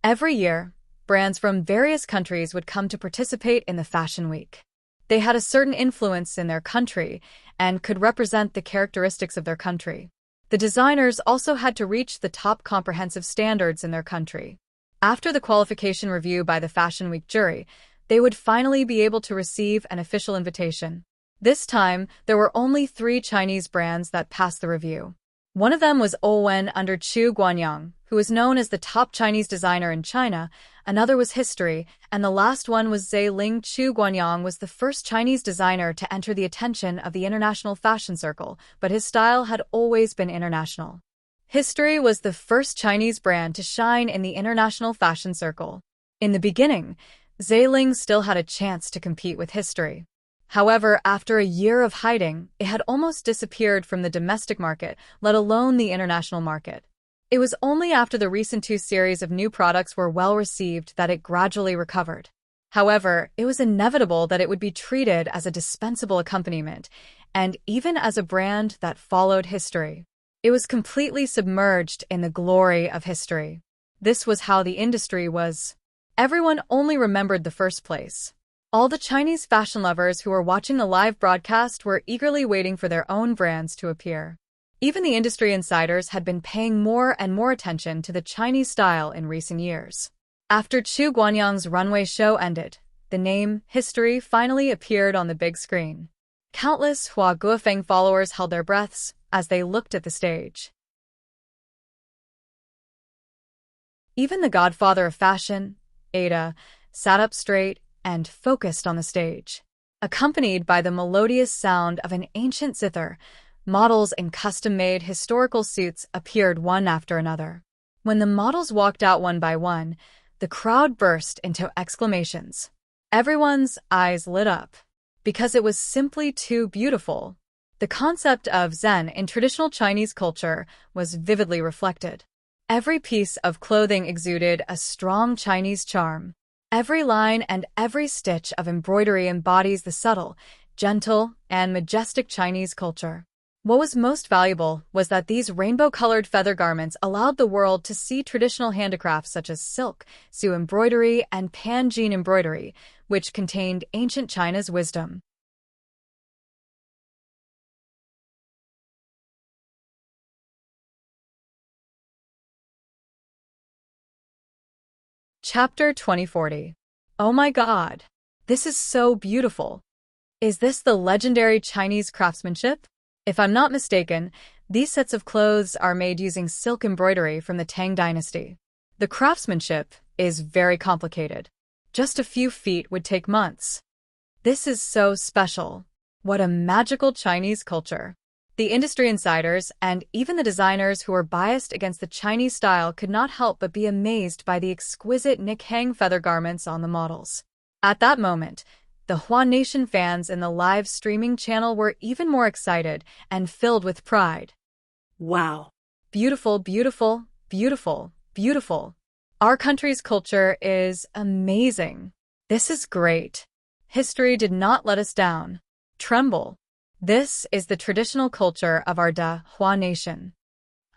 Every year, brands from various countries would come to participate in the Fashion Week. They had a certain influence in their country and could represent the characteristics of their country. The designers also had to reach the top comprehensive standards in their country. After the qualification review by the Fashion Week jury, they would finally be able to receive an official invitation. This time, there were only 3 Chinese brands that passed the review. One of them was Owen under Chu Guanyang, who is known as the top Chinese designer in China. Another was History, and the last one was Zailing. Chu Guanyang was the first Chinese designer to enter the attention of the international fashion circle, but his style had always been international. History was the first Chinese brand to shine in the international fashion circle. In the beginning, Zailing still had a chance to compete with History. However, after a year of hiding, it had almost disappeared from the domestic market, let alone the international market. It was only after the recent 2 series of new products were well received that it gradually recovered. However, it was inevitable that it would be treated as a dispensable accompaniment, and even as a brand that followed history. It was completely submerged in the glory of history. This was how the industry was. Everyone only remembered the first place. All the Chinese fashion lovers who were watching the live broadcast were eagerly waiting for their own brands to appear. Even the industry insiders had been paying more and more attention to the Chinese style in recent years. After Chu Guanyang's runway show ended, the name history finally appeared on the big screen. Countless Hua Guofeng followers held their breaths as they looked at the stage. Even the godfather of fashion, Ada, sat up straight and focused on the stage. Accompanied by the melodious sound of an ancient zither, models in custom-made historical suits appeared one after another. When the models walked out one by one, the crowd burst into exclamations. Everyone's eyes lit up, because it was simply too beautiful. The concept of Zen in traditional Chinese culture was vividly reflected. Every piece of clothing exuded a strong Chinese charm. Every line and every stitch of embroidery embodies the subtle, gentle, and majestic Chinese culture. What was most valuable was that these rainbow-colored feather garments allowed the world to see traditional handicrafts such as silk, Su embroidery, and Panjin embroidery, which contained ancient China's wisdom. Chapter 2040. Oh my God! This is so beautiful! Is this the legendary Chinese craftsmanship? If I'm not mistaken, these sets of clothes are made using silk embroidery from the Tang dynasty. The craftsmanship is very complicated. Just a few feet would take months. This is so special. What a magical Chinese culture. The industry insiders and even the designers who were biased against the Chinese style could not help but be amazed by the exquisite Nikhang feather garments on the models. At that moment, the Hua Nation fans in the live streaming channel were even more excited and filled with pride. Wow. Beautiful, beautiful, beautiful, beautiful. Our country's culture is amazing. This is great. History did not let us down. Tremble. This is the traditional culture of our Hua Nation.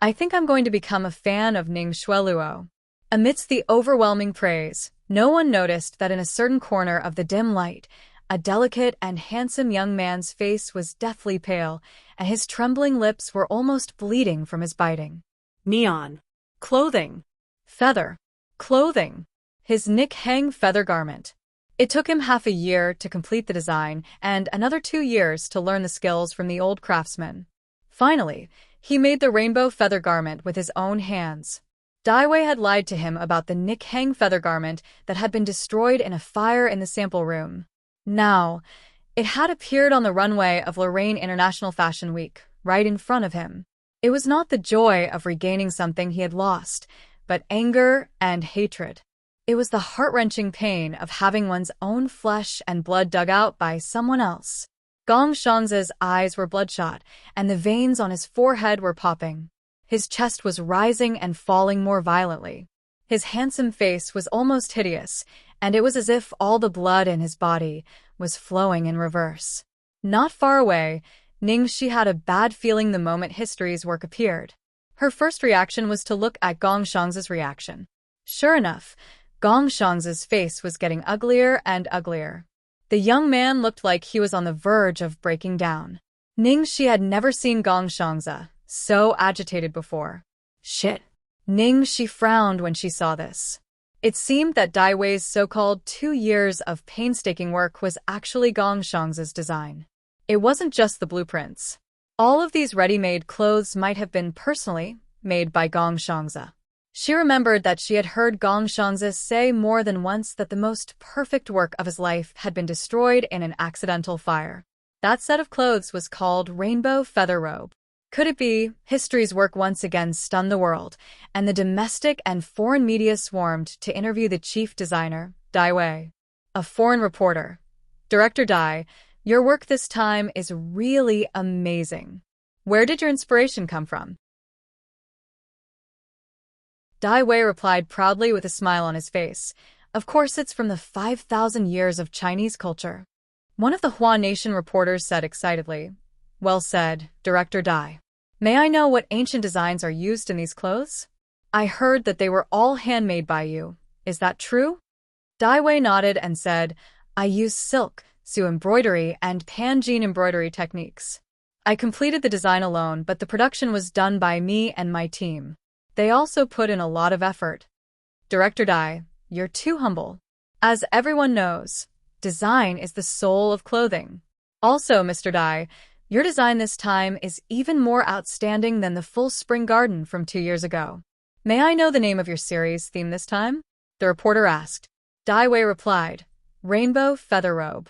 I think I'm going to become a fan of Ning Xueluo. Amidst the overwhelming praise, no one noticed that in a certain corner of the dim light, a delicate and handsome young man's face was deathly pale, and his trembling lips were almost bleeding from his biting. Neon. Clothing. Feather. Clothing. His Nikhang feather garment. It took him half a year to complete the design and another 2 years to learn the skills from the old craftsman. Finally, he made the rainbow feather garment with his own hands. Dai Wei had lied to him about the Nikhang feather garment that had been destroyed in a fire in the sample room. Now, it had appeared on the runway of Lorraine International Fashion Week, right in front of him. It was not the joy of regaining something he had lost, but anger and hatred. It was the heart-wrenching pain of having one's own flesh and blood dug out by someone else. Gong Shangzi's eyes were bloodshot, and the veins on his forehead were popping. His chest was rising and falling more violently. His handsome face was almost hideous, and it was as if all the blood in his body was flowing in reverse. Not far away, Ning Shi had a bad feeling the moment history's work appeared. Her first reaction was to look at Gong Shangzi's reaction. Sure enough, Gong Shangzi's face was getting uglier and uglier. The young man looked like he was on the verge of breaking down. Ning Shi had never seen Gong Shangzi so agitated before. Shit. Ning Shi frowned when she saw this. It seemed that Dai Wei's so-called 2 years of painstaking work was actually Gong Shangzi's design. It wasn't just the blueprints. All of these ready-made clothes might have been personally made by Gong Shangzi. She remembered that she had heard Gong Shangzi say more than once that the most perfect work of his life had been destroyed in an accidental fire. That set of clothes was called Rainbow Feather Robe. Could it be history's work once again stunned the world, and the domestic and foreign media swarmed to interview the chief designer, Dai Wei? A foreign reporter. Director Dai, your work this time is really amazing. Where did your inspiration come from? Dai Wei replied proudly with a smile on his face. Of course, it's from the 5,000 years of Chinese culture. One of the Hua Nation reporters said excitedly, "Well said, Director Dai. May I know what ancient designs are used in these clothes? I heard that they were all handmade by you. Is that true?" Dai Wei nodded and said, "I use silk, Su embroidery, and Panjin embroidery techniques. I completed the design alone, but the production was done by me and my team. They also put in a lot of effort." Director Dai, you're too humble. As everyone knows, design is the soul of clothing. Also, Mr. Dai, your design this time is even more outstanding than the full spring garden from 2 years ago. May I know the name of your series theme this time? The reporter asked. Dai Wei replied, Rainbow Feather Robe.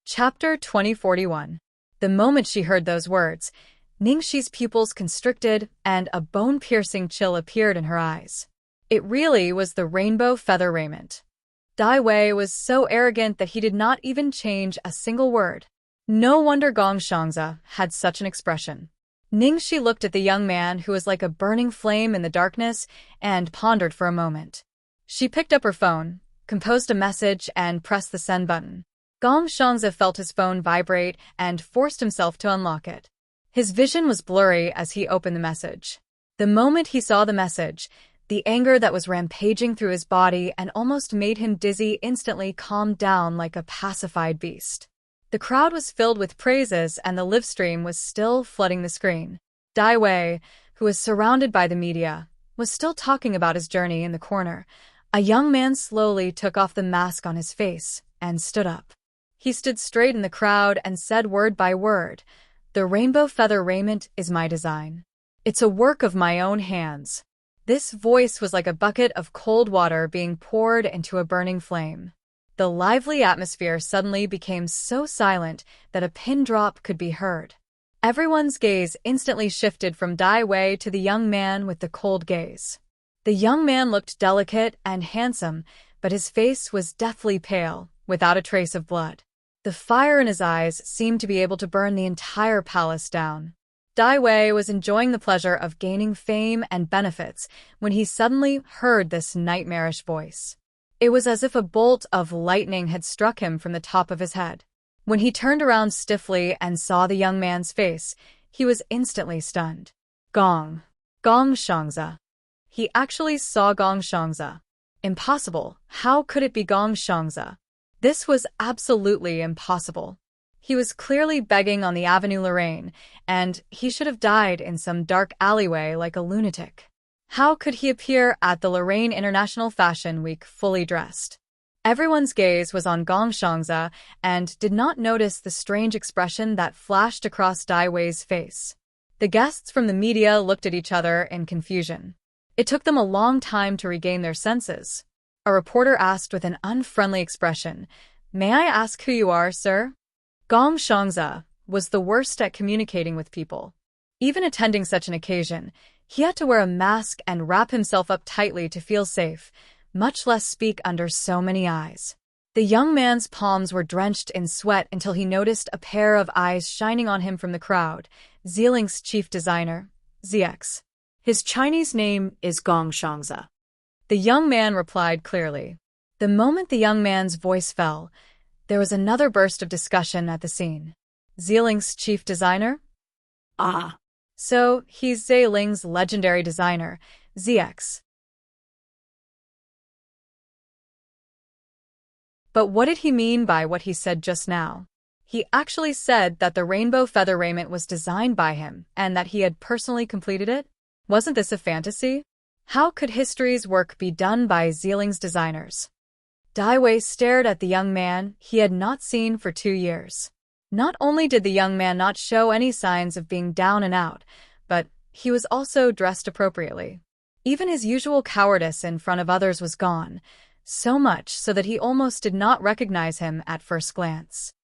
Chapter 2041. The moment she heard those words, Ningxi's pupils constricted and a bone-piercing chill appeared in her eyes. It really was the rainbow feather raiment. Dai Wei was so arrogant that he did not even change a single word. No wonder Gong Shangza had such an expression. Ningxi looked at the young man who was like a burning flame in the darkness and pondered for a moment. She picked up her phone, composed a message, and pressed the send button. Gong Shangza felt his phone vibrate and forced himself to unlock it. His vision was blurry as he opened the message. The moment he saw the message, the anger that was rampaging through his body and almost made him dizzy instantly calmed down like a pacified beast. The crowd was filled with praises and the live stream was still flooding the screen. Dai Wei, who was surrounded by the media, was still talking about his journey in the corner. A young man slowly took off the mask on his face and stood up. He stood straight in the crowd and said word by word, "The rainbow feather raiment is my design. It's a work of my own hands." This voice was like a bucket of cold water being poured into a burning flame. The lively atmosphere suddenly became so silent that a pin drop could be heard. Everyone's gaze instantly shifted from Dai Wei to the young man with the cold gaze. The young man looked delicate and handsome, but his face was deathly pale, without a trace of blood. The fire in his eyes seemed to be able to burn the entire palace down. Dai Wei was enjoying the pleasure of gaining fame and benefits when he suddenly heard this nightmarish voice. It was as if a bolt of lightning had struck him from the top of his head. When he turned around stiffly and saw the young man's face, he was instantly stunned. Gong Shangza. He actually saw Gong Shangza. Impossible. How could it be Gong Shangza? This was absolutely impossible. He was clearly begging on the Avenue Lorraine, and he should have died in some dark alleyway like a lunatic. How could he appear at the Lorraine International Fashion Week fully dressed? Everyone's gaze was on Gong Shangza and did not notice the strange expression that flashed across Dai Wei's face. The guests from the media looked at each other in confusion. It took them a long time to regain their senses. A reporter asked with an unfriendly expression, "May I ask who you are, sir?" Gong Shangza was the worst at communicating with people. Even attending such an occasion, he had to wear a mask and wrap himself up tightly to feel safe, much less speak under so many eyes. The young man's palms were drenched in sweat until he noticed a pair of eyes shining on him from the crowd. Xilin's chief designer, ZX. His Chinese name is Gong Shangza. The young man replied clearly. The moment the young man's voice fell, there was another burst of discussion at the scene. Xilin's chief designer? Ah. So, he's Xilin's legendary designer, ZX. But what did he mean by what he said just now? He actually said that the rainbow feather raiment was designed by him and that he had personally completed it? Wasn't this a fantasy? How could history's work be done by Xilin's designers? Dai Wei stared at the young man he had not seen for 2 years. Not only did the young man not show any signs of being down and out, but he was also dressed appropriately. Even his usual cowardice in front of others was gone, so much so that he almost did not recognize him at first glance.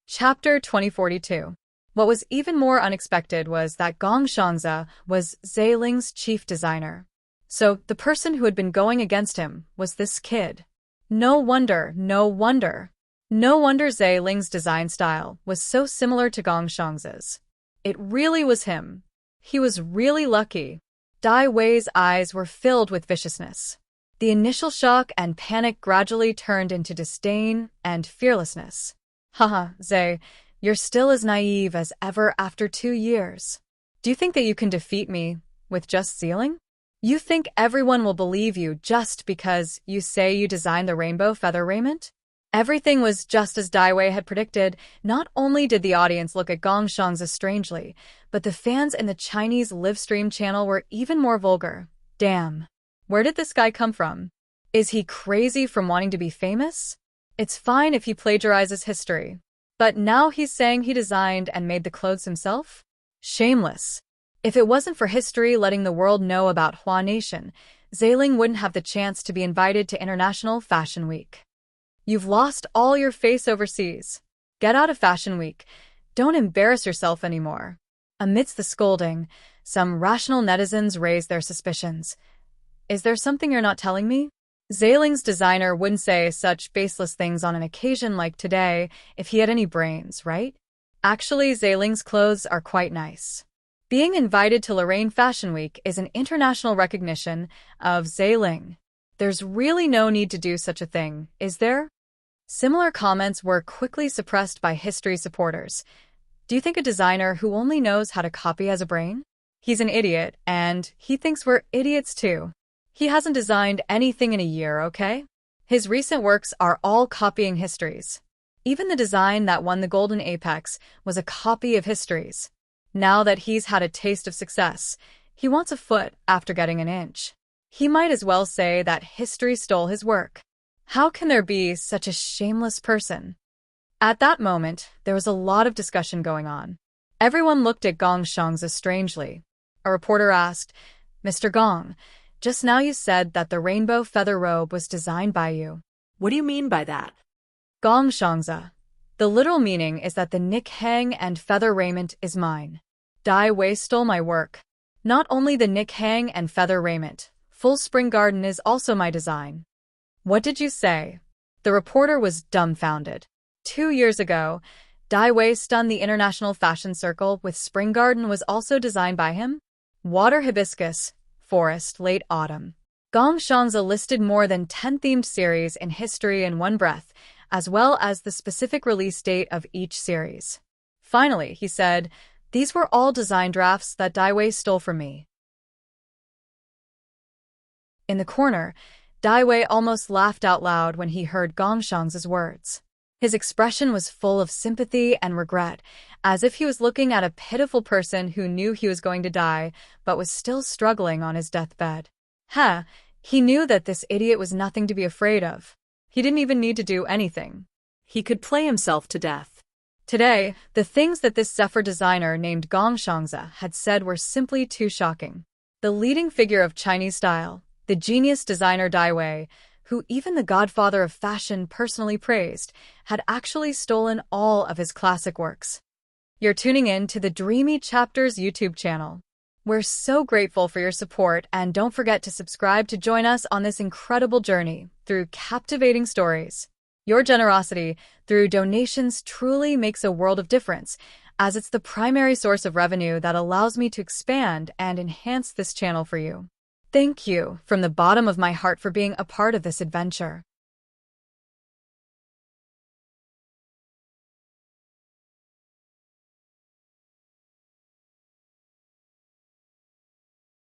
Chapter 2042. What was even more unexpected was that Gong Shangza was Xilin's chief designer. So, the person who had been going against him was this kid. No wonder. No wonder Zhe Ling's design style was so similar to Gong Shang's. It really was him. He was really lucky. Dai Wei's eyes were filled with viciousness. The initial shock and panic gradually turned into disdain and fearlessness. Haha, Zhe, you're still as naive as ever after 2 years. Do you think that you can defeat me with just sealing? You think everyone will believe you just because you say you designed the rainbow feather raiment? Everything was just as Dai Wei had predicted. Not only did the audience look at Gong Shang's strangely, but the fans in the Chinese livestream channel were even more vulgar. Damn. Where did this guy come from? Is he crazy from wanting to be famous? It's fine if he plagiarizes history. But now he's saying he designed and made the clothes himself? Shameless. If it wasn't for history letting the world know about Hua Nation, Zhe Ling wouldn't have the chance to be invited to International Fashion Week. You've lost all your face overseas. Get out of Fashion Week. Don't embarrass yourself anymore. Amidst the scolding, some rational netizens raised their suspicions. Is there something you're not telling me? Zhe Ling's designer wouldn't say such baseless things on an occasion like today if he had any brains, right? Actually, Zhe Ling's clothes are quite nice. Being invited to Lorraine Fashion Week is an international recognition of Zhe Ling. There's really no need to do such a thing, is there? Similar comments were quickly suppressed by history supporters. Do you think a designer who only knows how to copy has a brain? He's an idiot, and he thinks we're idiots too. He hasn't designed anything in a year, okay? His recent works are all copying histories. Even the design that won the Golden Apex was a copy of histories. Now that he's had a taste of success, he wants a foot after getting an inch. He might as well say that history stole his work. How can there be such a shameless person? At that moment, there was a lot of discussion going on. Everyone looked at Gong Shang's strangely. A reporter asked, Mr. Gong, just now you said that the rainbow feather robe was designed by you. What do you mean by that? Gong Shangza. The literal meaning is that the Nick Hang and feather raiment is mine. Dai Wei stole my work. Not only the Nick Hang and feather raiment, full spring garden is also my design. What did you say? The reporter was dumbfounded. 2 years ago, Dai Wei stunned the international fashion circle with spring garden was also designed by him? Water hibiscus, forest, late autumn. Gong Shangza listed more than 10 themed series in history in one breath, as well as the specific release date of each series. Finally, he said, these were all design drafts that Dai Wei stole from me. In the corner, Dai Wei almost laughed out loud when he heard Gong Shang's words. His expression was full of sympathy and regret, as if he was looking at a pitiful person who knew he was going to die, but was still struggling on his deathbed. He knew that this idiot was nothing to be afraid of. He didn't even need to do anything. He could play himself to death. Today, the things that this Zephyr designer named Gong Shangza had said were simply too shocking. The leading figure of Chinese style, the genius designer Dai Wei, who even the godfather of fashion personally praised, had actually stolen all of his classic works. You're tuning in to the Dreamy Chapters YouTube channel. We're so grateful for your support, and don't forget to subscribe to join us on this incredible journey through captivating stories. Your generosity through donations truly makes a world of difference, as it's the primary source of revenue that allows me to expand and enhance this channel for you. Thank you from the bottom of my heart for being a part of this adventure.